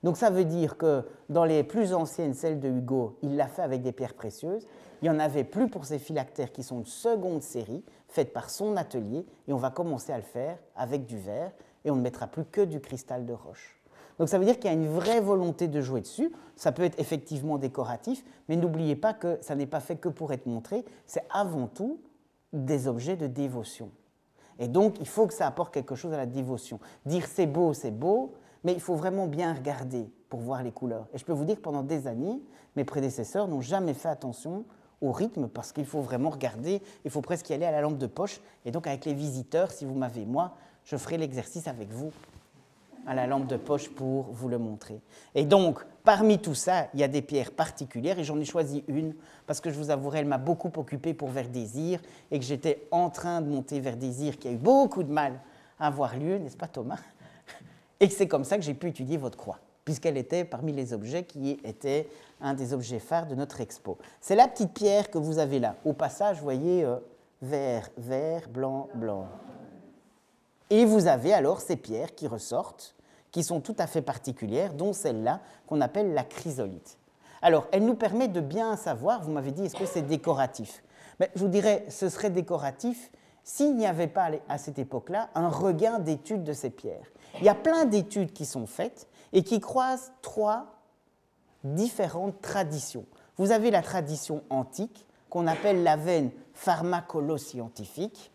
Donc ça veut dire que dans les plus anciennes, celles de Hugo, il l'a fait avec des pierres précieuses. Il n'y en avait plus pour ces phylactères qui sont de seconde série, faites par son atelier, et on va commencer à le faire avec du verre, et on ne mettra plus que du cristal de roche. Donc ça veut dire qu'il y a une vraie volonté de jouer dessus. Ça peut être effectivement décoratif, mais n'oubliez pas que ça n'est pas fait que pour être montré, c'est avant tout des objets de dévotion. Et donc il faut que ça apporte quelque chose à la dévotion. Dire c'est beau, mais il faut vraiment bien regarder pour voir les couleurs. Et je peux vous dire que pendant des années, mes prédécesseurs n'ont jamais fait attention au rythme parce qu'il faut vraiment regarder, il faut presque y aller à la lampe de poche. Et donc avec les visiteurs, si vous m'avez moi, je ferai l'exercice avec vous à la lampe de poche pour vous le montrer. Et donc, parmi tout ça, il y a des pierres particulières et j'en ai choisi une parce que je vous avouerai, elle m'a beaucoup occupé pour Verdésir et que j'étais en train de monter Verdésir qui a eu beaucoup de mal à avoir lieu, n'est-ce pas Thomas? Et c'est comme ça que j'ai pu étudier votre croix, puisqu'elle était parmi les objets qui étaient un des objets phares de notre expo. C'est la petite pierre que vous avez là. Au passage, vous voyez vert, vert, blanc, blanc. Et vous avez alors ces pierres qui ressortent, qui sont tout à fait particulières, dont celle-là qu'on appelle la chrysolite. Alors, elle nous permet de bien savoir, vous m'avez dit, est-ce que c'est décoratif? Mais je vous dirais, ce serait décoratif s'il n'y avait pas à cette époque-là un regain d'études de ces pierres. Il y a plein d'études qui sont faites et qui croisent trois différentes traditions. Vous avez la tradition antique qu'on appelle la veine pharmacolo-scientifique,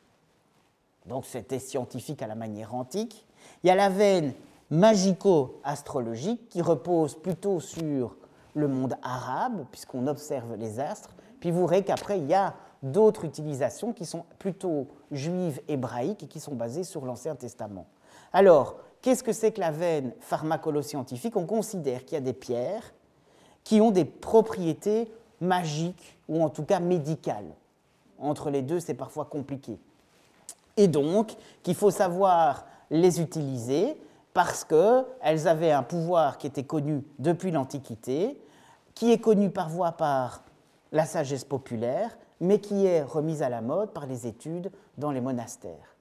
donc c'était scientifique à la manière antique. Il y a la veine magico-astrologique qui repose plutôt sur le monde arabe, puisqu'on observe les astres. Puis vous verrez qu'après, il y a d'autres utilisations qui sont plutôt juives, hébraïques et qui sont basées sur l'Ancien Testament. Alors, qu'est-ce que c'est que la veine pharmacolo-scientifique? On considère qu'il y a des pierres qui ont des propriétés magiques ou en tout cas médicales. Entre les deux, c'est parfois compliqué. Et donc, qu'il faut savoir les utiliser parce qu'elles avaient un pouvoir qui était connu depuis l'Antiquité, qui est connu parfois par la sagesse populaire, mais qui est remise à la mode par les études dans les monastères.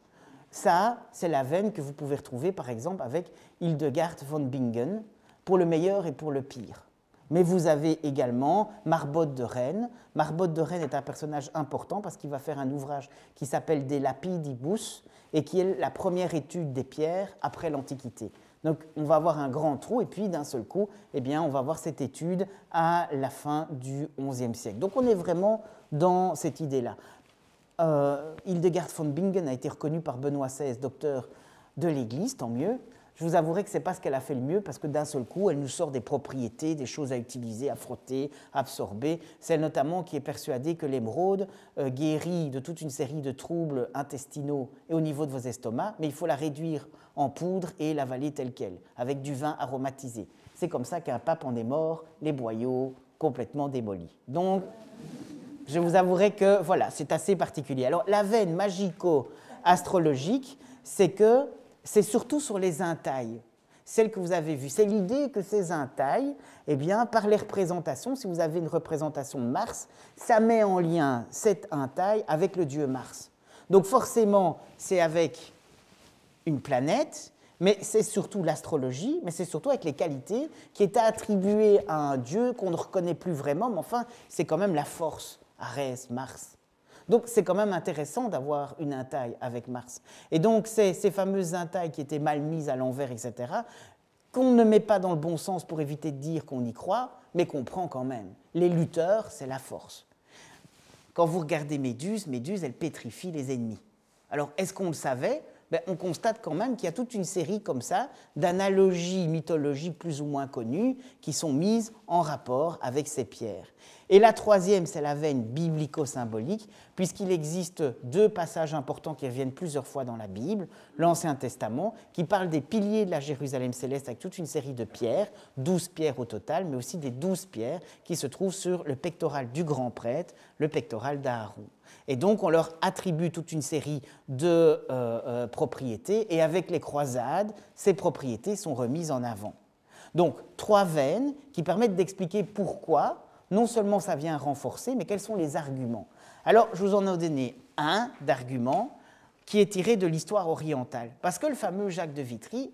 Ça, c'est la veine que vous pouvez retrouver, par exemple, avec Hildegard von Bingen, pour le meilleur et pour le pire. Mais vous avez également Marbode de Rennes. Marbode de Rennes est un personnage important parce qu'il va faire un ouvrage qui s'appelle De Lapidibus et qui est la première étude des pierres après l'Antiquité. Donc on va avoir un grand trou et puis d'un seul coup, eh bien, on va avoir cette étude à la fin du XIe siècle. Donc on est vraiment dans cette idée-là. Hildegard von Bingen a été reconnue par Benoît XVI, docteur de l'Église, tant mieux. je vous avouerai que ce n'est pas ce qu'elle a fait le mieux, parce que d'un seul coup, elle nous sort des propriétés, des choses à utiliser, à frotter, à absorber. C'est elle notamment qui est persuadée que l'émeraude guérit de toute une série de troubles intestinaux et au niveau de vos estomacs, mais il faut la réduire en poudre et l'avaler telle qu'elle, avec du vin aromatisé. C'est comme ça qu'un pape en est mort, les boyaux complètement démolis. Donc, je vous avouerai que, voilà, c'est assez particulier. Alors, la veine magico-astrologique, c'est que c'est surtout sur les entailles, celles que vous avez vues. C'est l'idée que ces entailles, eh bien, par les représentations, si vous avez une représentation de Mars, ça met en lien cette entaille avec le dieu Mars. Donc forcément, c'est avec une planète, mais c'est surtout l'astrologie, mais c'est surtout avec les qualités qui étaient attribuées à un dieu qu'on ne reconnaît plus vraiment, mais enfin, c'est quand même la force, Arès, Mars. Donc c'est quand même intéressant d'avoir une entaille avec Mars. Et donc ces fameuses entailles qui étaient mal mises à l'envers, etc., qu'on ne met pas dans le bon sens pour éviter de dire qu'on y croit, mais qu'on prend quand même. Les lutteurs, c'est la force. Quand vous regardez Méduse, elle pétrifie les ennemis. Alors est-ce qu'on le savait ? On constate quand même qu'il y a toute une série comme ça d'analogies mythologiques plus ou moins connues qui sont mises en rapport avec ces pierres. Et la troisième, c'est la veine biblico-symbolique, puisqu'il existe deux passages importants qui reviennent plusieurs fois dans la Bible, l'Ancien Testament, qui parle des piliers de la Jérusalem céleste avec toute une série de pierres, 12 pierres au total, mais aussi des 12 pierres qui se trouvent sur le pectoral du grand prêtre, le pectoral d'Aaron. Et donc, on leur attribue toute une série de propriétés, et avec les croisades, ces propriétés sont remises en avant. Donc, trois veines qui permettent d'expliquer pourquoi, non seulement ça vient renforcer, mais quels sont les arguments. Alors, je vous en ai donné un d'argument qui est tiré de l'histoire orientale, parce que le fameux Jacques de Vitry,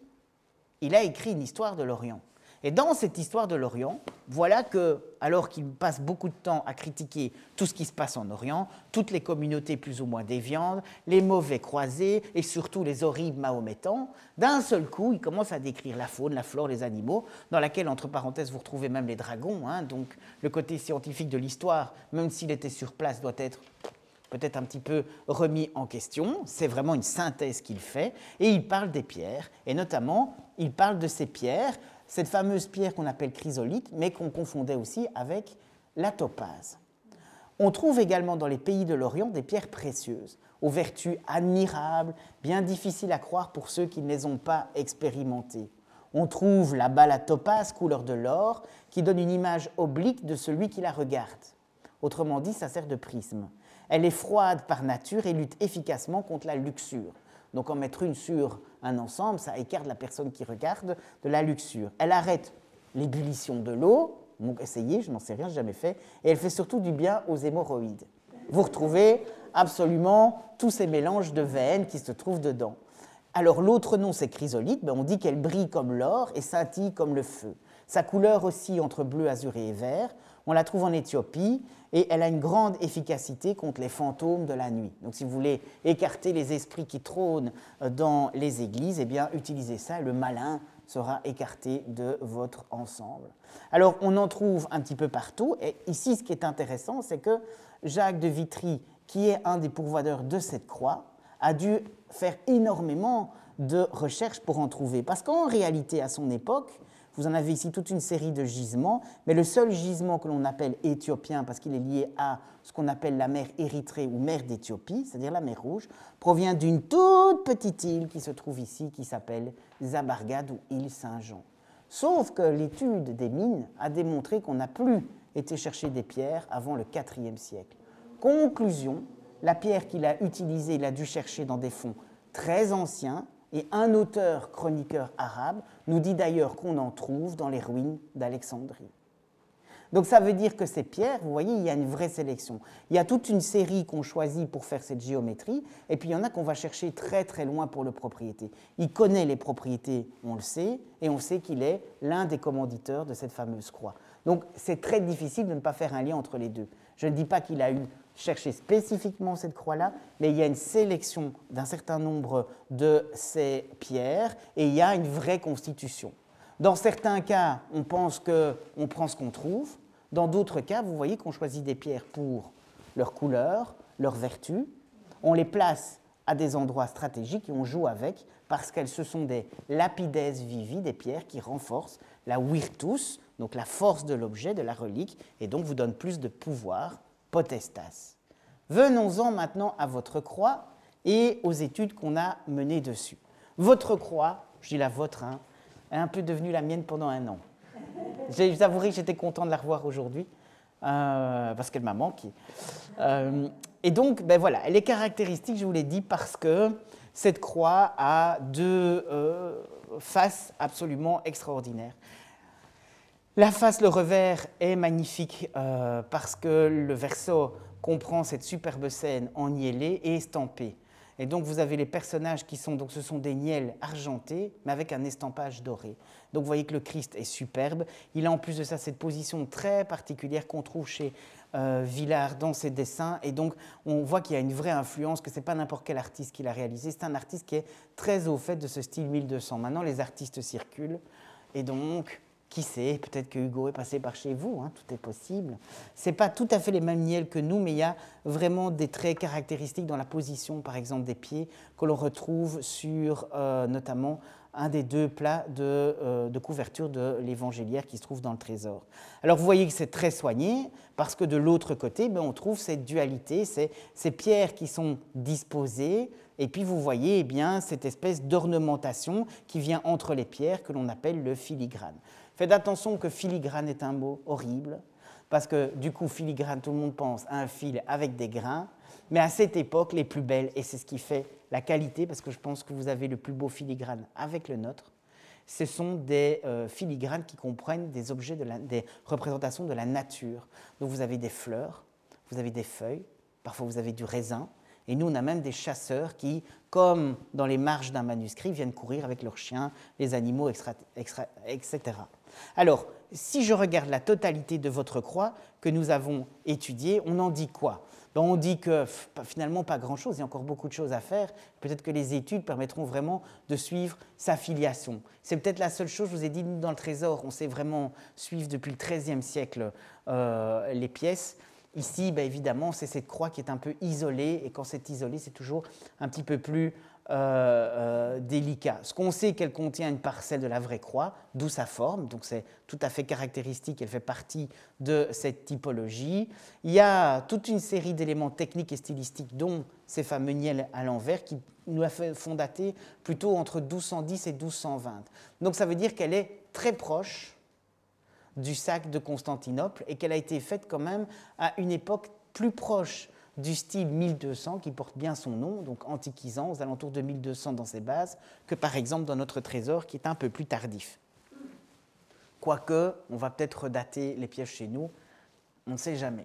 il a écrit une histoire de l'Orient. Et dans cette histoire de l'Orient, voilà que, alors qu'il passe beaucoup de temps à critiquer tout ce qui se passe en Orient, toutes les communautés plus ou moins déviantes, les mauvais croisés et surtout les horribles mahométans, d'un seul coup, il commence à décrire la faune, la flore, les animaux, dans laquelle, entre parenthèses, vous retrouvez même les dragons. Donc le côté scientifique de l'histoire, même s'il était sur place, doit être peut-être un petit peu remis en question. C'est vraiment une synthèse qu'il fait. Et il parle des pierres, et notamment, il parle de ces pierres, cette fameuse pierre qu'on appelle chrysolite, mais qu'on confondait aussi avec la topaze. On trouve également dans les pays de l'Orient des pierres précieuses, aux vertus admirables, bien difficiles à croire pour ceux qui ne les ont pas expérimentées. On trouve là-bas la topaze, couleur de l'or, qui donne une image oblique de celui qui la regarde. Autrement dit, ça sert de prisme. Elle est froide par nature et lutte efficacement contre la luxure. Donc en mettre une sur un ensemble, ça écarte la personne qui regarde de la luxure. Elle arrête l'ébullition de l'eau, donc essayez, je n'en sais rien, je n'ai jamais fait, et elle fait surtout du bien aux hémorroïdes. Vous retrouvez absolument tous ces mélanges de veines qui se trouvent dedans. Alors l'autre nom, c'est chrysolite, on dit qu'elle brille comme l'or et scintille comme le feu. Sa couleur oscille entre bleu, azuré et vert. On la trouve en Éthiopie et elle a une grande efficacité contre les fantômes de la nuit. Donc si vous voulez écarter les esprits qui trônent dans les églises, eh bien utilisez ça et le malin sera écarté de votre ensemble. Alors on en trouve un petit peu partout et ici ce qui est intéressant, c'est que Jacques de Vitry, qui est un des pourvoyeurs de cette croix, a dû faire énormément de recherches pour en trouver. Parce qu'en réalité, à son époque, vous en avez ici toute une série de gisements, mais le seul gisement que l'on appelle éthiopien, parce qu'il est lié à ce qu'on appelle la mer Érythrée ou mer d'Éthiopie, c'est-à-dire la mer Rouge, provient d'une toute petite île qui se trouve ici, qui s'appelle Zabargad ou île Saint-Jean. Sauf que l'étude des mines a démontré qu'on n'a plus été chercher des pierres avant le IVe siècle. Conclusion, la pierre qu'il a utilisée, il a dû chercher dans des fonds très anciens, et un auteur chroniqueur arabe nous dit d'ailleurs qu'on en trouve dans les ruines d'Alexandrie. Donc ça veut dire que ces pierres, vous voyez, il y a une vraie sélection. Il y a toute une série qu'on choisit pour faire cette géométrie, et puis il y en a qu'on va chercher très très loin pour les propriétés. Il connaît les propriétés, on le sait, et on sait qu'il est l'un des commanditeurs de cette fameuse croix. Donc c'est très difficile de ne pas faire un lien entre les deux. Je ne dis pas qu'il a cherché spécifiquement cette croix-là, mais il y a une sélection d'un certain nombre de ces pierres, et il y a une vraie constitution. Dans certains cas, on pense qu'on prend ce qu'on trouve. Dans d'autres cas, vous voyez qu'on choisit des pierres pour leur couleur, leur vertu. On les place à des endroits stratégiques et on joue avec parce qu'elles ce sont des lapides vivi, des pierres qui renforcent la virtus, donc la force de l'objet, de la relique, et donc vous donnent plus de pouvoir, potestas. Venons-en maintenant à votre croix et aux études qu'on a menées dessus. Votre croix, je dis la vôtre, hein, est un peu devenue la mienne pendant un an. Je vous avouerai que j'étais content de la revoir aujourd'hui, parce qu'elle m'a manqué. Et donc, ben voilà, elle est caractéristique, je vous l'ai dit, parce que cette croix a deux faces absolument extraordinaires. La face, le revers, est magnifique parce que le verso comprend cette superbe scène en niellé et estampée. Et donc vous avez les personnages qui sont, donc ce sont des nielles argentées, mais avec un estampage doré. Donc vous voyez que le Christ est superbe. Il a en plus de ça cette position très particulière qu'on trouve chez Villard dans ses dessins. Et donc on voit qu'il y a une vraie influence, que ce n'est pas n'importe quel artiste qui l'a réalisé. C'est un artiste qui est très au fait de ce style 1200. Maintenant les artistes circulent. Et donc, qui sait, peut-être que Hugo est passé par chez vous, hein, tout est possible. Ce n'est pas tout à fait les mêmes nielles que nous, mais il y a vraiment des traits caractéristiques dans la position, par exemple, des pieds, que l'on retrouve sur notamment un des deux plats de couverture de l'évangéliaire qui se trouve dans le trésor. Alors vous voyez que c'est très soigné, parce que de l'autre côté, ben, on trouve cette dualité, ces pierres qui sont disposées, et puis vous voyez eh bien, cette espèce d'ornementation qui vient entre les pierres que l'on appelle le filigrane. Faites attention que filigrane est un mot horrible, parce que du coup, filigrane, tout le monde pense à un fil avec des grains, mais à cette époque, les plus belles, et c'est ce qui fait la qualité, parce que je pense que vous avez le plus beau filigrane avec le nôtre, ce sont des filigranes qui comprennent des objets, des représentations de la nature. Donc vous avez des fleurs, vous avez des feuilles, parfois vous avez du raisin, et nous, on a même des chasseurs qui, comme dans les marges d'un manuscrit, viennent courir avec leurs chiens, les animaux, etc. Alors, si je regarde la totalité de votre croix que nous avons étudiée, on en dit quoi? Ben, on dit que finalement, pas grand-chose, il y a encore beaucoup de choses à faire. Peut-être que les études permettront vraiment de suivre sa filiation. C'est peut-être la seule chose, je vous ai dit, nous, dans le Trésor, on sait vraiment suivre depuis le XIIIe siècle les pièces. Ici, ben évidemment, c'est cette croix qui est un peu isolée, et quand c'est isolé, c'est toujours un petit peu plus délicat. Ce qu'on sait, qu'elle contient une parcelle de la vraie croix, d'où sa forme, donc c'est tout à fait caractéristique, elle fait partie de cette typologie. Il y a toute une série d'éléments techniques et stylistiques, dont ces fameux nielles à l'envers, qui nous font dater plutôt entre 1210 et 1220. Donc ça veut dire qu'elle est très proche du sac de Constantinople et qu'elle a été faite quand même à une époque plus proche du style 1200 qui porte bien son nom, donc antiquisant, aux alentours de 1200 dans ses bases, que par exemple dans notre trésor qui est un peu plus tardif. Quoique, on va peut-être redater les pièges chez nous, on ne sait jamais.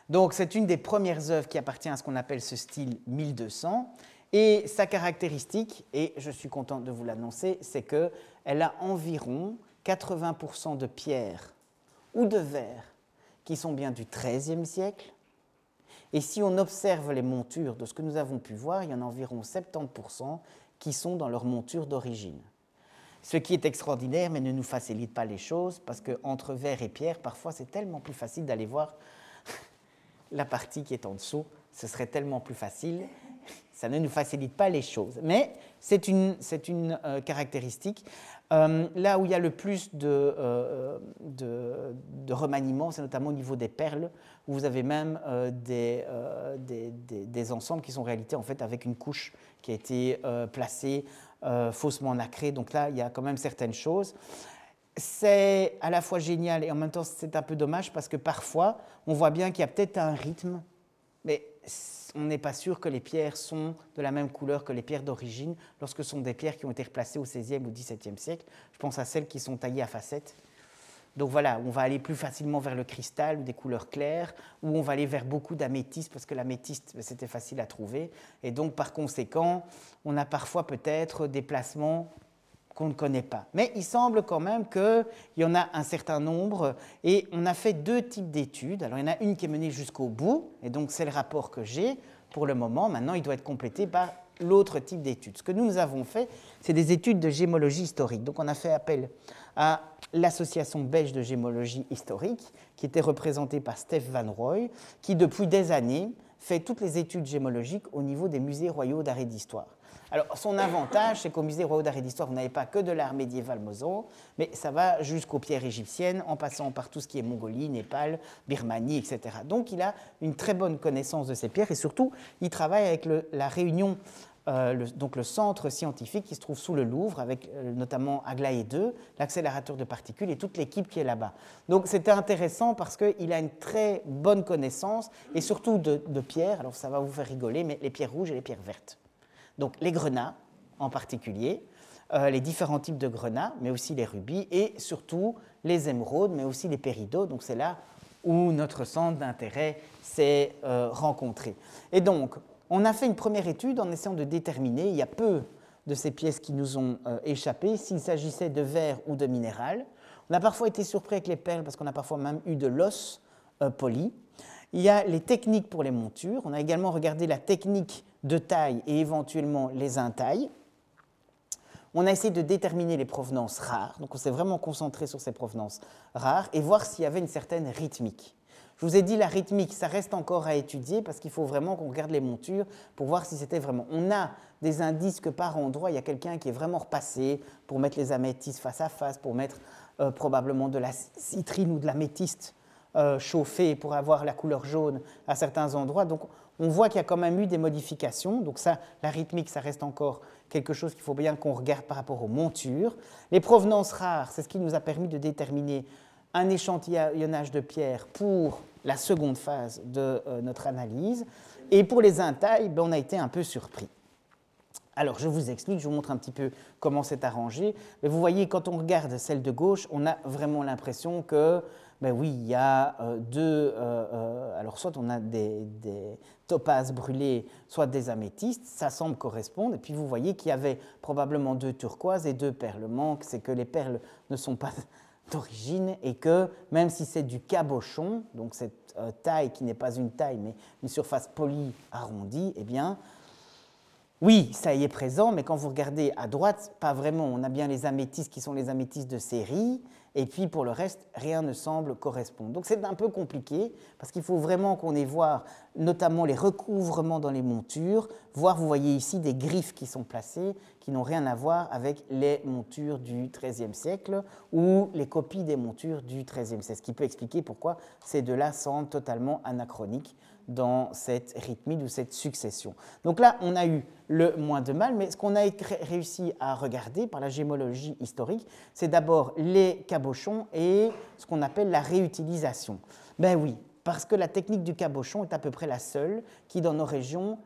Donc c'est une des premières œuvres qui appartient à ce qu'on appelle ce style 1200, et sa caractéristique, et je suis content de vous l'annoncer, c'est qu'elle a environ 80% de pierre ou de verre qui sont bien du XIIIe siècle. Et si on observe les montures de ce que nous avons pu voir, il y en a environ 70% qui sont dans leur monture d'origine. Ce qui est extraordinaire, mais ne nous facilite pas les choses, parce qu'entre verre et pierre, parfois c'est tellement plus facile d'aller voir la partie qui est en dessous. Ce serait tellement plus facile. Ça ne nous facilite pas les choses. Mais c'est une caractéristique. Là où il y a le plus de remaniement, c'est notamment au niveau des perles, où vous avez même des ensembles qui sont en réalité en fait, avec une couche qui a été placée faussement nacrée. Donc là, il y a quand même certaines choses. C'est à la fois génial et en même temps c'est un peu dommage parce que parfois on voit bien qu'il y a peut-être un rythme, mais on n'est pas sûr que les pierres sont de la même couleur que les pierres d'origine lorsque ce sont des pierres qui ont été replacées au XVIe ou XVIIe siècle. Je pense à celles qui sont taillées à facettes. Donc voilà, on va aller plus facilement vers le cristal ou des couleurs claires, ou on va aller vers beaucoup d'améthyste parce que l'améthyste, c'était facile à trouver. Et donc par conséquent, on a parfois peut-être des placements qu'on ne connaît pas. Mais il semble quand même qu'il y en a un certain nombre et on a fait deux types d'études. Alors il y en a une qui est menée jusqu'au bout et donc c'est le rapport que j'ai pour le moment. Maintenant, il doit être complété par l'autre type d'études. Ce que nous avons fait, c'est des études de gémologie historique. Donc on a fait appel à l'Association belge de gémologie historique qui était représentée par Stef Van Rooij qui depuis des années fait toutes les études gémologiques au niveau des musées royaux d'art et d'histoire. Alors, son avantage, c'est qu'au musée royal d'art et d'histoire, vous n'avez pas que de l'art médiéval mozo, mais ça va jusqu'aux pierres égyptiennes, en passant par tout ce qui est Mongolie, Népal, Birmanie, etc. Donc, il a une très bonne connaissance de ces pierres et surtout, il travaille avec la réunion, donc le centre scientifique qui se trouve sous le Louvre, avec notamment Aglaé 2, l'accélérateur de particules et toute l'équipe qui est là-bas. Donc, c'était intéressant parce qu'il a une très bonne connaissance et surtout de pierres. Alors, ça va vous faire rigoler, mais les pierres rouges et les pierres vertes. Donc les grenats en particulier, les différents types de grenats, mais aussi les rubis et surtout les émeraudes, mais aussi les péridots. Donc c'est là où notre centre d'intérêt s'est rencontré. Et donc, on a fait une première étude en essayant de déterminer, il y a peu de ces pièces qui nous ont échappé, s'il s'agissait de verre ou de minéral. On a parfois été surpris avec les perles parce qu'on a parfois même eu de l'os poli. Il y a les techniques pour les montures. On a également regardé la technique de taille et éventuellement les intailles. On a essayé de déterminer les provenances rares. Donc on s'est vraiment concentré sur ces provenances rares et voir s'il y avait une certaine rythmique. Je vous ai dit, la rythmique, ça reste encore à étudier parce qu'il faut vraiment qu'on regarde les montures pour voir si c'était vraiment... On a des indices que par endroit, il y a quelqu'un qui est vraiment repassé pour mettre les améthystes face à face, pour mettre probablement de la citrine ou de l'améthyste chauffée pour avoir la couleur jaune à certains endroits. Donc, on voit qu'il y a quand même eu des modifications. Donc ça, la rythmique, ça reste encore quelque chose qu'il faut bien qu'on regarde par rapport aux montures. Les provenances rares, c'est ce qui nous a permis de déterminer un échantillonnage de pierres pour la seconde phase de notre analyse. Et pour les intailles, on a été un peu surpris. Alors, je vous explique, je vous montre un petit peu comment c'est arrangé. Mais vous voyez, quand on regarde celle de gauche, on a vraiment l'impression que, ben oui, il y a alors soit on a des topazes brûlés, soit des améthystes, ça semble correspondre. Et puis vous voyez qu'il y avait probablement 2 turquoises et 2 perles. Le manque, c'est que les perles ne sont pas d'origine et que même si c'est du cabochon, donc cette taille qui n'est pas une taille mais une surface polie arrondie, eh bien, oui, ça y est présent, mais quand vous regardez à droite, pas vraiment. On a bien les améthystes qui sont les améthystes de série, et puis pour le reste, rien ne semble correspondre. Donc c'est un peu compliqué, parce qu'il faut vraiment qu'on ait voir, notamment les recouvrements dans les montures, voir, vous voyez ici, des griffes qui sont placées, qui n'ont rien à voir avec les montures du XIIIe siècle, ou les copies des montures du XIIIe siècle, ce qui peut expliquer pourquoi ces deux-là semblent totalement anachroniques dans cette rythmie ou cette succession. Donc là, on a eu le moins de mal, mais ce qu'on a réussi à regarder par la gémologie historique, c'est d'abord les cabochons et ce qu'on appelle la réutilisation. Ben oui, parce que la technique du cabochon est à peu près la seule qui, dans nos régions,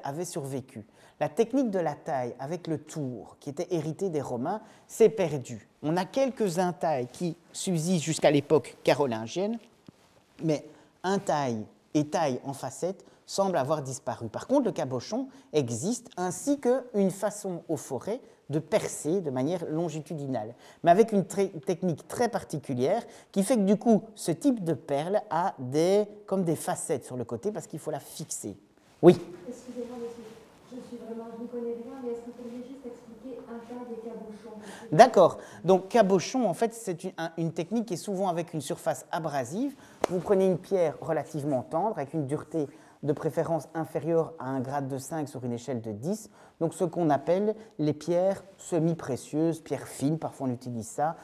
avait survécu. La technique de la taille avec le tour, qui était hérité des Romains, s'est perdue. On a quelques intailles qui subsistent jusqu'à l'époque carolingienne, mais intailles et taille en facette semblent avoir disparu. Par contre, le cabochon existe, ainsi qu'une façon aux forêts de percer de manière longitudinale, mais avec une technique très particulière qui fait que du coup, ce type de perle a comme des facettes sur le côté parce qu'il faut la fixer. Oui. Excusez-moi, monsieur, je ne connais rien, mais est-ce que vous pourriez juste expliquer un cas des cabochons? D'accord. Donc, cabochon, en fait, c'est une technique qui est souvent avec une surface abrasive. Vous prenez une pierre relativement tendre, avec une dureté de préférence inférieure à un grade de 5 sur une échelle de 10. Donc, ce qu'on appelle les pierres semi-précieuses, pierres fines, parfois on utilise ça,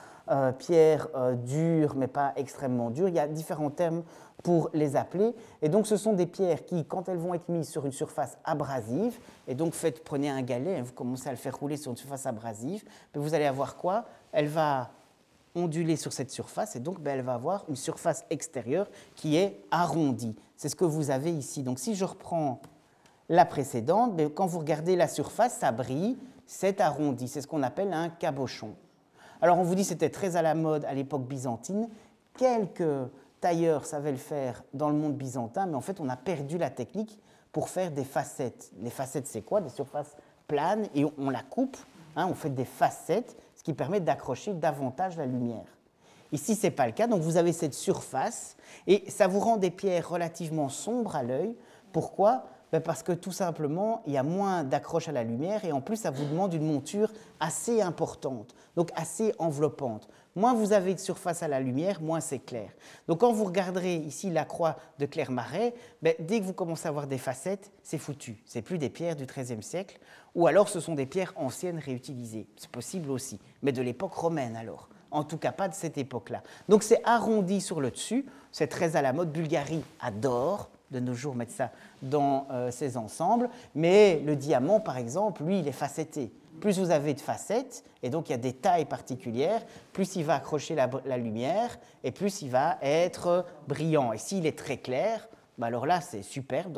pierres dures, mais pas extrêmement dures. Il y a différents termes pour les appeler. Et donc, ce sont des pierres qui, quand elles vont être mises sur une surface abrasive, et donc prenez un galet, vous commencez à le faire rouler sur une surface abrasive, mais vous allez avoir quoi? Elle va onduler sur cette surface, et donc elle va avoir une surface extérieure qui est arrondie. C'est ce que vous avez ici. Donc, si je reprends la précédente, quand vous regardez la surface, ça brille, c'est arrondi. C'est ce qu'on appelle un cabochon. Alors, on vous dit que c'était très à la mode à l'époque byzantine. Quelques tailleurs savaient le faire dans le monde byzantin, mais en fait, on a perdu la technique pour faire des facettes. Les facettes, c'est quoi? Des surfaces planes, et on la coupe, on fait des facettes, ce qui permet d'accrocher davantage la lumière. Ici, ce n'est pas le cas, donc vous avez cette surface, et ça vous rend des pierres relativement sombres à l'œil. Pourquoi? Parce que tout simplement, il y a moins d'accroche à la lumière, et en plus, ça vous demande une monture assez importante, donc assez enveloppante. moins vous avez de surface à la lumière, moins c'est clair. Donc quand vous regarderez ici la croix de Clermarais, ben, dès que vous commencez à avoir des facettes, c'est foutu. Ce n'est plus des pierres du XIIIe siècle, ou alors ce sont des pierres anciennes réutilisées. C'est possible aussi, mais de l'époque romaine alors. En tout cas pas de cette époque-là. Donc c'est arrondi sur le dessus, c'est très à la mode. Bulgarie adore de nos jours mettre ça dans ses ensembles, mais le diamant par exemple, lui, il est facetté. Plus vous avez de facettes, et donc il y a des tailles particulières, plus il va accrocher la lumière, et plus il va être brillant. Et s'il est très clair, bah alors là c'est superbe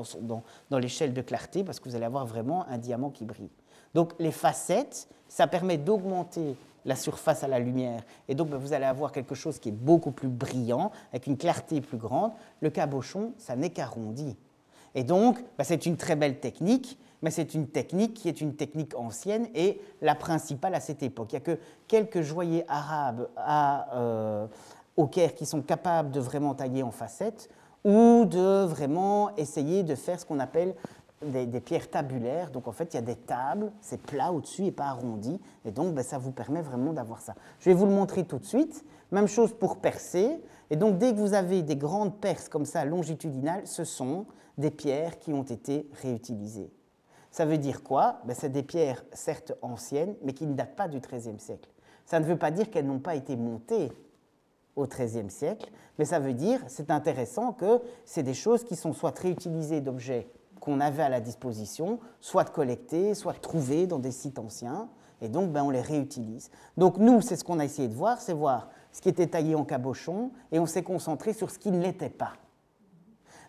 dans l'échelle de clarté, parce que vous allez avoir vraiment un diamant qui brille. Donc les facettes, ça permet d'augmenter la surface à la lumière, et donc vous allez avoir quelque chose qui est beaucoup plus brillant, avec une clarté plus grande. Le cabochon, ça n'est qu'arrondi. Et donc, c'est une très belle technique, mais c'est une technique qui est une technique ancienne et la principale à cette époque. Il n'y a que quelques joailliers arabes au Caire qui sont capables de vraiment tailler en facettes ou de vraiment essayer de faire ce qu'on appelle des pierres tabulaires. Donc en fait, il y a des tables, c'est plat au-dessus et pas arrondi, et donc ça vous permet vraiment d'avoir ça. Je vais vous le montrer tout de suite. Même chose pour percer. Et donc dès que vous avez des grandes perces comme ça longitudinales, ce sont des pierres qui ont été réutilisées. Ça veut dire quoi? C'est des pierres certes anciennes, mais qui ne datent pas du XIIIe siècle. Ça ne veut pas dire qu'elles n'ont pas été montées au XIIIe siècle, mais ça veut dire, c'est intéressant, que c'est des choses qui sont soit réutilisées d'objets qu'on avait à la disposition, soit de collectés, soit de trouvés dans des sites anciens, et donc on les réutilise. Donc nous, c'est ce qu'on a essayé de voir, c'est voir ce qui était taillé en cabochon, et on s'est concentré sur ce qui ne l'était pas.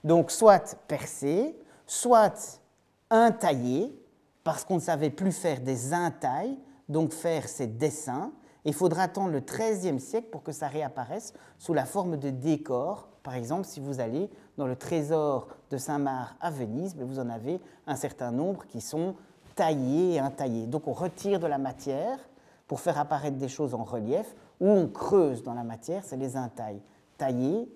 Donc soit percé, soit intaillé, parce qu'on ne savait plus faire des intailles, donc faire ces dessins. Il faudra attendre le XIIIe siècle pour que ça réapparaisse sous la forme de décors. Par exemple, si vous allez dans le trésor de Saint-Marc à Venise, vous en avez un certain nombre qui sont taillés et intaillés. Donc on retire de la matière pour faire apparaître des choses en relief, ou on creuse dans la matière, c'est les intailles. Taillés,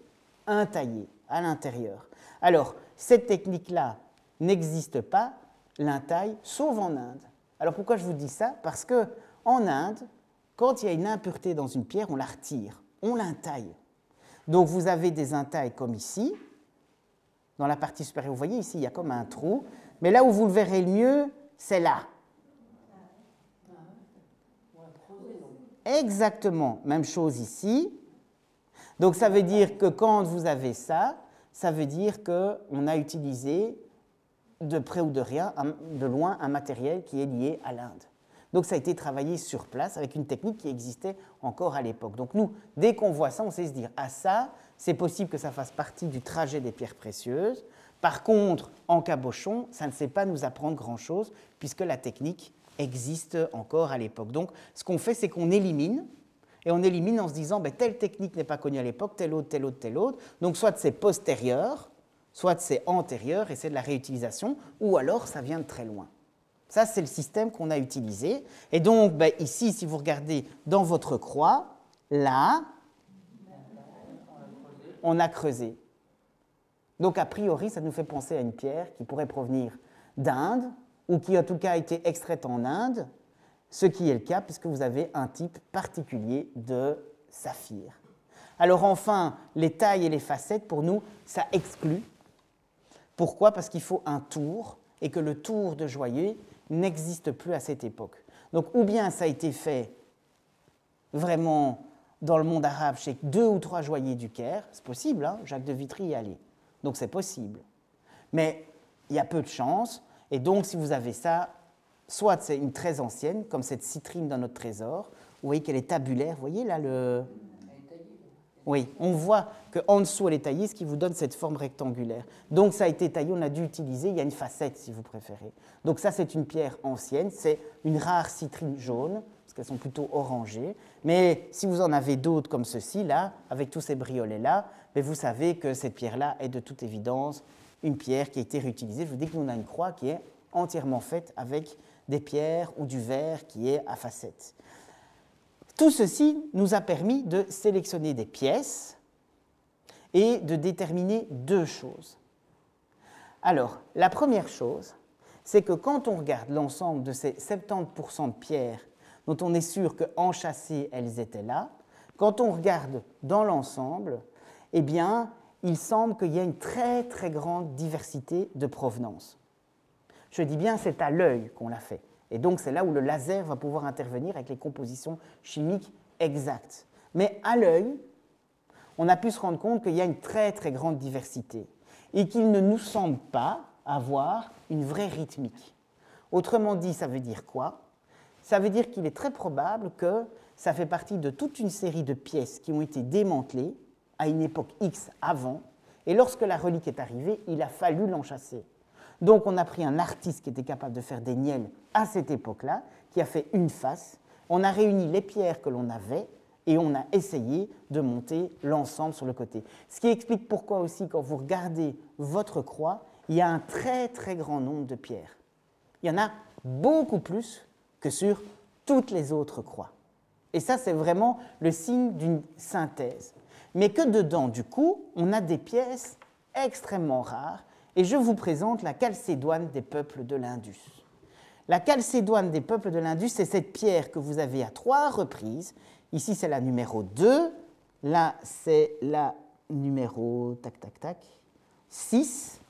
intaillés à l'intérieur. Alors, cette technique-là n'existe pas, l'intaille, sauf en Inde. Alors pourquoi je vous dis ça? Parce qu'en Inde, quand il y a une impureté dans une pierre, on la retire, on l'intaille. Donc vous avez des intailles comme ici, dans la partie supérieure. Vous voyez ici, il y a comme un trou, mais là où vous le verrez le mieux, c'est là. Exactement, même chose ici. Donc ça veut dire que quand vous avez ça, ça veut dire qu'on a utilisé de près ou de rien, de loin, un matériel qui est lié à l'Inde. Donc ça a été travaillé sur place avec une technique qui existait encore à l'époque. Donc nous, dès qu'on voit ça, on sait se dire « Ah ça, c'est possible que ça fasse partie du trajet des pierres précieuses ». Par contre, en cabochon, ça ne sait pas nous apprendre grand-chose puisque la technique existe encore à l'époque. Donc ce qu'on fait, c'est qu'on élimine, et on élimine en se disant telle technique n'est pas connue à l'époque, telle autre, telle autre, telle autre. Donc soit c'est postérieur, soit c'est antérieur et c'est de la réutilisation, ou alors ça vient de très loin. Ça, c'est le système qu'on a utilisé. Et donc, ici, si vous regardez dans votre croix, là, on a creusé. Donc, a priori, ça nous fait penser à une pierre qui pourrait provenir d'Inde, ou qui, en tout cas, a été extraite en Inde, ce qui est le cas, puisque vous avez un type particulier de saphir. Alors, enfin, les tailles et les facettes, pour nous, ça exclut. Pourquoi? Parce qu'il faut un tour, et que le tour de joaillier n'existe plus à cette époque. Donc, ou bien ça a été fait vraiment dans le monde arabe chez 2 ou 3 joailliers du Caire, c'est possible, hein, Jacques de Vitry y est allé, donc c'est possible. Mais il y a peu de chance, et donc si vous avez ça, soit c'est une très ancienne, comme cette citrine dans notre trésor, vous voyez qu'elle est tabulaire, vous voyez là le... Oui, on voit qu'en dessous elle est taillée, ce qui vous donne cette forme rectangulaire. Donc ça a été taillé, on a dû utiliser, il y a une facette si vous préférez. Donc ça c'est une pierre ancienne, c'est une rare citrine jaune, parce qu'elles sont plutôt orangées. Mais si vous en avez d'autres comme ceci là, avec tous ces briolets-là, vous savez que cette pierre-là est de toute évidence une pierre qui a été réutilisée. Je vous dis que nous on a une croix qui est entièrement faite avec des pierres ou du verre qui est à facettes. Tout ceci nous a permis de sélectionner des pièces et de déterminer 2 choses. Alors, la première chose, c'est que quand on regarde l'ensemble de ces 70% de pierres dont on est sûr qu'enchâssées, elles étaient là, Quand on regarde dans l'ensemble, eh bien, il semble qu'il y a une très très grande diversité de provenance. Je dis bien, c'est à l'œil qu'on l'a fait. Et donc, c'est là où le laser va pouvoir intervenir avec les compositions chimiques exactes. Mais à l'œil, on a pu se rendre compte qu'il y a une très très grande diversité et qu'il ne nous semble pas avoir une vraie rythmique. Autrement dit, ça veut dire quoi? Ça veut dire qu'il est très probable que ça fait partie de toute une série de pièces qui ont été démantelées à une époque X avant, et lorsque la relique est arrivée, il a fallu l'enchasser. Donc on a pris un artiste qui était capable de faire des nielles à cette époque-là, qui a fait une face, on a réuni les pierres que l'on avait, et on a essayé de monter l'ensemble sur le côté. Ce qui explique pourquoi aussi, quand vous regardez votre croix, il y a un très très grand nombre de pierres. Il y en a beaucoup plus que sur toutes les autres croix. Et ça, c'est vraiment le signe d'une synthèse. Mais que dedans, du coup, on a des pièces extrêmement rares, et je vous présente la calcédoine des peuples de l'Indus. La calcédoine des peuples de l'Indus, c'est cette pierre que vous avez à 3 reprises. Ici, c'est la numéro 2, là, c'est la numéro 6.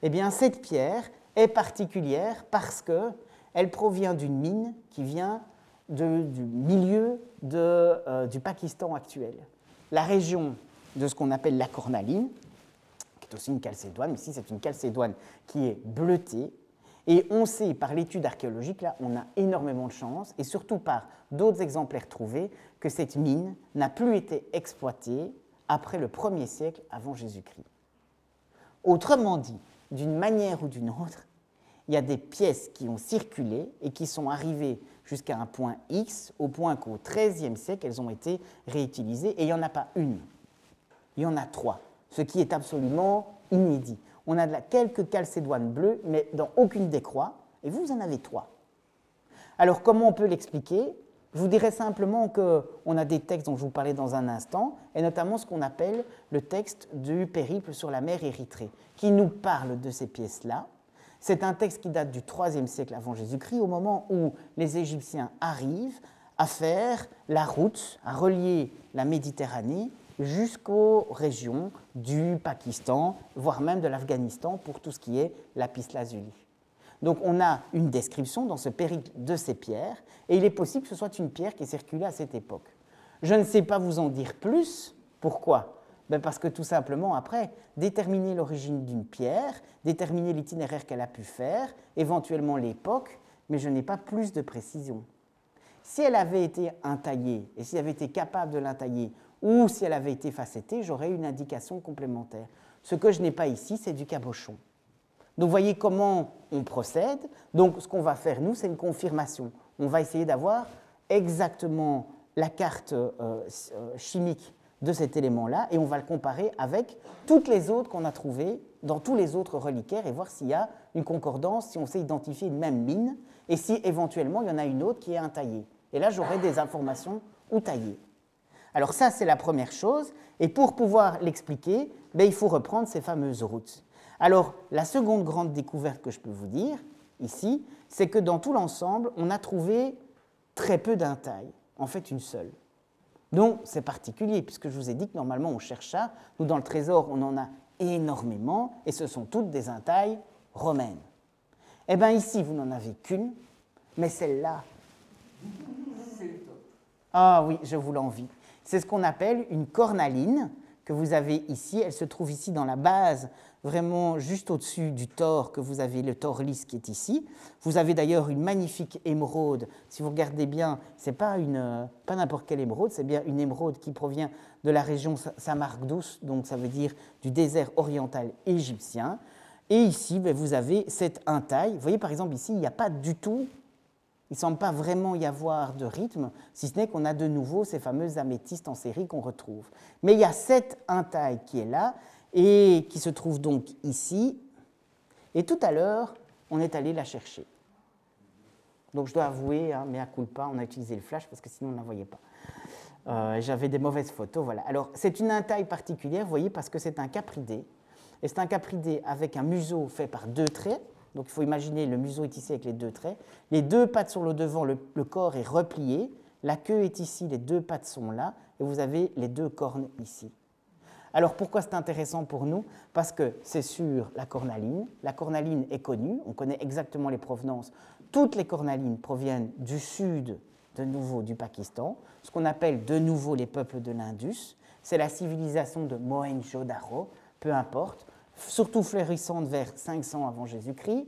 Eh bien, cette pierre est particulière parce qu'elle provient d'une mine qui vient du milieu du Pakistan actuel. La région de ce qu'on appelle la cornaline, qui est aussi une calcédoine, mais ici c'est une calcédoine qui est bleutée, et on sait par l'étude archéologique, là on a énormément de chance, et surtout par d'autres exemplaires trouvés, que cette mine n'a plus été exploitée après le 1er siècle avant Jésus-Christ. Autrement dit, d'une manière ou d'une autre, il y a des pièces qui ont circulé et qui sont arrivées jusqu'à un point X, au point qu'au XIIIe siècle, elles ont été réutilisées. Et il n'y en a pas une, il y en a 3, ce qui est absolument inédit. On a quelques calcédoines bleues, mais dans aucune des croix, et vous en avez 3. Alors, comment on peut l'expliquer? Je vous dirais simplement qu'on a des textes dont je vous parlais dans un instant, et notamment ce qu'on appelle le texte du périple sur la mer Érythrée, qui nous parle de ces pièces-là. C'est un texte qui date du IIIe siècle avant Jésus-Christ, au moment où les Égyptiens arrivent à faire la route, à relier la Méditerranée jusqu'aux régions du Pakistan, voire même de l'Afghanistan, pour tout ce qui est lapis-lazuli. Donc on a une description dans ce périple de ces pierres, et il est possible que ce soit une pierre qui est circulée à cette époque. Je ne sais pas vous en dire plus. Pourquoi? Parce que tout simplement, après, déterminer l'origine d'une pierre, déterminer l'itinéraire qu'elle a pu faire, éventuellement l'époque, mais je n'ai pas plus de précision. Si elle avait été intaillée, et si elle avait été capable de l'intailler, ou si elle avait été facettée, j'aurais une indication complémentaire. Ce que je n'ai pas ici, c'est du cabochon. Donc, vous voyez comment on procède. Donc, ce qu'on va faire, nous, c'est une confirmation. On va essayer d'avoir exactement la carte chimique de cet élément-là, et on va le comparer avec toutes les autres qu'on a trouvées dans tous les autres reliquaires et voir s'il y a une concordance, si on sait identifier une même mine, et si éventuellement il y en a une autre qui est intaillée. Et là, j'aurai des informations où tailler. Alors ça, c'est la première chose, et pour pouvoir l'expliquer, il faut reprendre ces fameuses routes. Alors, la seconde grande découverte que je peux vous dire, ici, c'est que dans tout l'ensemble, on a trouvé très peu d'intailles, en fait une seule. Donc, c'est particulier, puisque je vous ai dit que normalement, on cherche ça. Nous, dans le trésor, on en a énormément, et ce sont toutes des intailles romaines. Eh bien, ici, vous n'en avez qu'une, mais celle-là... Ah oui, je vous l'envie. C'est ce qu'on appelle une cornaline, que vous avez ici. Elle se trouve ici dans la base, vraiment juste au-dessus du tore, que vous avez le tore lisse qui est ici. Vous avez d'ailleurs une magnifique émeraude. Si vous regardez bien, ce n'est pas n'importe quelle émeraude, c'est bien une émeraude qui provient de la région Samarkand, donc ça veut dire du désert oriental égyptien. Et ici, vous avez cette intaille. Vous voyez, par exemple, ici, il n'y a pas du tout, il ne semble pas vraiment y avoir de rythme, si ce n'est qu'on a de nouveau ces fameuses améthystes en série qu'on retrouve. Mais il y a cette intaille qui est là, et qui se trouve donc ici. Et tout à l'heure, on est allé la chercher. Donc je dois avouer, mea culpa, on a utilisé le flash parce que sinon on ne la voyait pas. J'avais des mauvaises photos, voilà. Alors c'est une intaille particulière, vous voyez, parce que c'est un capridé. Et c'est un capridé avec un museau fait par 2 traits. Donc il faut imaginer, le museau est ici avec les 2 traits. Les 2 pattes sur le devant, le corps est replié. La queue est ici, les 2 pattes sont là. et vous avez les 2 cornes ici. Alors pourquoi c'est intéressant pour nous? Parce que c'est sur la cornaline. La cornaline est connue, on connaît exactement les provenances. Toutes les cornalines proviennent du sud, de nouveau du Pakistan, ce qu'on appelle de nouveau les peuples de l'Indus. C'est la civilisation de Mohenjo-Daro, peu importe, surtout florissante vers 500 avant Jésus-Christ,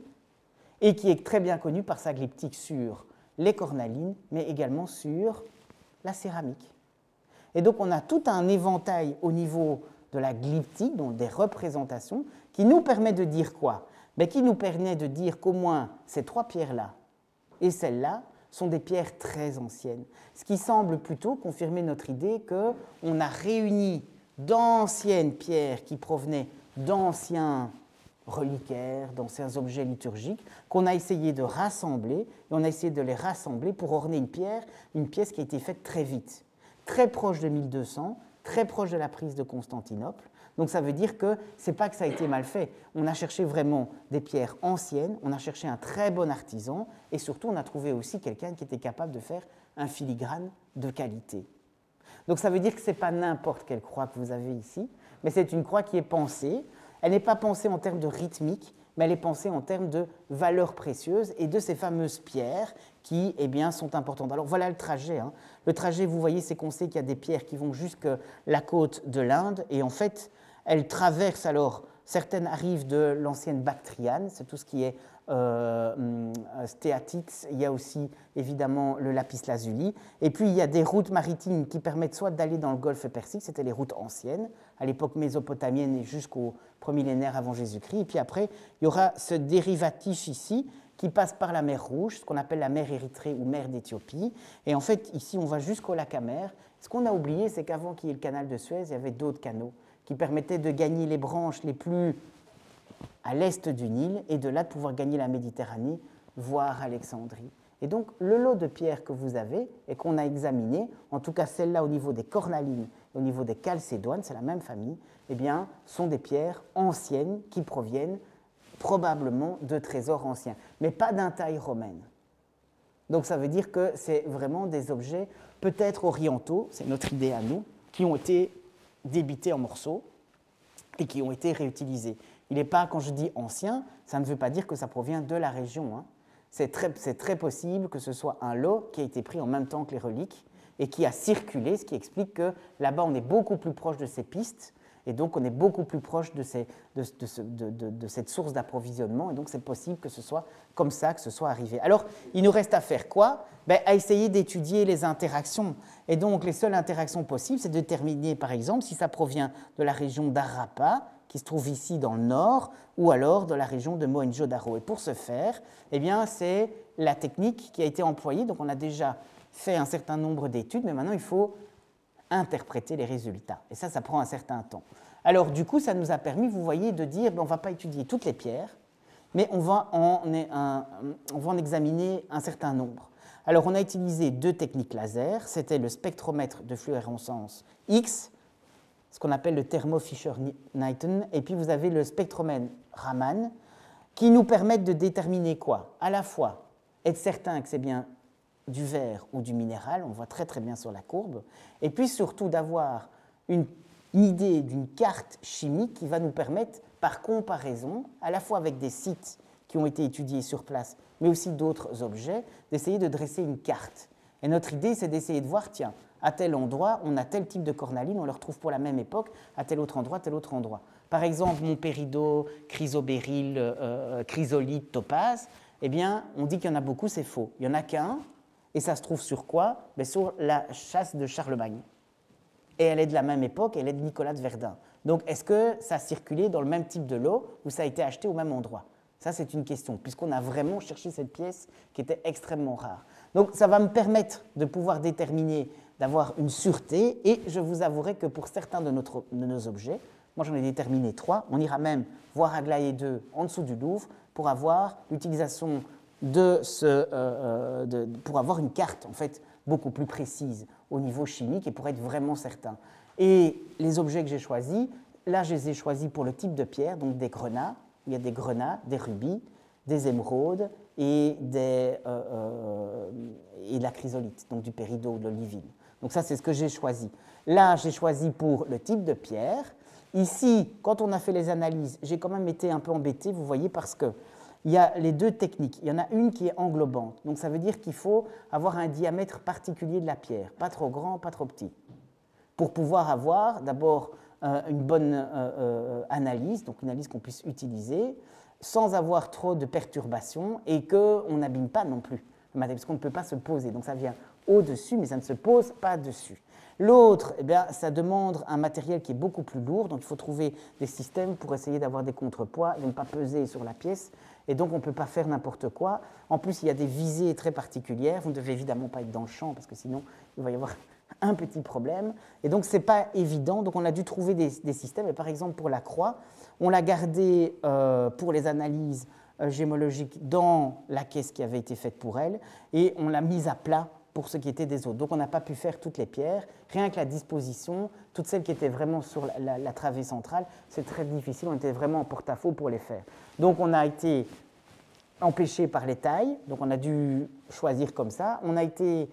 et qui est très bien connue par sa glyptique sur les cornalines, mais également sur la céramique. Et donc on a tout un éventail au niveau de la glyptique, donc des représentations, qui nous permet de dire quoi? Qui nous permet de dire qu'au moins ces 3 pierres-là et celles-là sont des pierres très anciennes, ce qui semble plutôt confirmer notre idée qu'on a réuni d'anciennes pierres qui provenaient d'anciens reliquaires, d'anciens objets liturgiques, qu'on a essayé de rassembler, et on a essayé de les rassembler pour orner une pièce qui a été faite très vite, très proche de 1200, très proche de la prise de Constantinople. Donc ça veut dire que ce n'est pas que ça a été mal fait. On a cherché vraiment des pierres anciennes, on a cherché un très bon artisan, et surtout on a trouvé aussi quelqu'un qui était capable de faire un filigrane de qualité. Donc ça veut dire que ce n'est pas n'importe quelle croix que vous avez ici, mais c'est une croix qui est pensée. Elle n'est pas pensée en termes de rythmique, mais elle est pensée en termes de valeurs précieuses et de ces fameuses pierres qui sont importantes. Alors voilà le trajet. Le trajet, vous voyez, c'est qu'on sait qu'il y a des pierres qui vont jusqu'à la côte de l'Inde, et en fait, elles traversent alors, certaines arrivent de l'ancienne Bactriane, c'est tout ce qui est stéatite, il y a aussi évidemment le lapis-lazuli, et puis il y a des routes maritimes qui permettent soit d'aller dans le golfe Persique, c'était les routes anciennes, à l'époque mésopotamienne et jusqu'au 1er millénaire avant Jésus-Christ, et puis après il y aura ce dérivatif ici qui passe par la mer Rouge, ce qu'on appelle la mer Érythrée ou mer d'Éthiopie, et en fait ici on va jusqu'au lac Amer. Ce qu'on a oublié, c'est qu'avant qu'il y ait le canal de Suez, il y avait d'autres canaux qui permettaient de gagner les branches les plus à l'est du Nil, et de là de pouvoir gagner la Méditerranée, voire Alexandrie. Et donc, le lot de pierres que vous avez et qu'on a examiné, en tout cas celle-là au niveau des cornalines et au niveau des chalcédoines, c'est la même famille, sont des pierres anciennes qui proviennent probablement de trésors anciens, mais pas d'intaille romaine. Donc ça veut dire que c'est vraiment des objets peut-être orientaux, c'est notre idée à nous, qui ont été débités en morceaux et qui ont été réutilisés. Il n'est pas, quand je dis ancien, ça ne veut pas dire que ça provient de la région. C'est très possible que ce soit un lot qui a été pris en même temps que les reliques et qui a circulé, ce qui explique que là-bas on est beaucoup plus proche de ces pistes, et donc on est beaucoup plus proche de cette source d'approvisionnement, et donc c'est possible que ce soit comme ça que ce soit arrivé. Alors, il nous reste à faire quoi? À essayer d'étudier les interactions. Et donc, les seules interactions possibles, c'est de déterminer, par exemple, si ça provient de la région d'Harappa, qui se trouve ici dans le nord, ou alors de la région de Mohenjo-Daro. Et pour ce faire, c'est la technique qui a été employée. Donc, on a déjà fait un certain nombre d'études, mais maintenant, il faut interpréter les résultats. Et ça prend un certain temps. Alors, du coup, ça nous a permis, vous voyez, de dire, on ne va pas étudier toutes les pierres, mais on va en examiner un certain nombre. Alors, on a utilisé 2 techniques laser. C'était le spectromètre de fluorescence X, ce qu'on appelle le Thermo-Fisher-Knighton, et puis vous avez le spectromètre Raman, qui nous permettent de déterminer quoi? À la fois être certain que c'est bien du verre ou du minéral, on voit très très bien sur la courbe, et puis surtout d'avoir une idée d'une carte chimique qui va nous permettre, par comparaison, à la fois avec des sites qui ont été étudiés sur place, mais aussi d'autres objets, d'essayer de dresser une carte. Et notre idée, c'est d'essayer de voir, tiens, à tel endroit, on a tel type de cornaline, on le retrouve pour la même époque, à tel autre endroit, tel autre endroit. Par exemple, Montpérido, chrysobéryl, chrysolite, topaze, on dit qu'il y en a beaucoup, c'est faux. Il n'y en a qu'un, et ça se trouve sur quoi? Sur la châsse de Charlemagne. Et elle est de la même époque, elle est de Nicolas de Verdun. Donc, est-ce que ça a circulé dans le même type de lot ou ça a été acheté au même endroit? Ça, c'est une question, puisqu'on a vraiment cherché cette pièce qui était extrêmement rare. Donc, ça va me permettre de pouvoir déterminer, d'avoir une sûreté, et je vous avouerai que pour certains de nos objets, moi j'en ai déterminé 3, on ira même voir Aglaé 2 en dessous du Louvre pour avoir l'utilisation pour avoir une carte en fait beaucoup plus précise au niveau chimique et pour être vraiment certain. Et les objets que j'ai choisis, là je les ai choisis pour le type de pierre, donc des grenats. Il y a des grenats, des rubis, des émeraudes et de la chrysolite, donc du péridot ou de l'olivine. Donc ça, c'est ce que j'ai choisi. Là, j'ai choisi pour le type de pierre. Ici, quand on a fait les analyses, j'ai quand même été un peu embêté, vous voyez, parce qu'il y a les deux techniques. Il y en a une qui est englobante. Donc, ça veut dire qu'il faut avoir un diamètre particulier de la pierre, pas trop grand, pas trop petit, pour pouvoir avoir d'abord une bonne analyse, donc une analyse qu'on puisse utiliser, sans avoir trop de perturbations et qu'on n'abîme pas non plus, parce qu'on ne peut pas se poser. Donc, ça vient au-dessus, mais ça ne se pose pas dessus. L'autre, eh bien, ça demande un matériel qui est beaucoup plus lourd, donc il faut trouver des systèmes pour essayer d'avoir des contrepoids et de ne pas peser sur la pièce, et donc on ne peut pas faire n'importe quoi. En plus, il y a des visées très particulières, vous ne devez évidemment pas être dans le champ, parce que sinon, il va y avoir un petit problème, et donc ce n'est pas évident, donc on a dû trouver des systèmes, et par exemple pour la croix, on l'a gardée pour les analyses gémologiques dans la caisse qui avait été faite pour elle, et on l'a mise à plat pour ce qui était des autres. Donc on n'a pas pu faire toutes les pierres, rien que la disposition, toutes celles qui étaient vraiment sur la travée centrale, c'est très difficile, on était vraiment en porte-à-faux pour les faire. Donc on a été empêché par les tailles, donc on a dû choisir comme ça, on a été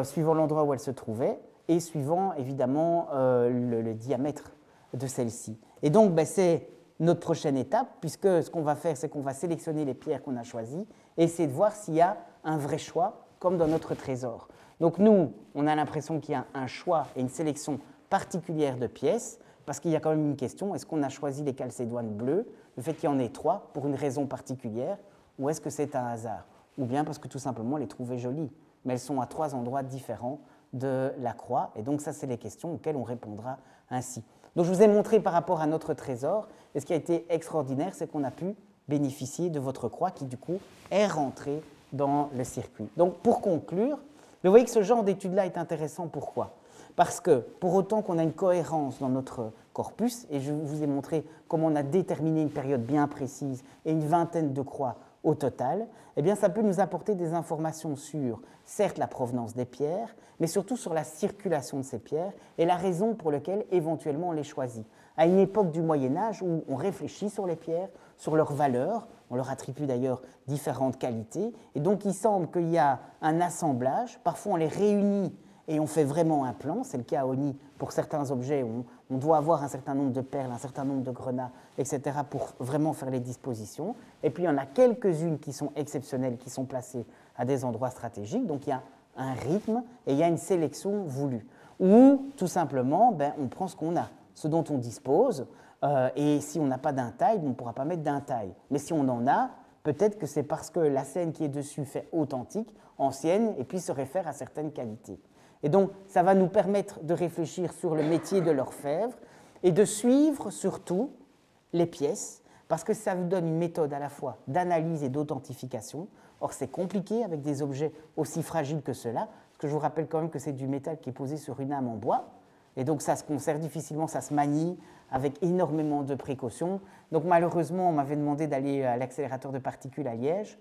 suivant l'endroit où elle se trouvait et suivant évidemment le diamètre de celle-ci. Et donc ben, c'est notre prochaine étape, puisque ce qu'on va faire, c'est qu'on va sélectionner les pierres qu'on a choisies et essayer de voir s'il y a un vrai choix, comme dans notre trésor. Donc nous, on a l'impression qu'il y a un choix et une sélection particulière de pièces, parce qu'il y a quand même une question, est-ce qu'on a choisi les calcédoines bleues, le fait qu'il y en ait 3 pour une raison particulière, ou est-ce que c'est un hasard? Ou bien parce que tout simplement on les trouvait jolies, mais elles sont à 3 endroits différents de la croix, et donc ça c'est les questions auxquelles on répondra ainsi. Donc je vous ai montré par rapport à notre trésor, et ce qui a été extraordinaire, c'est qu'on a pu bénéficier de votre croix qui du coup est rentrée dans le circuit. Donc pour conclure, vous voyez que ce genre d'étude-là est intéressant. Pourquoi? Parce que pour autant qu'on a une cohérence dans notre corpus, et je vous ai montré comment on a déterminé une période bien précise et une vingtaine de croix au total, eh bien ça peut nous apporter des informations sur, certes, la provenance des pierres, mais surtout sur la circulation de ces pierres et la raison pour laquelle éventuellement on les choisit. À une époque du Moyen-Âge où on réfléchit sur les pierres, sur leurs valeurs, on leur attribue d'ailleurs différentes qualités, et donc il semble qu'il y a un assemblage, parfois on les réunit et on fait vraiment un plan, c'est le cas à Oni pour certains objets où on doit avoir un certain nombre de perles, un certain nombre de grenats, etc. pour vraiment faire les dispositions, et puis il y en a quelques-unes qui sont exceptionnelles, qui sont placées à des endroits stratégiques, donc il y a un rythme et il y a une sélection voulue, ou tout simplement ben, on prend ce qu'on a, ce dont on dispose, et si on n'a pas d'un taille, on ne pourra pas mettre d'un taille. Mais si on en a, peut-être que c'est parce que la scène qui est dessus fait authentique, ancienne, et puis se réfère à certaines qualités. Et donc, ça va nous permettre de réfléchir sur le métier de l'orfèvre et de suivre surtout les pièces, parce que ça vous donne une méthode à la fois d'analyse et d'authentification. Or, c'est compliqué avec des objets aussi fragiles que ceux-là, parce que je vous rappelle quand même que c'est du métal qui est posé sur une âme en bois, et donc ça se conserve difficilement, ça se manie avec énormément de précautions. Donc malheureusement, on m'avait demandé d'aller à l'accélérateur de particules à Liège,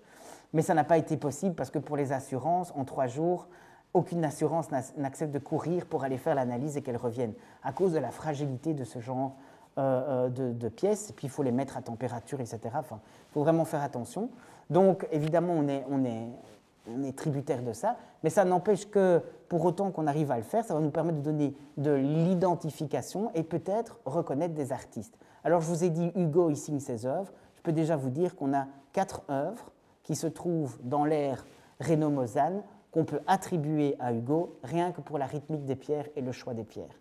mais ça n'a pas été possible parce que pour les assurances, en 3 jours, aucune assurance n'accepte de courir pour aller faire l'analyse et qu'elle revienne, à cause de la fragilité de ce genre de pièces, et puis il faut les mettre à température, etc. Enfin, il faut vraiment faire attention. Donc évidemment, on est tributaire de ça, mais ça n'empêche que pour autant qu'on arrive à le faire, ça va nous permettre de donner de l'identification et peut-être reconnaître des artistes. Alors je vous ai dit, Hugo y signe ses œuvres, je peux déjà vous dire qu'on a 4 œuvres qui se trouvent dans l'ère Reynaud-Mozanne qu'on peut attribuer à Hugo rien que pour la rythmique des pierres et le choix des pierres.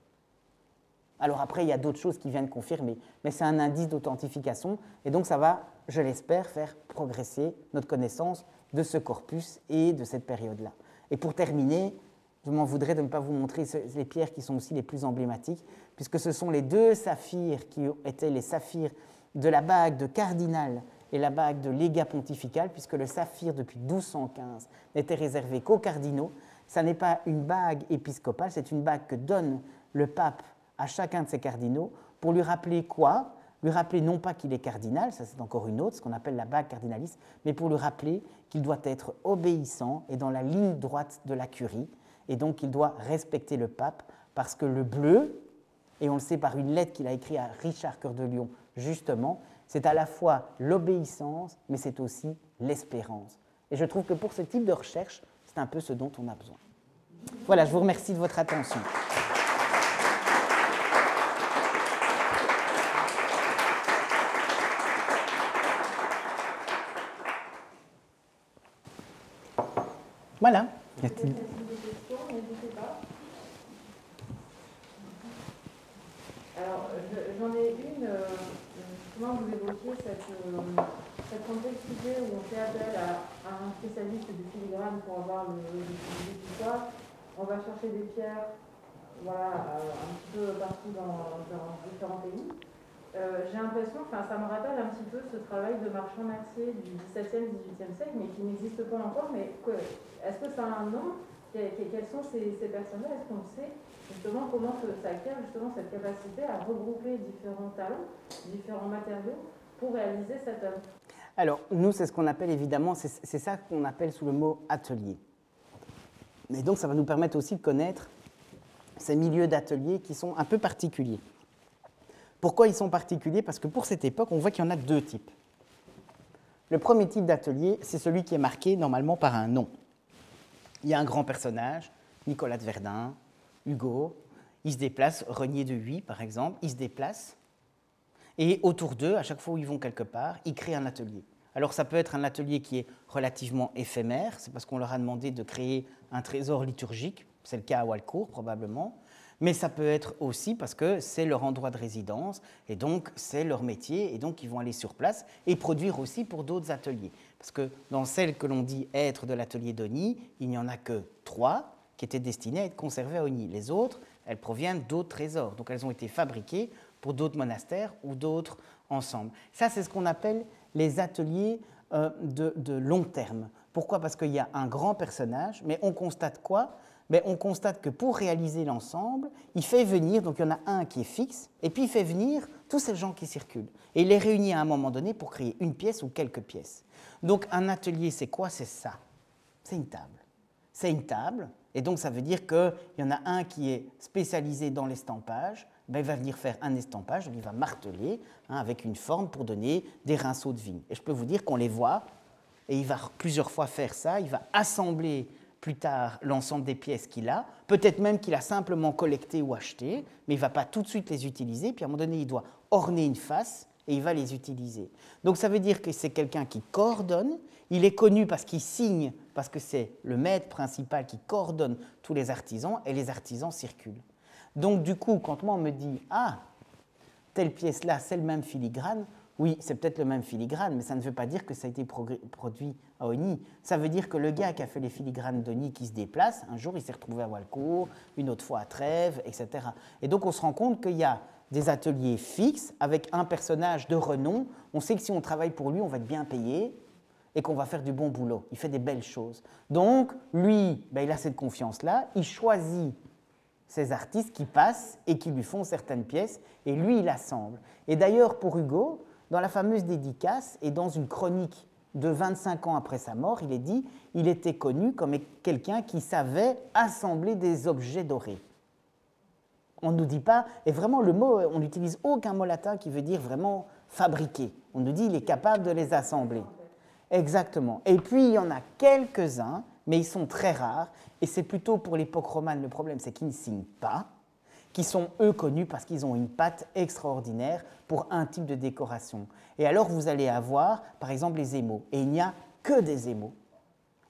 Alors après, il y a d'autres choses qui viennent confirmer, mais c'est un indice d'authentification, et donc ça va, je l'espère, faire progresser notre connaissance de ce corpus et de cette période-là. Et pour terminer, je m'en voudrais de ne pas vous montrer les pierres qui sont aussi les plus emblématiques, puisque ce sont les 2 saphirs qui étaient les saphirs de la bague de cardinal et la bague de légat pontifical, puisque le saphir, depuis 1215, n'était réservé qu'aux cardinaux. Ça n'est pas une bague épiscopale, c'est une bague que donne le pape à chacun de ses cardinaux pour lui rappeler quoi? Lui rappeler non pas qu'il est cardinal, ça c'est encore une autre, ce qu'on appelle la bague cardinaliste, mais pour lui rappeler qu'il doit être obéissant et dans la ligne droite de la curie, et donc qu'il doit respecter le pape, parce que le bleu, et on le sait par une lettre qu'il a écrite à Richard Cœur de Lion, justement, c'est à la fois l'obéissance, mais c'est aussi l'espérance. Et je trouve que pour ce type de recherche, c'est un peu ce dont on a besoin. Voilà, je vous remercie de votre attention. Voilà. Peut-être des questions, n'hésitez pas. Alors, j'en ai une, justement, vous évoquiez cette complexité où on fait appel à un spécialiste du filigrane pour avoir le tout ça. On va chercher des pierres, voilà, un petit peu partout dans différents pays. J'ai l'impression, enfin, ça me rappelle un petit peu ce travail de marchand mercier du XVIIe, XVIIIe siècle, mais qui n'existe pas encore. Mais est-ce que ça a un nom? Quelles sont ces personnes-là? Est-ce qu'on sait justement comment ça acquiert justement cette capacité à regrouper différents talents, différents matériaux pour réaliser cette œuvre? Alors, nous, c'est ce qu'on appelle évidemment, c'est ça qu'on appelle sous le mot atelier. Mais donc, ça va nous permettre aussi de connaître ces milieux d'atelier qui sont un peu particuliers. Pourquoi ils sont particuliers? Parce que pour cette époque, on voit qu'il y en a deux types. Le premier type d'atelier, c'est celui qui est marqué normalement par un nom. Il y a un grand personnage, Nicolas de Verdun, Hugo, ils se déplacent, Renier de Huy par exemple, ils se déplacent, et autour d'eux, à chaque fois où ils vont quelque part, ils créent un atelier. Alors ça peut être un atelier qui est relativement éphémère, c'est parce qu'on leur a demandé de créer un trésor liturgique, c'est le cas à Walcourt probablement, mais ça peut être aussi parce que c'est leur endroit de résidence, et donc c'est leur métier, et donc ils vont aller sur place et produire aussi pour d'autres ateliers. Parce que dans celles que l'on dit être de l'atelier d'Ogny, il n'y en a que 3 qui étaient destinées à être conservées à Ogny. Les autres, elles proviennent d'autres trésors, donc elles ont été fabriquées pour d'autres monastères ou d'autres ensembles. Ça, c'est ce qu'on appelle les ateliers de long terme. Pourquoi? Parce qu'il y a un grand personnage, mais on constate quoi? Mais on constate que pour réaliser l'ensemble, il fait venir, donc il y en a un qui est fixe, et puis il fait venir tous ces gens qui circulent. Et il les réunit à un moment donné pour créer une pièce ou quelques pièces. Donc un atelier, c'est quoi? C'est ça. C'est une table. C'est une table, et donc ça veut dire qu'il y en a un qui est spécialisé dans l'estampage, ben, il va venir faire un estampage, il va marteler avec une forme pour donner des rinceaux de vigne. Et je peux vous dire qu'on les voit, et il va plusieurs fois faire ça, il va assembler plus tard l'ensemble des pièces qu'il a, peut-être même qu'il a simplement collecté ou acheté, mais il ne va pas tout de suite les utiliser, puis à un moment donné, il doit orner une face et il va les utiliser. Donc ça veut dire que c'est quelqu'un qui coordonne, il est connu parce qu'il signe, parce que c'est le maître principal qui coordonne tous les artisans, et les artisans circulent. Donc du coup, quand moi on me dit « Ah, telle pièce-là, c'est le même filigrane », oui, c'est peut-être le même filigrane, mais ça ne veut pas dire que ça a été produit à Ogny. Ça veut dire que le gars qui a fait les filigranes d'Ogny qui se déplace, un jour il s'est retrouvé à Walcourt, une autre fois à Trèves, etc. Et donc on se rend compte qu'il y a des ateliers fixes avec un personnage de renom. On sait que si on travaille pour lui, on va être bien payé et qu'on va faire du bon boulot. Il fait des belles choses. Donc lui, ben, il a cette confiance-là, il choisit ces artistes qui passent et qui lui font certaines pièces, et lui, il assemble. Et d'ailleurs, pour Hugo, dans la fameuse dédicace et dans une chronique de 25 ans après sa mort, il est dit qu'il était connu comme quelqu'un qui savait assembler des objets dorés. On ne nous dit pas, et vraiment le mot, on n'utilise aucun mot latin qui veut dire vraiment fabriquer. On nous dit qu'il est capable de les assembler. Exactement. Et puis il y en a quelques-uns, mais ils sont très rares, et c'est plutôt pour l'époque romane, le problème c'est qu'ils ne signent pas, qui sont eux connus parce qu'ils ont une patte extraordinaire pour un type de décoration. Et alors vous allez avoir par exemple les émaux, et il n'y a que des émaux.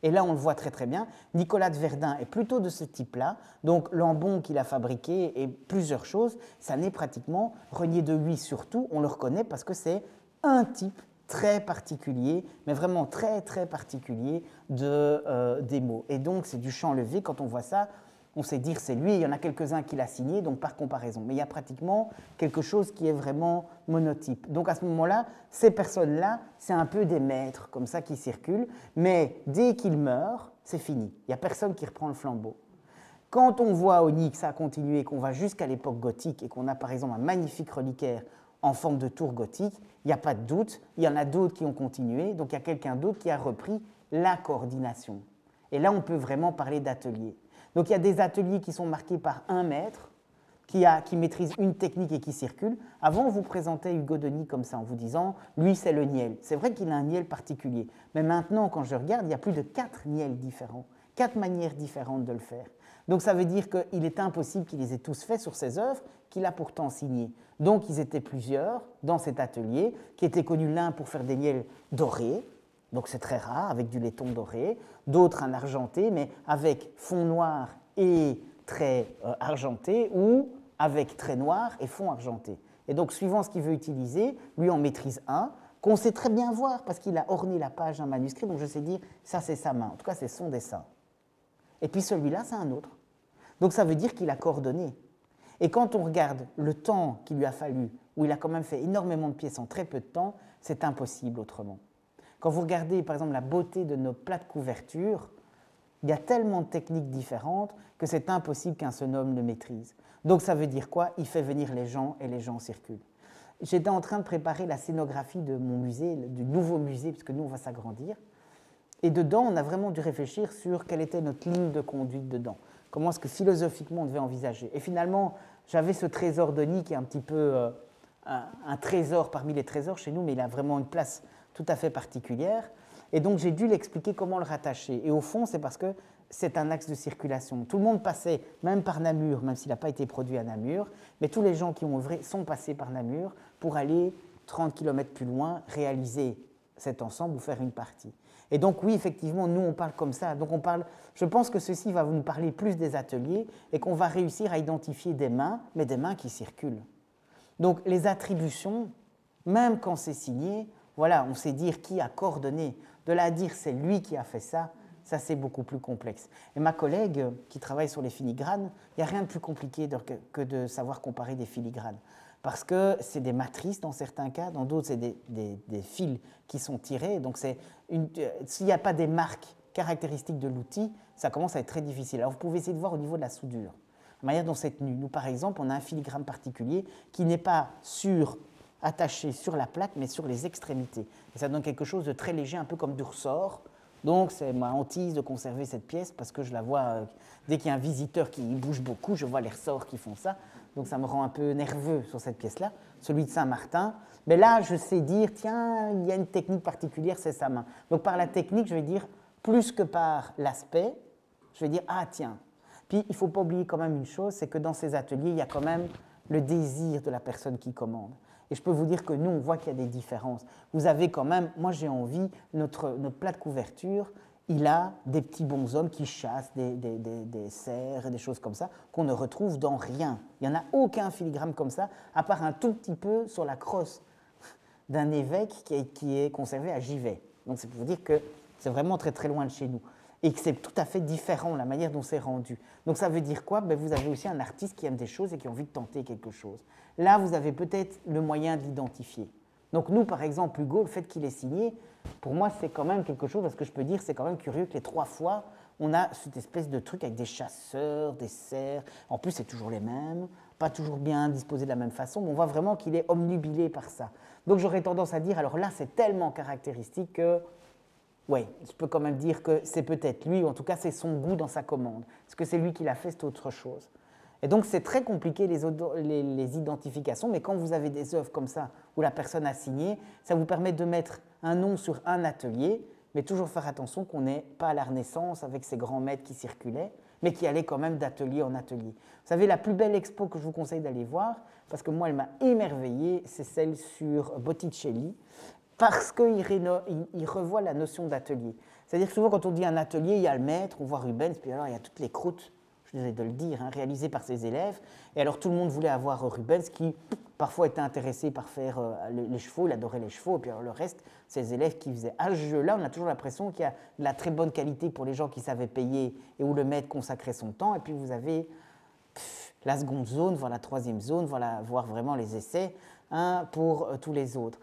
Et là on le voit très très bien, Nicolas de Verdun est plutôt de ce type-là, donc l'ambon qu'il a fabriqué et plusieurs choses, ça n'est pratiquement, Renier de Huy surtout, on le reconnaît parce que c'est un type très particulier, mais vraiment très très particulier d'émaux. Et donc c'est du champ levé, quand on voit ça, on sait dire c'est lui, il y en a quelques-uns qui l'a signé, donc par comparaison. Mais il y a pratiquement quelque chose qui est vraiment monotype. Donc à ce moment-là, ces personnes-là, c'est un peu des maîtres comme ça qui circulent, mais dès qu'ils meurent, c'est fini. Il n'y a personne qui reprend le flambeau. Quand on voit à Ogny que ça a continué, qu'on va jusqu'à l'époque gothique et qu'on a par exemple un magnifique reliquaire en forme de tour gothique, il n'y a pas de doute, il y en a d'autres qui ont continué, donc il y a quelqu'un d'autre qui a repris la coordination. Et là, on peut vraiment parler d'atelier. Donc il y a des ateliers qui sont marqués par un maître qui maîtrise une technique et qui circule. Avant, on vous présentait Hugo Denis comme ça, en vous disant « lui, c'est le niel ». C'est vrai qu'il a un niel particulier. Mais maintenant, quand je regarde, il y a plus de 4 niels différents, 4 manières différentes de le faire. Donc ça veut dire qu'il est impossible qu'il les ait tous faits sur ses œuvres, qu'il a pourtant signées. Donc ils étaient plusieurs dans cet atelier, qui étaient connus l'un pour faire des niels dorés, donc c'est très rare, avec du laiton doré, d'autres un argenté, mais avec fond noir et trait argenté, ou avec trait noir et fond argenté. Et donc, suivant ce qu'il veut utiliser, lui en maîtrise un, qu'on sait très bien voir, parce qu'il a orné la page d'un manuscrit, donc je sais dire, ça c'est sa main, en tout cas c'est son dessin. Et puis celui-là, c'est un autre. Donc ça veut dire qu'il a coordonné. Et quand on regarde le temps qu'il lui a fallu, où il a quand même fait énormément de pièces en très peu de temps, c'est impossible autrement. Quand vous regardez par exemple la beauté de nos plats de couverture, il y a tellement de techniques différentes que c'est impossible qu'un seul homme le maîtrise. Donc ça veut dire quoi? Il fait venir les gens et les gens circulent. J'étais en train de préparer la scénographie de mon musée, du nouveau musée, puisque nous on va s'agrandir. Et dedans, on a vraiment dû réfléchir sur quelle était notre ligne de conduite dedans. Comment est-ce que philosophiquement on devait envisager. Et finalement, j'avais ce trésor Denis qui est un petit peu un trésor parmi les trésors chez nous, mais il a vraiment une place tout à fait particulière. Et donc j'ai dû l'expliquer comment le rattacher. Et au fond, c'est parce que c'est un axe de circulation. Tout le monde passait, même par Namur, même s'il n'a pas été produit à Namur, mais tous les gens qui ont œuvré sont passés par Namur pour aller 30 km plus loin, réaliser cet ensemble ou faire une partie. Et donc oui, effectivement, nous on parle comme ça. Donc on parle, je pense que ceci va nous parler plus des ateliers et qu'on va réussir à identifier des mains, mais des mains qui circulent. Donc les attributions, même quand c'est signé, voilà, on sait dire qui a coordonné. De là à dire c'est lui qui a fait ça c'est beaucoup plus complexe. Et ma collègue qui travaille sur les filigranes, il n'y a rien de plus compliqué que de savoir comparer des filigranes. Parce que c'est des matrices dans certains cas, dans d'autres c'est des fils qui sont tirés. Donc s'il n'y a pas des marques caractéristiques de l'outil, ça commence à être très difficile. Alors vous pouvez essayer de voir au niveau de la soudure, la manière dont c'est tenu. Nous par exemple, on a un filigrane particulier qui n'est pas attaché sur la plaque, mais sur les extrémités. Et ça donne quelque chose de très léger, un peu comme du ressort. Donc c'est ma hantise de conserver cette pièce parce que je la vois, dès qu'il y a un visiteur qui bouge beaucoup, je vois les ressorts qui font ça. Donc ça me rend un peu nerveux sur cette pièce-là, celui de Saint-Martin. Mais là, je sais dire, tiens, il y a une technique particulière, c'est sa main. Donc par la technique, je vais dire, plus que par l'aspect, je vais dire, ah tiens. Puis il ne faut pas oublier quand même une chose, c'est que dans ces ateliers, il y a quand même le désir de la personne qui commande. Et je peux vous dire que nous, on voit qu'il y a des différences. Vous avez quand même, moi j'ai envie, notre plat de couverture, il a des petits bonshommes qui chassent des cerfs et des choses comme ça, qu'on ne retrouve dans rien. Il n'y en a aucun filigrane comme ça, à part un tout petit peu sur la crosse d'un évêque qui est conservé à Givet. Donc c'est pour vous dire que c'est vraiment très très loin de chez nous. Et que c'est tout à fait différent la manière dont c'est rendu. Donc ça veut dire quoi? Ben, vous avez aussi un artiste qui aime des choses et qui a envie de tenter quelque chose. Là, vous avez peut-être le moyen de l'identifier. Donc nous, par exemple, Hugo, le fait qu'il ait signé, pour moi, c'est quand même quelque chose, parce que je peux dire, c'est quand même curieux que les 3 fois, on a cette espèce de truc avec des chasseurs, des cerfs. En plus, c'est toujours les mêmes, pas toujours bien disposés de la même façon, mais on voit vraiment qu'il est omnubilé par ça. Donc j'aurais tendance à dire, alors là, c'est tellement caractéristique que oui, je peux quand même dire que c'est peut-être lui, ou en tout cas c'est son goût dans sa commande. Est-ce que c'est lui qui l'a fait, c'est autre chose. Et donc c'est très compliqué les identifications, mais quand vous avez des œuvres comme ça, où la personne a signé, ça vous permet de mettre un nom sur un atelier, mais toujours faire attention qu'on n'est pas à la Renaissance avec ces grands maîtres qui circulaient, mais qui allaient quand même d'atelier en atelier. Vous savez, la plus belle expo que je vous conseille d'aller voir, parce que moi elle m'a émerveillée, c'est celle sur Botticelli, parce qu'il revoit la notion d'atelier. C'est-à-dire que souvent, quand on dit un atelier, il y a le maître, on voit Rubens, puis alors il y a toutes les croûtes, je suis désolé de le dire, réalisées par ses élèves. Et alors tout le monde voulait avoir Rubens, qui parfois était intéressé par faire les chevaux, il adorait les chevaux, et puis alors le reste, ses élèves qui faisaient. À ce jeu-là, on a toujours l'impression qu'il y a de la très bonne qualité pour les gens qui savaient payer et où le maître consacrait son temps, et puis vous avez la seconde zone, voire la troisième zone, voir vraiment les essais pour tous les autres.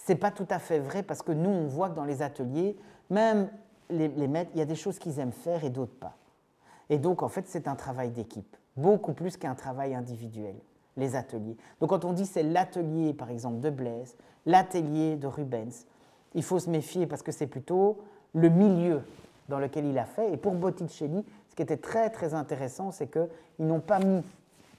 Ce n'est pas tout à fait vrai parce que nous, on voit que dans les ateliers, même les maîtres, il y a des choses qu'ils aiment faire et d'autres pas. Et donc, en fait, c'est un travail d'équipe, beaucoup plus qu'un travail individuel, les ateliers. Donc, quand on dit c'est l'atelier, par exemple, de Blaise, l'atelier de Rubens, il faut se méfier parce que c'est plutôt le milieu dans lequel il a fait. Et pour Botticelli, ce qui était très, très intéressant, c'est qu'ils n'ont pas mis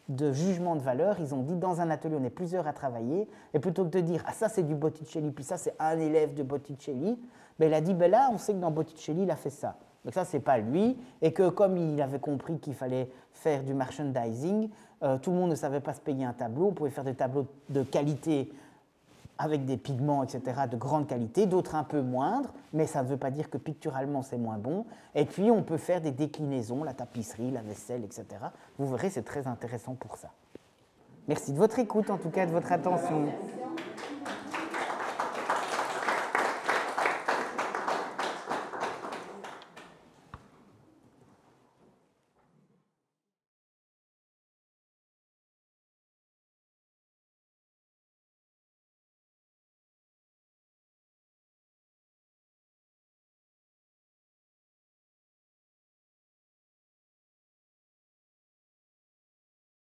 de jugement de valeur, ils ont dit dans un atelier on est plusieurs à travailler, et plutôt que de dire ah ça c'est du Botticelli, puis ça c'est un élève de Botticelli, ben, il a dit ben là on sait que dans Botticelli il a fait ça, donc ça c'est pas lui, et que comme il avait compris qu'il fallait faire du merchandising, tout le monde ne savait pas se payer un tableau, on pouvait faire des tableaux de qualité avec des pigments, etc., de grande qualité, d'autres un peu moindres, mais ça ne veut pas dire que picturalement c'est moins bon. Et puis on peut faire des déclinaisons, la tapisserie, la vaisselle, etc. Vous verrez, c'est très intéressant pour ça. Merci de votre écoute, en tout cas, de votre attention.